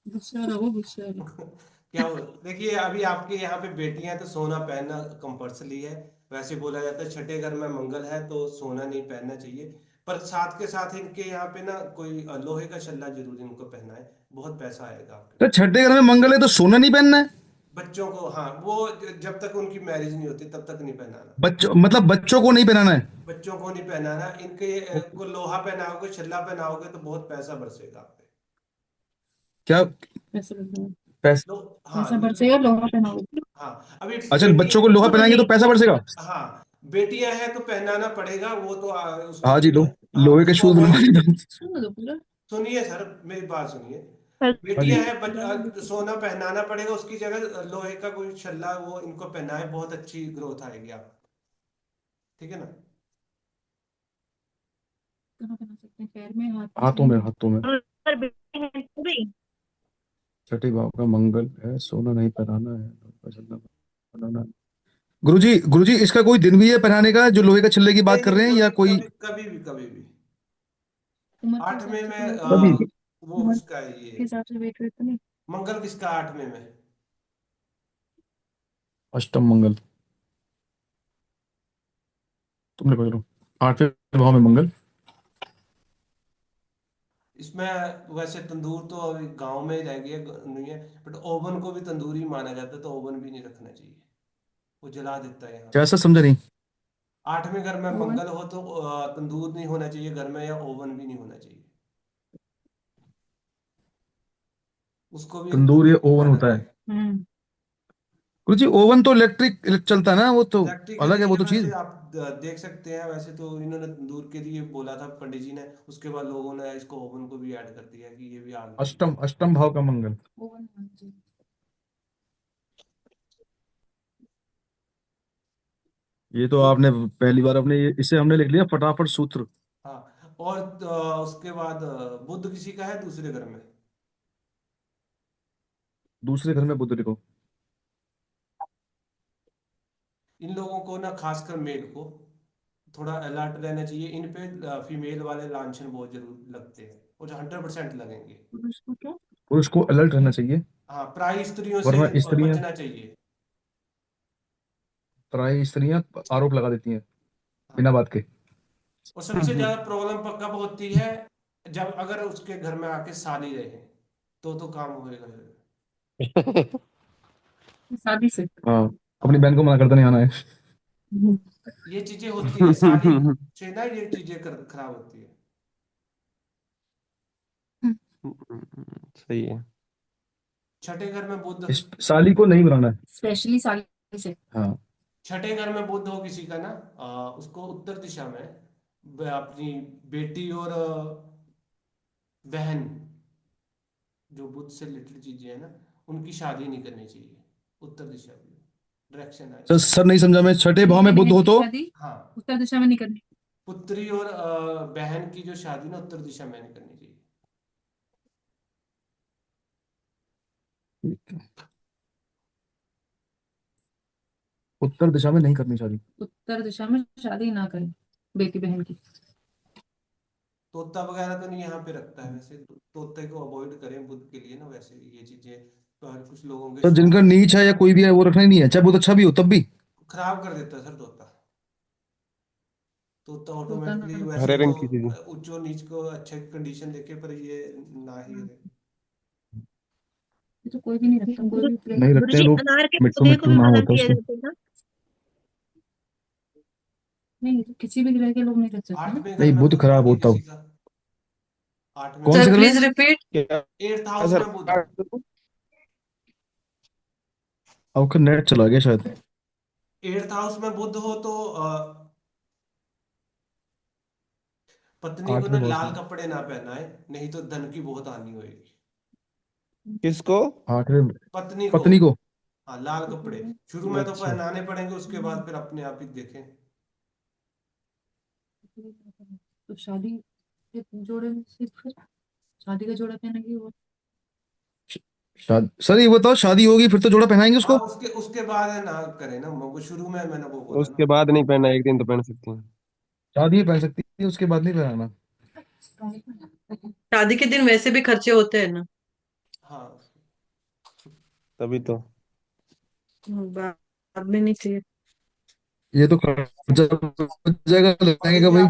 गुस्सा रहो गुस्सा रहो। क्या हो, देखिए अभी आपके यहाँ पे बेटियां हैं तो सोना पहनना कंपल्सरी है। वैसे बोला जाता है 6ठे घर में मंगल है तो सोना नहीं पहनना चाहिए, पर साथ के साथ इनके यहाँ पे ना कोई लोहे का छल्ला जरूर इनको पहना है, बहुत पैसा आएगा आपके तो पास। 6ठे घर में मंगल है तो सोना नहीं पहनना है? बच्चों को, हाँ, वो जब तक उनकी मैरिज नहीं होती तब तक नहीं पहनाना। बच्चों मतलब बच्चों को नहीं पहनाना है? बच्चों को नहीं पहनाना इनके, को लोहा पहनाओगे, छल्ला पहनाओगे तो बहुत पैसा बरसेगा आप पे। क्या? पैसे बरसाओ। पैसे? लो, हाँ पैसा बरसेगा लोहा पहनाओगे। हाँ, अभी अच्छा बेटी, बच्चों को लोहा पहनाएंगे गुरुजी तो पैसा बरसेगा? हाँ, बेटियां हैं तो पहनाना पड़ेगा, वो तो उसको हाँ जी, हाँ लोहे के उसको शूज बनवा अवॉइड। दी। सुनो तो पूरा। सुनिए सर, मेरी बात सुनिए। हाँ जी। बेटियां हैं, सोना पहनाना पड़ेगा, उसकी जगह लोहे का कोई छल्ला वो इनको पहनाए, बहुत अच्छी ग्रोथ आएगी आप। ठीक है ना? कहाँ पहना सकते हैं? पैर में, हाथ में, हाथों कहीं में, भी। हाथों में। पर बेटे हैं तो भी। 6ठे भाव का मंगल है, सोना नहीं पहनाना है, लोहा का छल्ला पहनाना है। गुरुजी इसका कोई दिन भी है पहनाने का, जो लोहे का छिल्ले की बात नहीं कर नहीं, रहे हैं, या कोई कभी भी उम्र के 8वें हिसाब से में तो होता है। कभी? वो उम्र किसका है के ये, हिसाब से वेट वेट तो नहीं। मंगल किसका 8वें में? अष्टम मंगल, तुमने पकड़ो 8वें भाव में मंगल। इसमें वैसे तंदूर तो अभी गांव में ही रह गया, नहीं है, बट ओवन को भी तंदूर ही माना जाता है, तो ओवन भी नहीं रखना चाहिए, वो जला देता है यहाँ पे। कैसा समझा नहीं? 8वें घर में ओवन मंगल हो तो तंदूर नहीं होना चाहिए घर में, या ओवन भी नहीं होना चाहिए, उसको भी एक तंदूर या तंदूर ही ओवन माना होता है? गया। गुरुजी ओवन तो इलेक्ट्रिक चलता है ना, वो तो अलग है इलेक्ट्रिकली वो तो वैसे चीज। आप देख सकते हैं, वैसे तो इन्होंने तंदूर के लिए बोला था पंडित जी ने, उसके बाद लोगों ने इसको ओवन को भी ऐड कर दिया कि ये भी आग लगी। अष्टम भाव का मंगल। ओवन होना चाहिए। ये तो आपने पहली बार अपने इसे हमने लिख लिया फटाफट सूत्र। हाँ, और उसके बाद बुध किसी का है दूसरे घर में? दूसरे घर में बुध लिखो। इन लोगों को ना, खासकर मेल को थोड़ा अलर्ट रहना चाहिए, इन पे फीमेल वाले लांछन बहुत जरूर लगते हैं, और 100% लगेंगे। पुरुष को क्या? पुरुष को अलर्ट रहना चाहिए, हाँ, प्राय स्त्रियों से वरना स्त्रियां बचना चाहिए। प्राय स्त्रियां आरोप लगा देती हैं हाँ, बिना बात के। और सबसे ज्यादा प्रॉब्लम कब होती है, जब अगर उसके घर में आके साली रहे, तो काम होएगा फिर। शादी से। हाँ, अपनी हाँ, बहन को मना करता नहीं आना है। ये चीजें होती है, साली से ना ये चीजें खराब होती है। सही है। छठे घर में बुध, साली को नहीं बनाना है। स्पेशली शादी से। हाँ, छठे घर में बुध हो किसी का ना, उसको उत्तर दिशा में अपनी बेटी और बहन, जो बुध से लिटिल चीजें है ना, उनकी शादी नहीं करनी चाहिए, उत्तर दिशा में डायरेक्शन आए। सर नहीं समझा मैं, छठे भाव में बुध बहन हो की तो? शादी हाँ, उत्तर दिशा में नहीं करनी। पुत्री और बहन की जो शादी ना उत्तर दिशा में नहीं करनी चाहिए। उत्तर दिशा में नहीं करनी शादी। उत्तर दिशा में शादी ना करें बेटी बहन की। तोता वगैरह तो नहीं यहाँ पे रखता है वैसे, तोते को अवॉइड करें बुध के लिए ना, वैसे ये चीजें तो हर कुछ लोगों के तो शौक जिनका नीच है या कोई भी है वो रखना ही नहीं है, चाहे बहुत अच्छा भी हो तब भी। खराब कर देता है सर तोता। तोता तोता ना ऑटोमेटिकली रखे। वैसे हरे तो रंग की चीजें। ऊंचो नीच को अच्छे कंडीशन देखे, पर ये ना ही रहे। ये तो कोई भी नहीं रखता, कोई भी प्लेट। नहीं रखते हैं गुरुजी लोग, अनार के मिट्टू पौधे को मिट्टू भी नाम मना होता है किया उसको। जाता है ना। नहीं, तो किसी भी ग्रह के लोग नहीं रख सकते ना। 8वें घर नहीं, में बुध बुध हो खराब गया होता हो। किसी का, 8वें कौन घर से सर घर प्लीज में? रिपीट। क्या 8th हाउस सर? में बुध हो। आपका नेट चला गया शायद। 8th हाउस में बुध हो तो पत्नी को ना 8वें भाव लाल में कपड़े ना पहनाए, नहीं तो धन की बहुत हानि होगी। किसको? 8वें पत्नी को। पत्नी को। हाँ, लाल कपड़े शुरू में तो अच्छा। पहनाने पड़ेंगे, उसके बाद फिर अपने आप ही देखें। तो शादी के जोड़े में सिर्फ शादी का जोड़ा पहनेगी वो। शादी, सर ये बताओ शादी होगी फिर तो जोड़ा पहनाएंगे हाँ, उसको? उसके उसके बाद है ना करें ना, वो शुरू में मैंने वो बोला उसके ना। बाद नहीं पहना, एक दिन तो पहन सकती हैं। शादी ही पहन सकती है, उसके बाद नहीं पहनाना। शादी के दिन वैसे भी खर्चे होते हैं ना। हाँ, तभी तो। बाद में नहीं चाहिए। ये तो खर्चा हो जाएगा और लहंगे का यदि भाई,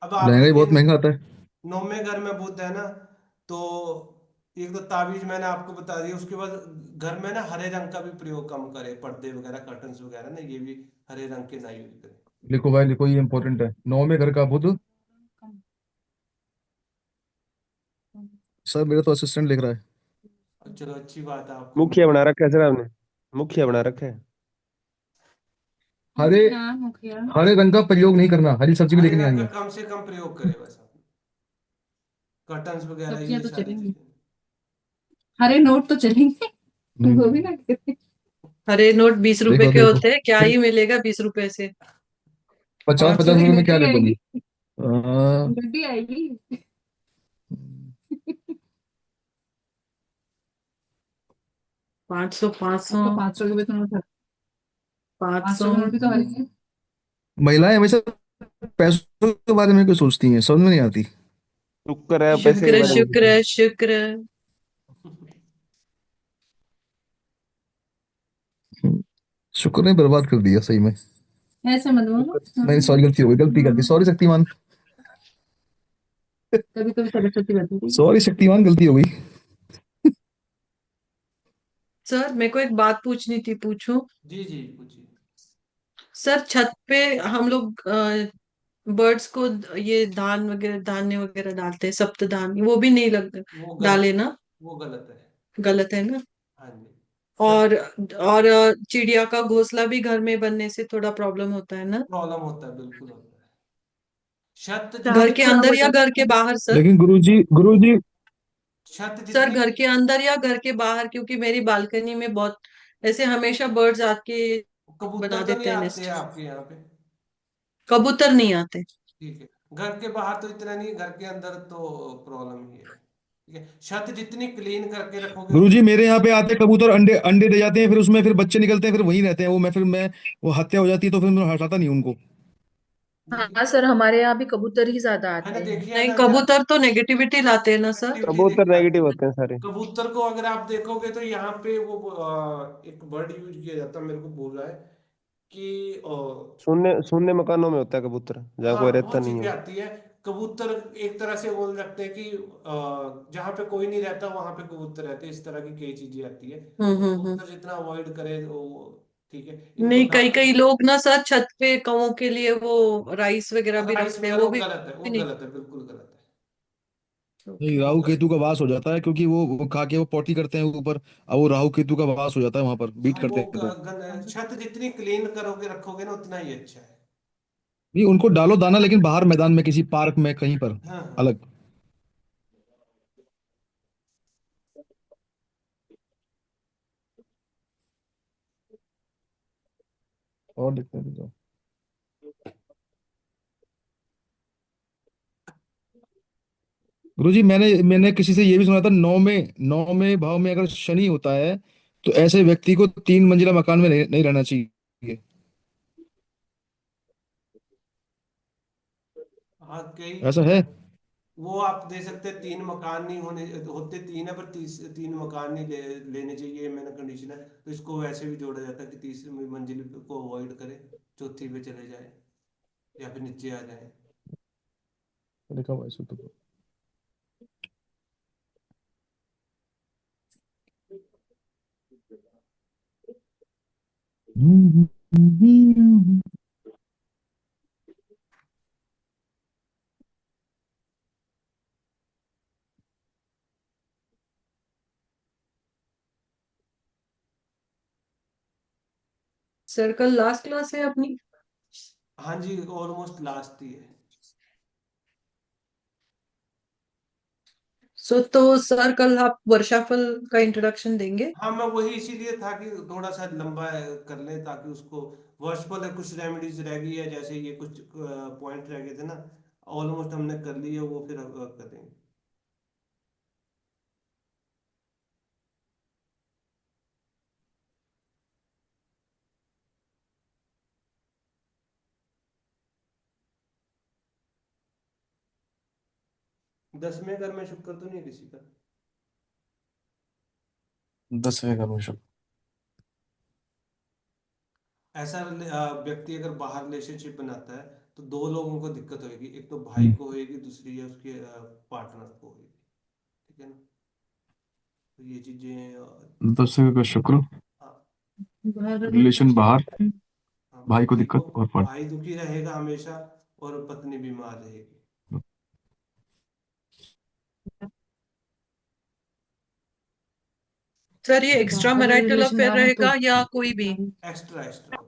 अब लहंगा ही आपके बहुत महंगा आता है। 9वें घर में बुध है ना, तो एक तो ताबीज मैंने आपको बता दिया, उसके बाद घर में ना हरे रंग का भी प्रयोग कम करे, पर्दे वगैरह कर्टन्स वगैरह ना, ये भी हरे रंग के ना यूज करें। लिखो भाई लिखो, ये इंपॉर्टेंट है, 9वें घर का बुध। सर मेरा तो असिस्टेंट लिख रहा है। चलो, अच्छी बात है, आपको मुखिया बना रखा है सर आपने, मुखिया बना रखा है। हरे मुखिया हरे रंग का प्रयोग नहीं करना, हरी सब्जी भी हरे लेके नहीं रंग आनी का है। कम से कम प्रयोग करे बस, कर्टन्स वगैरह सब्जियां ये तो सारी चलेंगी, चीजें। हरे नोट तो चलेंगे। वो भी नहीं, ना करें। हरे नोट 20 रुपए देखो के देखो, होते हैं, क्या ही मिलेगा 20 रुपए से। 50-50 रुपए में क्या गड्डी ले लोगी? आएगी, आ, गड्डी आएगी। 500 500। अब तो 500 के भी तो नोट है। 500 500 करोड़ भी तो है। महिलाएं हमेशा पैसों के बारे में क्यों सोचती हैं, समझ में नहीं आती। शुक्र है पैसे के शुक्र बारे में शुक्र शुक्र। शुक्र ने बर्बाद कर दिया सही में। ऐसे मत बोलो। शुक्र नहीं सॉरी, गलती हो गई, गलती कर दी, सॉरी शक्तिमान, कभी कभी सरस्वती बैठी थी। सॉरी शक्तिमान, गलती हो गई। सर मेरे को एक बात पूछनी थी, पूछूं? जी जी पूछिए। सर छत पे हम लोग बर्ड्स को ये धान वगैरह, धान्य वगैरह डालते हैं, सप्तधान्य, वो भी नहीं लग वो डाले गलत ना? वो गलत है। गलत है ना? हाँ जी। और चिड़िया का घोंसला भी घर में बनने से थोड़ा प्रॉब्लम होता है ना? प्रॉब्लम होता है, बिल्कुल होता है। छत घर जितनी के अंदर या घर के बाहर सर? लेकिन गुरुजी छत सर जितनी घर के अंदर या घर के बाहर, क्योंकि मेरी बालकनी में बहुत ऐसे हमेशा बर्ड्स आके बना कबूतर तो नहीं देते हैं आते हैं नेस्ट। आपके यहाँ पे? कबूतर नहीं आते। ठीक है। घर के बाहर तो इतना नहीं, घर के अंदर तो प्रॉब्लम ही है। ठीक है, छत जितनी क्लीन करके रखोगे गुरुजी मेरे यहाँ पे आते कबूतर, अंडे अंडे दे जाते हैं, फिर उसमें फिर बच्चे निकलते हैं, फिर वहीं रहते हैं वो, मैं वो हत्या हो जाती है तो फिर मैं हटाता नहीं उनको। हाँ सर, हमारे यहाँ भी कबूतर ही ज्यादा है ना, आते हैं। देखिए है नहीं, ना कबूतर तो नेगेटिविटी लाते हैं ना सर? नेगेटिविटी कबूतर लेके आते नेगेटिव हैं। होते हैं सारे। कबूतर को अगर आप देखोगे तो यहाँ पे वो एक वर्ड यूज किया जाता है, मेरे को भूल रहा है कि शून्य शून्य मकानों में होता है कबूतर, जहाँ हाँ कोई रहता बहुत नहीं चीजें है। आती है। कबूतर एक तरह से बोल सकते हैं कि जहाँ पे कोई नहीं रहता वहां पे कबूतर रहते हैं, इस तरह की कई चीजें आती है। तो हम्म। कबूतर जितना अवॉइड करे वो ठीक है। इनको नहीं, कई कई लोग ना सर छत पे कौओं के लिए वो राइस वगैरह भी राइस रखते हैं, वगैरह वो वो भी गलत है, वो नहीं। गलत है, बिल्कुल गलत है। नहीं, वो राहु गलत केतु का वास हो जाता है, क्योंकि वो खा के वो पोटी करते हैं ऊपर, अब वो राहु केतु का वास हो जाता है वहां पर, बीट हाँ, करते हैं तो। छत जितनी क्लीन करोगे रखोगे ना उतना ही अच्छा है। नहीं उनको डालो दाना, लेकिन बाहर मैदान में किसी पार्क में कहीं पर हाँ हाँ। अलग। और देखते हैं तो। गुरुजी मैंने मैंने किसी से ये भी सुना था, नौ में भाव में अगर शनि होता है तो ऐसे व्यक्ति को 3 मंजिला मकान में नहीं रहना चाहिए। हाँ कई ऐसा है? वो आप दे सकते हैं, 3 मकान नहीं होने होते, 3 है पर 3 मकान नहीं लेने चाहिए, मैंने कंडीशन है। तो इसको वैसे भी जोड़ा जाता है कि तीसरी मंजिल को अवॉइड करे, चौथी पे चले जाए या फिर नीचे आ जाए। लिखा हुआ है इसमें तो। सर कल लास्ट क्लास है अपनी? हाँ जी, ऑलमोस्ट लास्ट ही है। तो सर कल आप वर्षाफल का इंट्रोडक्शन देंगे? हाँ मैं वही इसीलिए था कि थोड़ा सा लंबा कर ले, ताकि उसको वर्चुअल है, कुछ रेमेडीज रह गई है, जैसे ये कुछ पॉइंट रह गए थे ना, ऑलमोस्ट हमने कर लिए, वो फिर कर देंगे। 10वें घर में शुक्र तो नहीं है किसी का? 10वें घर में शुक्र। ऐसा व्यक्ति अगर बाहर रिलेशनशिप बनाता है तो 2 लोगों को दिक्कत होगी, एक तो भाई हम्म। को होगी, दूसरी है उसके पार्टनर को होगी। ठीक है ना, तो ये चीजें 10वें का शुक्र, हाँ रिलेशन बाहर, हाँ, भाई को दिक्कत और पार्ट। भाई दुखी रहेगा हमेशा और पत्नी बीमार रहेगी। सर ये एक्स्ट्रा बाहर मैरिटल रिलेशन अफेयर बाहर है तो रहेगा या कोई भी? Extra extra.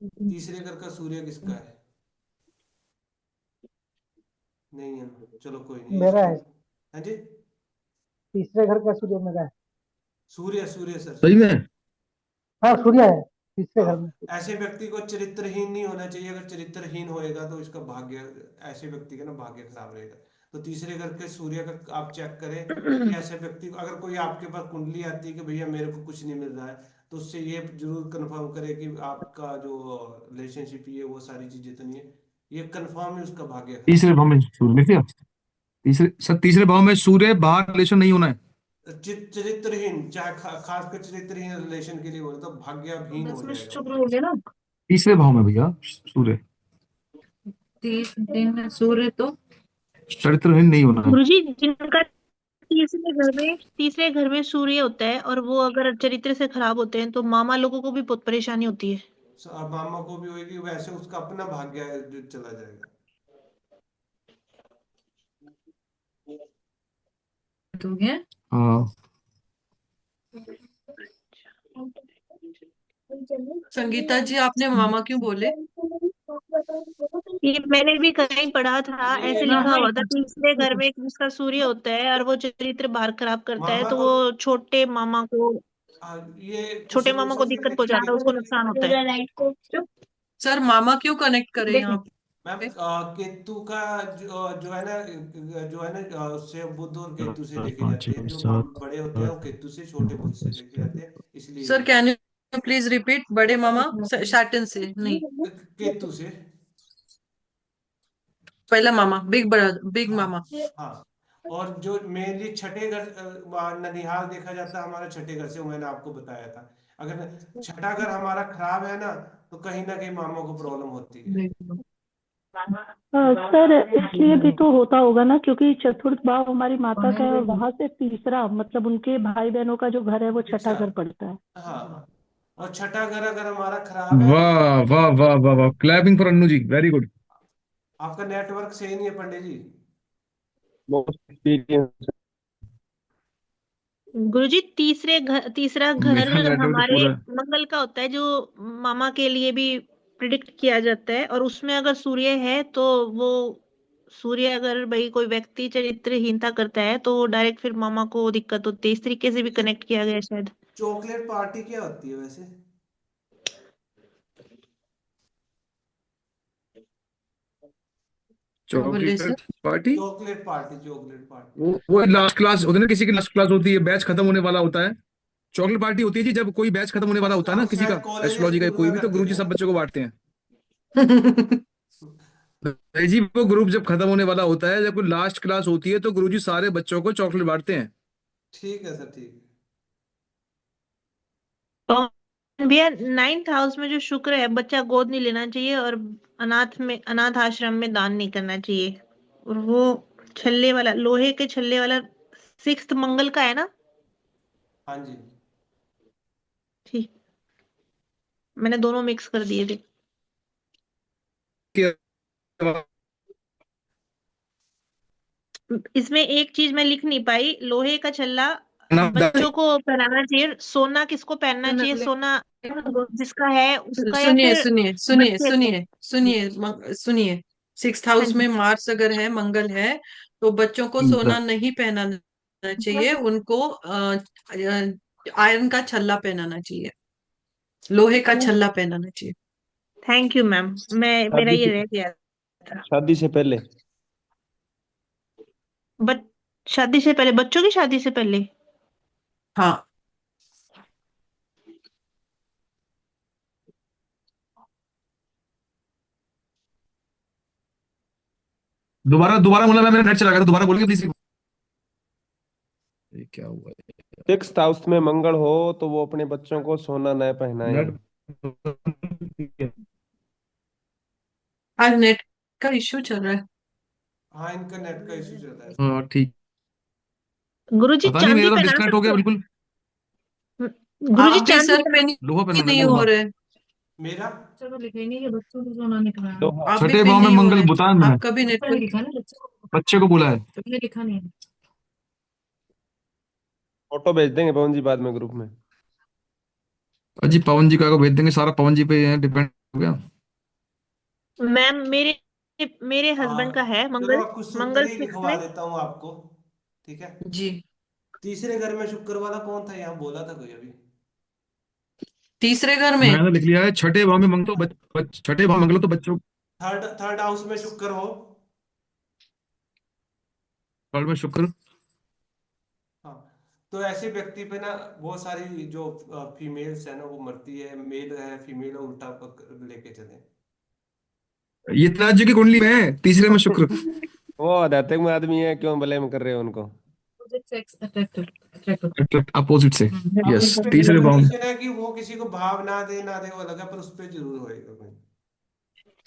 तीसरे घर का सूर्य किसका है? नहीं है ना, चलो कोई नहीं मेरा इसको। है। हाँ जी, तीसरे घर का सूर्य मेरा है। सूर्य सूर्य सर। सही में? हाँ सूर्य है तीसरे घर हाँ, में। ऐसे व्यक्ति को चरित्रहीन नहीं होना चाहिए, अगर चरित्रहीन होएगा तो इसका भाग्य, ऐसे व्यक्ति का ना भाग्य खराब रहेगा। तो तीसरे घर के सूर्य का आप चेक करें कि ऐसे व्यक्ति अगर कोई आपके पास कुंडली आती है कि भैया मेरे को कुछ नहीं मिल रहा है, तो उससे ये जरूर कंफर्म करें कि आपका जो रिलेशनशिप है वो सारी चीजें तो नहीं है, ये कंफर्म है उसका भाग्य खराब तीसरे भाव में सूर्य लिख दिया। तीसरे भाव में सूर्य, बाहर रिलेशन नहीं होना है। है। चरित्रहीन, चाहे खास कर चरित्रहीन रिलेशन के लिए बोले तो भाग्यहीन हो 10 में जाएगा। शुक्र हो गया ना। तीसरे भाव में भैया सूर्य, 30 दिन में सूर्य तो चरित्रहीन नहीं होना है। गुरुजी, जिनका तीसरे घर में सूर्य होता है और वो अगर चरित्र से खराब होते हैं तो मामा लोगों को भी बहुत परेशानी होती है। अब मामा को भी होगी, वैसे उसका अपना भाग्य है जो चला जाएगा। हो गया। हाँ, संगीता जी, आपने मामा क्यों बोले? ये मैंने भी कहीं पढ़ा था, ऐसे हाँ लिखा हाँ, हुआ था, तीसरे घर में जिसका सूर्य होता है और वो चरित्र बाहर खराब करता है मामा तो को वो छोटे मामा को ये कुछ छोटे मामा को रिलेशन दिक्कत पहुंचाता है, उसको नुकसान होता है। सर, मामा क्यों कनेक्ट करें देखो यहाँ मैम पे? केतु का जो है ना, जो है ना उससे बुध और केतु से देखे 5 जाते हैं, 6 जो 7 बड़े होते हैं वो केतु से, छोटे बुध से देखे जाते हैं, इसलिए सर, ये कैन यू प्लीज रिपीट? बड़े मामा सैटर्न से नहीं, केतु से। पहला मामा, बिग ब्रदर, बिग हाँ मामा। हाँ। और जो मेनली छठे घर ननिहाल देखा जाता है हमारे छठे घर से, वो मैंने आपको बताया था। अगर छठा घर हमारा खराब है ना, तो कहीं ना कहीं मामा को प्रॉब्लम होती है। देखो सर, इसलिए भी तो होता होगा ना, क्योंकि चतुर्थ भाव हमारी माता का है और वहां से तीसरा मतलब उनके भाई बहनों का जो घर है वो छठा घर पड़ता है। हाँ, और छठा घर अगर हमारा खराब है, वाह वाह वाह वाह वाह, clapping for Annu ji, very good. आपका नेटवर्क सही नहीं है पंडित जी। Most experience. गुरुजी, तीसरा घर मेरा नेटवर्क तो हमारे पूरा है। मंगल का होता है, जो मामा के लिए भी प्रिडिक्ट किया जाता है, और उसमें अगर सूर्य है तो वो सूर्य अगर भाई कोई व्यक्ति चरित्रहीनता करता है तो वो डायरेक्ट फिर मामा को दिक्कत होती है। इस तरीके से भी कनेक्ट किया गया है शायद। चॉकलेट पार्टी क्या होती है वैसे? क्या बोले sir? Chocolate party, chocolate party, chocolate party. वो लास्ट क्लास होती है ना, किसी की लास्ट क्लास होती है, बैच खत्म होने वाला होता है। चॉकलेट पार्टी होती है जी जब कोई बैच खत्म होने वाला होता है ना, हम किसी शायद का कॉलेज या एस्ट्रोलॉजी का, स्कूल कोई में भी, तो करते गुरुजी थे। सब बच्चों को बांटते हैं। नहीं जी, वो ग्रुप जब खत्म होने वाला होता है, जब कोई लास्ट क्लास होती है, तो गुरुजी सारे बच्चों को चॉकलेट बांटते हैं। ठीक है सर, ठीक है। तो भैया, 9th हाउस में जो शुक्र है, बच्चा गोद नहीं लेना चाहिए और अनाथ आश्रम में दान नहीं करना चाहिए। और वो छल्ले वाला, लोहे के छल्ले वाला 6th मंगल का है ना? हाँ जी। ठीक, मैंने दोनों मिक्स कर दिए थे। कि- इसमें एक चीज मैं लिख नहीं पाई, लोहे का छल्ला अनाथदायी। बच्चों को पहनाना चाहिए, सोना किसको पहनना चाहिए? सोना जिसका है उसका, या सुनिए फिर सुनिए सुनिए बच्चे को? सुनिए सुनिए सुनिए। सिक्स हाँ हाउस जी। में मार्स अगर है, मंगल है, तो बच्चों को सोना नहीं पहनाना चाहिए, उनको आयरन का छल्ला पहनाना चाहिए, लोहे का छल्ला पहनाना चाहिए। थैंक यू मैम, मेरा शादी ये से रह गया था। शादी से पहले। बट शादी से पहले, बच्चों की शादी से पहले? हाँ, दोबारा दोबारा बोला, मैंने नेट चला गया था, दोबारा बोलिए प्लीज। ये क्या हुआ? सिक्स्थ हाउस में मंगल हो तो वो अपने बच्चों को सोना न पहनाए। नेट। आज नेट का इश्यू चल रहा है। हाँ, इनका नेट का इशू चल रहा है। हाँ ठीक। गुरुजी, पता नहीं, चांदी मेरा तो पहना डिस्कनेक्ट हो गया सकते बिल्कुल। हैं? गुरुजी, आप भी चांदी सर पे लोहा नहीं, पहनवाना है नहीं ना, हो लोहा। रहे। मेरा चलो लिखा ही नहीं कि बच्चों को सोना नहीं तो कराना। आप भी छठे पे भाव में नहीं हो मंगल रहे, बुतान में है। आपका भी ऊपर नेटवर्क। लिखा है ना बच्चों को, बच्चे को बोला है। तुमने लिखा नहीं है। फोटो भेज देंगे पवन जी बाद में ग्रुप में। अजी पवन जी का को भेज देंगे, सारा पवन जी पे डिपेंड हो गया। मैम, मेरे मेरे हस्बैंड का हाँ, है चलो मंगल। आप कुछ सूत्र मंगल ही 6 लिखवा में। देता हूँ आपको। ठीक है। जी, तीसरे घर में शुक्र वाला कौन था, यहाँ बोला था कोई अभी? तीसरे घर में। मैंने लिख लिया है, छठे भाव में मंगल तो छठे भाव मंगल तो बच्चों। थर्ड थर्ड हाउस में शुक्र हो, थर्ड में शुक्र। हाँ, तो ऐसे व्यक्ति पे ना बहुत सारी जो फीमेल्स है ना वो मरती है, मेल है फीमेल उल्टा लेके चले। ये राज्य की कुंडली में है, तीसरे में शुक्र। वो आध्यात्मिक में आदमी है, क्यों ब्लेम कर रहे हो उनको? Opposite sex attracted. अपोजिट से, अब यस, उस पे तीसरे भाव में। कंडीशन है कि वो किसी को भाव ना दे वो अलग है, पर उस पे जरूर होएगा कोई।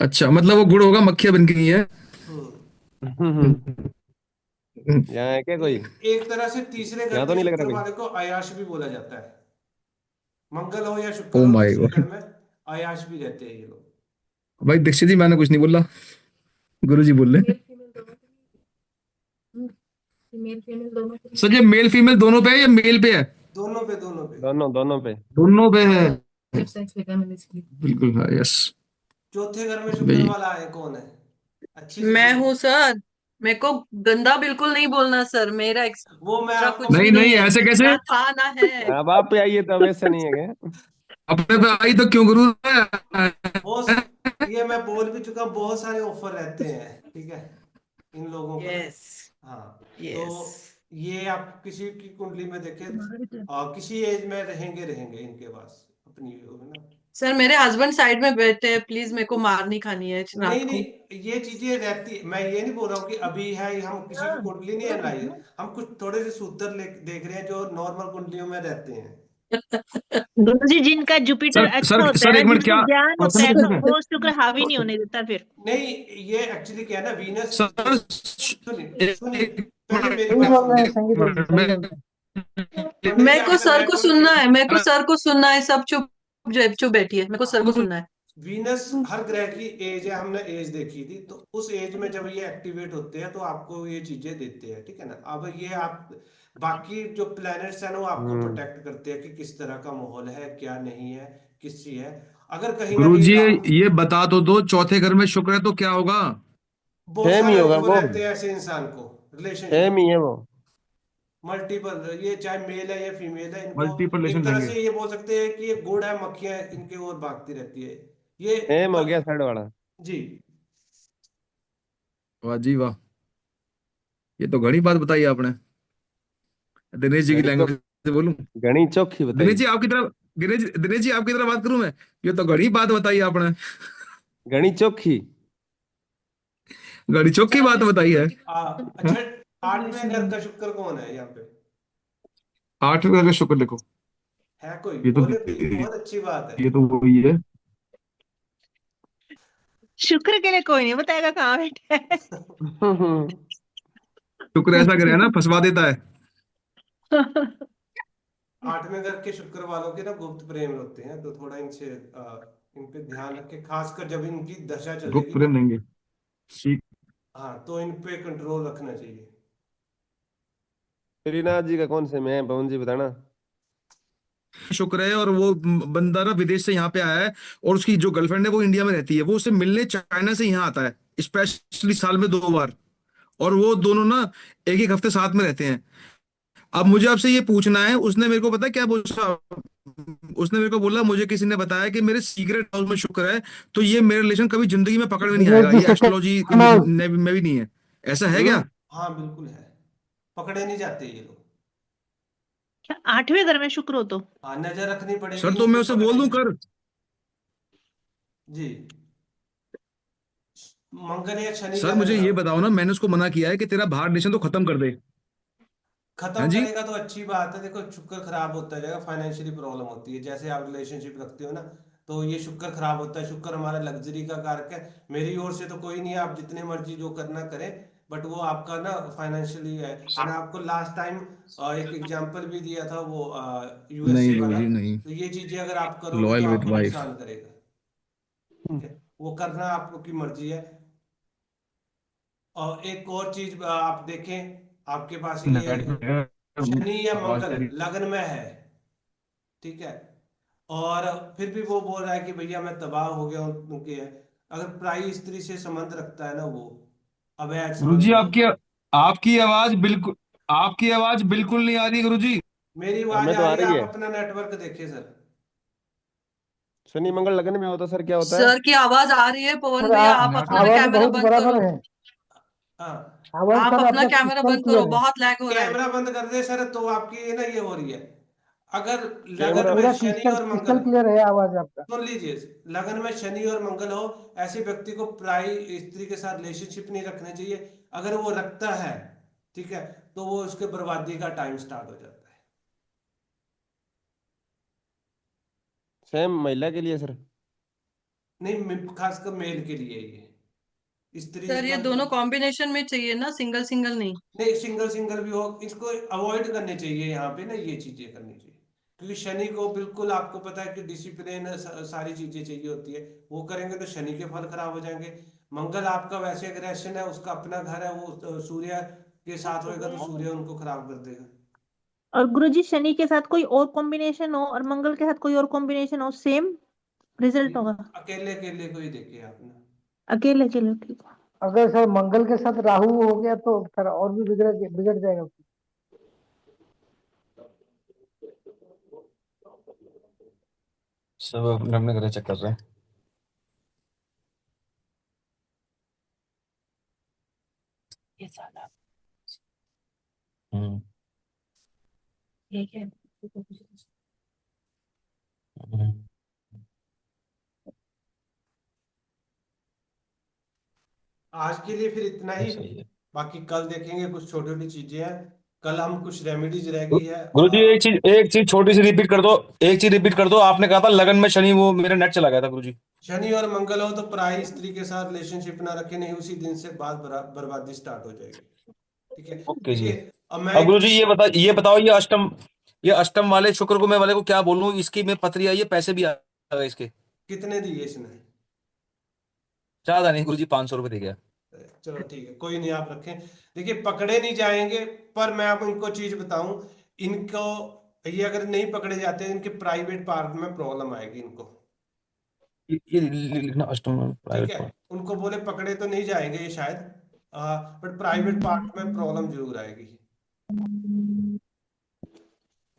अच्छा, मतलब वो गुड़ होगा, मक्खियां बन गई है। हम्म यहाँ है क्या कोई? एक तरह से तीसरे घर यहाँ तो के नहीं लग रहा शुक्र कोई। वाले को अयाश भी बोला जाता है। मंगल हो या शुक्र ओ हो माय तीसरे घर गॉड। में अयाश भी रहते हैं ये लोग। भाई दीक्षित जी, मैंने कुछ नहीं बोला, गुरु जी बोल रहे। मेल फीमेल दोनों के लिए। सर, ये मेल फीमेल दोनों पे है या मेल पे है? दोनों पे दोनों पे। दोनों दोनों पे। दोनों पे है। सेक्स विटामिन इसलिए। बिल्कुल, हाँ, यस। चौथे घर में शुक्र भाई वाला है कौन है? अच्छी से मैं सुनो। हूँ सर। मेरे को गंदा बिल्कुल नहीं बोलना सर, मेरा वो मैं एक्स्ट्रा आपको कुछ नहीं भी नहीं, नहीं है, ऐसे कैसे? ना था ना है। अब आप पे आइए तो वैसे नहीं है क्या? अपने पे आई तो क्यों गुरु? बहुत, ये मैं बोल भी चुका हूं, बहुत सारे ऑफर रहते हैं, ठीक है, इन लोगों को ना। यस हाँ, तो यस। ये आप किसी की कुंडली में देखें, किसी एज में रहेंगे इनके पास अपनी वो ना। सर मेरे हस्बैंड साइड में बैठे हैं, प्लीज मेरे को मार नहीं खानी है नहीं रात को। नहीं, ये चीजें रहती, मैं ये नहीं बोल रहा हूँ कि अभी है, हम किसी की कुंडली नहीं लाई है, हम कुछ थोड़े से सूत्र देख रहे हैं जो नॉर्मल कुंडलियों में रहते हैं। गुरु जी, जिनका जुपिटर सर अच्छा सर होता है सर, ना, एक मिनट, जिनमें क्या ज्ञान होता है, तो वो शुक्र हावी नहीं होने देता फिर। नहीं, ये एक्चुअली क्या है ना, वीनस तो सर, सुनिए सुनिए, एक पहले मेरी सही बात बोल रहे हैं सुनिए। संगीत जी, सही बोल रहे हैं। पंडित जी मेरे को आपका सर को नेटवर्क, सुनना है, मेरे को सर को सुनना है, सब चुप चुप बैठिए, मेरे को सर को सुनना है। वीनस हर ग्रह की एज है, हमने एज देखी थी, तो उस एज में जब ये एक्टिवेट होते हैं तो आपको ये चीजें देते हैं, ठीक है ना। अब ये आप बाकी जो प्लैनेट्स हैं ना वो आपको हम्म। प्रोटेक्ट करते हैं कि किस तरह का माहौल है, क्या नहीं है, किस चीज है। अगर कहीं ना गुरु कहीं जी, ये बता तो दो, चौथे घर में शुक्र है तो क्या होगा? बहुत सेम ही सारे होगा ऑफर वो, रहते हैं ऐसे इंसान को, सेम रिलेशनशिप ही है वो। मल्टीपल, ये चाहे मेल है या फीमेल है, इनको मल्टीपल एक रिलेशन तरह रहेंगे। से ये बोल सकते हैं कि ये गुड़ है, मक्खियां इनके ओर भागती रहती है ये सेम हो गया साइड वाला। जी। वाह जी वाह, ये तो घनी बात बताई आपने। दिनेश जी की घनी चौक, लैंग्वेज से बोलूं? घनी चौखी दिनेश बताई। जी आपकी तरफ, दिनेश जी आपकी तरफ बात करूं मैं? ये तो घनी बात बताई आपने, घनी चौखी। घनी चौक की बात बताई है। हाँ? अच्छा, आठवें घर का शुक्र कौन है यहाँ पे? आठवें घर का शुक्र लिखो। है कोई ये तो बोले प्लीज, बहुत अच्छी बात है। ये तो वही है। शुक्र के लिए कोई नहीं बताएगा कहाँ बैठा है। शुक्र ऐसा करे ना, फंसवा देता है। आठवें घर के शुक्र वालों के ना गुप्त प्रेम होते हैं, तो थोड़ा इनसे इन पे ध्यान रखें, खासकर जब इनकी दशा गुप्त चलेगी ना। प्रेम देंगे, ठीक। हाँ, तो इन पे कंट्रोल रखना चाहिए। श्रीनाथ जी का कौन से में है, पवन जी बताना। शुक्र है, और वो बंदा ना विदेश से यहाँ पे आया है, और उसकी जो गर्लफ्रेंड है वो इंडिया में रहती है, वो उससे मिलने चाइना से यहाँ आता है स्पेशली साल में 2 बार, और वो दोनों ना एक एक हफ्ते साथ में रहते हैं। अब मुझे आपसे ये पूछना है, उसने मेरे को पता है क्या बोला? उसने मेरे को बोला, मुझे किसी ने बताया कि मेरे सीक्रेट हाउस में शुक्र है, तो ये मेरे रिलेशन कभी जिंदगी में पकड़ में नहीं दिनेश आएगा, जी ये सेकंड एस्ट्रोलॉजी हाउस। में भी नहीं है। ऐसा है क्या? हाँ बिल्कुल है, पकड़े नहीं जाते ये लोग। क्या आठवें घर में शुक्र हो तो? हाँ, नजर रखनी पड़ेगी, सर, नहीं तो मैं तो उसे बोल पकड़े दूं नहीं। कर? जी, मंगल या शनि सर का मुझे नजर ये बताओ ना, मैंने उसको मना किया है कि तेरा बाहर रिलेशन तो खत्म कर दे। हाँ खत्म जी। करेगा तो अच्छी बात है। देखो, शुक्र खराब होता जाएगा, फाइनेंशियली प्रॉब्लम होती है, जैसे आप रिलेशनशिप रखते हो ना, तो ये शुक्र खराब होता है। शुक्र हमारा लग्जरी का कारक है। मेरी ओर से तो कोई नहीं है, आप जितने मर्जी जो करना करें, बट वो आपका ना फाइनेंशियली है। मैंने आपको लास्ट टाइम एक एग्जांपल भी दिया था, वो यूएसए नहीं वाला, गुरुजी, नहीं। तो ये चीजें अगर आप करोगे तो लॉयल विद आपको वाइफ। नुकसान करेगा, ठीक है, वो करना आपकी मर्जी है। और एक और चीज आप देखें, आपके पास ये शनि या मंगल लग्न में है, ठीक है, और फिर भी वो बोल रहा है कि भैया मैं तबाह हो गया हूँ उनके। अगर पराई स्त्री से संबंध रखता है ना वो, अवैध गुरुजी, संबंध, आपकी आपकी आवाज बिल्कुल, आपकी आवाज बिल्कुल नहीं आ रही गुरुजी। मेरी आवाज हमें तो आ आ रही है, रही आप है। अपना नेटवर्क देखिए सर। शनि मंगल लगन में होता सर, क्या होता है? सर की आवाज आ रही है पवन और भैया, आप अपना आवाज कैमरा बहुत बंद बराबर करो। है। हाँ, आवाज आप सर अपना आपका कैमरा क्रिस्टल बंद करो, क्लियर है। बहुत लैग हो रहा है। कैमरा बंद कर दे सर तो आपकी ना ये हो रही है। अगर लगन कैमरा में पूरा शनि और क्रिस्टल मंगल, क्लियर है आवाज आपका। सुन लीजिए, लगन में शनि और मंगल हो, ऐसे व्यक्ति को पराई स्त्री के साथ रिलेशनशिप नहीं रखने चाहिए। अगर वो रखता है, ठीक है, तो वो उसके बर्बादी का टाइम स्टार्ट हो जाता है। सेम महिला के लिए सर। नहीं, खासकर मेल के लिए ये स्त्री सर ये तो दोनों कॉम्बिनेशन में चाहिए ना, सिंगल सिंगल नहीं। नहीं, सिंगल सिंगल भी हो, इसको अवॉइड करनी चाहिए यहाँ पे ना, ये चीजें करनी चाहिए। क्योंकि शनि को बिल्कुल आपको पता है कि डिसिप्लिन सारी चीजें चाहिए होती है, वो करेंगे तो शनि के फल खराब हो जाएंगे। मंगल आपका वैसे अग्रेशन है, उसका अपना घर है, वो सूर्य के साथ होएगा तो सूर्य उनको खराब कर देगा। और गुरुजी शनि के साथ कोई और कॉम्बिनेशन हो और मंगल के साथ कोई और कॉम्बिनेशन हो, सेम रिजल्ट होगा? अकेले अकेले को ही देखिए आपने। अकेले अकेले, ठीक है। अगर सर मंगल के साथ राहु हो गया तो फिर और भी बिगड़ जाएगा। सब अपने अपने घर चेक कर रहे हैं। ये साला हम्म, ये क्या है? हम्म, आज के लिए फिर इतना ही। सही है। बाकी कल देखेंगे, कुछ छोटी छोटी चीजें हैं, कल हम कुछ रेमेडीज रह गई है। गुरु जी एक चीज छोटी सी रिपीट कर दो। एक चीज रिपीट कर दो, आपने कहा था लगन में शनि, वो मेरा नेट चला गया था गुरु जी। शनि और मंगल हो तो पराई स्त्री के साथ रिलेशनशिप ना रखे, नहीं उसी दिन से बाद बर्बादी स्टार्ट हो जाएगी। ठीक है, ओके जी। देखिए अब मैं अब एक गुरु जी ये बताओ, ये अष्टम वाले शुक्र को मैं वाले को क्या बोलूं, इसकी में पत्री आई है, पैसे भी आ गए इसके। कितने दिए इसने? ज्यादा नहीं गुरु जी, 500 रुपये दे गया। चलो ठीक है, कोई नहीं, आप रखें। देखिए पकड़े नहीं जाएंगे, पर मैं आपको इनको चीज बताऊं, इनको ये अगर नहीं पकड़े जाते इनके प्राइवेट पार्ट में प्रॉब्लम आएगी इनको। ये लिखना अष्टम ठीक प्राइवेट है, पार्ट। उनको बोले पकड़े तो नहीं जाएंगे ये शायद, बट प्राइवेट पार्ट में प्रॉब्लम जरूर आएगी।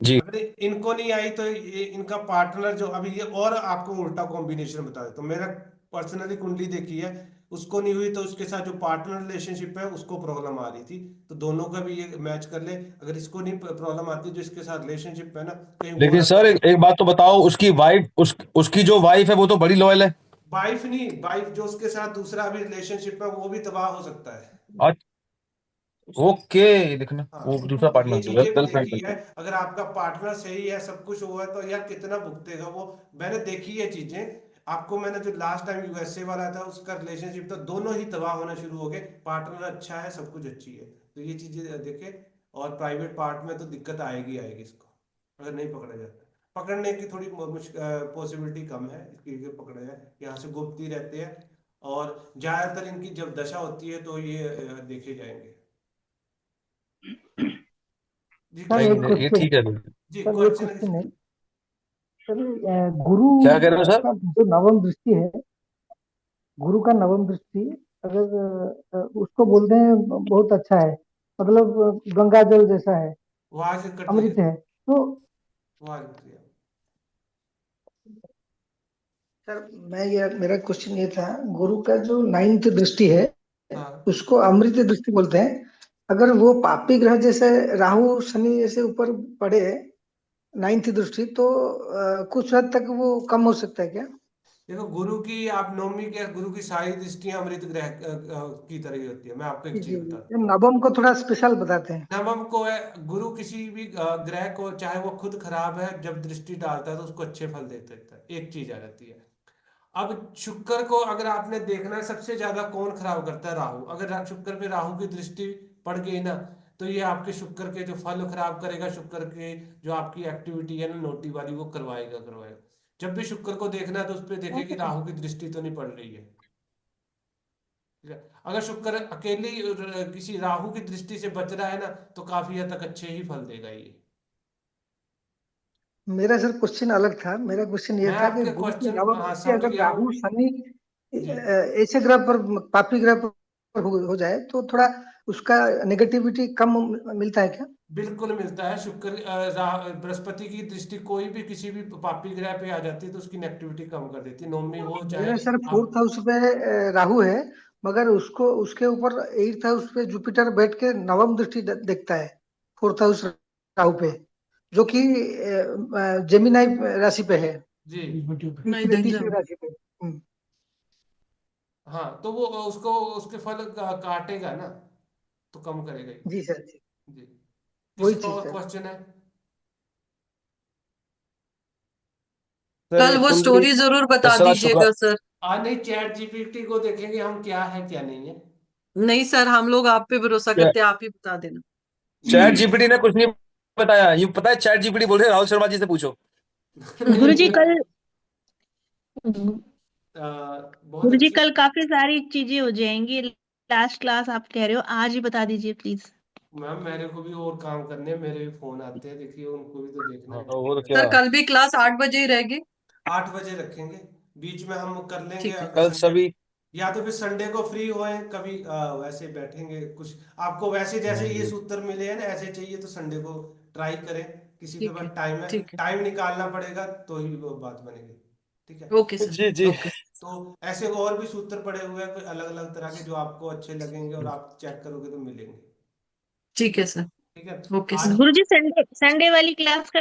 जी। अगर इनको नहीं आई तो ये इनका पार्टनर जो अभी, ये और आपको उल्टा कॉम्बिनेशन बता देता हूँ, मेरा पर्सनली कुंडली देखी है, उसको नहीं हुई तो उसके साथ जो पार्टनर रिलेशनशिप है उसको प्रॉब्लम आ रही थी, तो दोनों का भी ये मैच कर ले। अगर इसको नहीं प्रॉब्लम आती, जो इसके साथ रिलेशनशिप है ना, कहीं वो लेकिन ना सर एक बात तो बताओ, उसकी वाइफ उसकी जो वाइफ है वो तो बड़ी लॉयल है। वाइफ नहीं, वाइफ जो उसके साथ दूसरा भी रिलेशनशिप है वो भी तबाह हो सकता है। ओके, लिखना हाँ, वो दूसरा तो ये पार्टनर चीजें भी गर्लफ्रेंड। देखी है। अगर आपका पार्टनर सही है, सब कुछ हुआ है, तो यार कितना भुगतेगा वो। मैंने देखी है चीजें, आपको मैंने जो लास्ट टाइम यूएसए वाला था उसका रिलेशनशिप था, दोनों ही तबाह होना शुरू हो गए। पार्टनर अच्छा है, सब कुछ अच्छी है, तो ये चीजें देखे। और प्राइवेट पार्ट में तो दिक्कत आएगी आएगी इसको, अगर नहीं पकड़ा जाता। पकड़ने की थोड़ी पॉसिबिलिटी कम है इसकी, पकड़े जाए, यहाँ से गुप्त ही रहते हैं। और ज्यादातर इनकी जब दशा होती है तो ये देखे जाएंगे। जी सर एक ये क्वेश्चन ठीक है। जी, सर एक क्वेश्चन। क्वेश्चन है सर, गुरु क्या कह रहे हो सर? का जो नवम दृष्टि है, गुरु का नवम दृष्टि, अगर उसको बोलते हैं बहुत अच्छा है, मतलब गंगा जल जैसा है, वहां से कट रही है, अमृत है, तो वहां कट रही है। सर मेरा क्वेश्चन ये था, गुरु का जो नाइन्थ दृष्टि है हाँ, उसको अमृत दृष्टि बोलते हैं। अगर वो पापी ग्रह जैसे राहु शनि जैसे ऊपर पड़े नाइन्थ दृष्टि, तो कुछ हद तक वो कम हो सकता है क्या? देखो गुरु की, आप नवमी के गुरु की सारी दृष्टियां अमृत ग्रह की तरह ही होती है। मैं आपको जी एक जी चीज जी। बताता ये नवम को थोड़ा स्पेशल बताते हैं। हूँ। नवम को है, गुरु किसी भी ग्रह को, चाहे वो खुद खराब है, जब दृष्टि डालता है तो उसको अच्छे फल दे देता है। एक चीज आ जाती है। अब शुक्र को अगर आपने देखना है, सबसे ज्यादा कौन खराब करता है? राहु। अगर शुक्र पे राहु की दृष्टि पड़ गई ना, तो ये आपके शुक्र के जो फल खराब करेगा, शुक्र के जो आपकी एक्टिविटी है ना नोटी वाली, वो करवाएगा करवाएगा। जब भी शुक्र को देखना है तो उस पर देखिए कि राहु की दृष्टि तो नहीं पड़ रही है। ठीक है? अगर शुक्र अकेली किसी राहु की दृष्टि से बच रहा है ना, तो काफी हद तक अच्छे ही फल देगा ये। मेरा सर क्वेश्चन अलग था। मेरा क्वेश्चन ये मैं था कि आपके गुरु की क्वेश्चन, नवम हाँ, दृष्टि समझ अगर गया राहु हूँ शनि जी। ऐसे ग्रह पर, पापी ग्रह पर हो जाए तो थोड़ा उसका नेगेटिविटी कम मिलता है क्या? बिल्कुल मिलता है। शुक्र बृहस्पति की दृष्टि कोई भी किसी भी पापी ग्रह पे आ जाती है तो उसकी नेगेटिविटी कम कर देती है, नौमी हो चाहे मेरा सर आप। फोर्थ हाउस पे राहु है, मगर उसको उसके ऊपर 8th हाउस पे जुपिटर बैठ के नवम दृष्टि देखता है 4th हाउस राहु पे, जो कि जेमिनाई राशि पे है, जी नहीं देख तीसरी जाओ। राशि पे। हाँ, तो वो उसको उसके फल काटेगा ना, तो कम करेगा ही। जी सर जी, जी। वही किसी का चीज और सर। क्वेश्चन है? सर कल ये वो कुंडली स्टोरी जरूर बता दशरथ शुक्ला दीजिएगा सर। नहीं, चैट जीपीटी को देखेंगे हम क्या है क्या नहीं है। नहीं सर, हम लोग आप पे भरोसा करते हैं, आप ही बता देना। चैट जीपीटी ने कुछ नहीं बताया। ये पता है, चैट जीपीटी बोल रहे राहुल शर्मा जी से पूछो। नहीं, गुरुजी कल बहुत गुरुजी अच्छी। कल काफी सारी चीजें हो जाएंगी। लास्ट क्लास आप कह रहे हो, आज ही बता दीजिए प्लीज। मैम मेरे को भी और काम करने हैं, मेरे भी फोन आते हैं, देखिए उनको भी तो देखना हाँ, है। वो तो क्या, सर कल भी क्लास 8 बजे ही रहेगी। 8 बजे रखेंगे, बीच में हम कर लेंगे ठीक है। अगर कल संडे, सभी। या तो फिर संडे को फ्री होए कभी, वैसे बैठेंगे कुछ। आपको वैसे जैसे ये सूत्र मिले हैं ना ऐसे चाहिए तो संडे को ट्राई करें, किसी के ठीक पास है। टाइम है, ठीक है। टाइम निकालना पड़ेगा तो ही वो बात बनेगी। ठीक है। Okay sir. जी जी। ओके। तो ऐसे और भी सूत्र पड़े हुए हैं कोई अलग अलग तरह के जो आपको अच्छे लगेंगे और आप चेक करोगे तो मिलेंगे। ठीक है सर। ठीक है। ओके आज सर। गुरुजी संडे संडे वाली क्लास का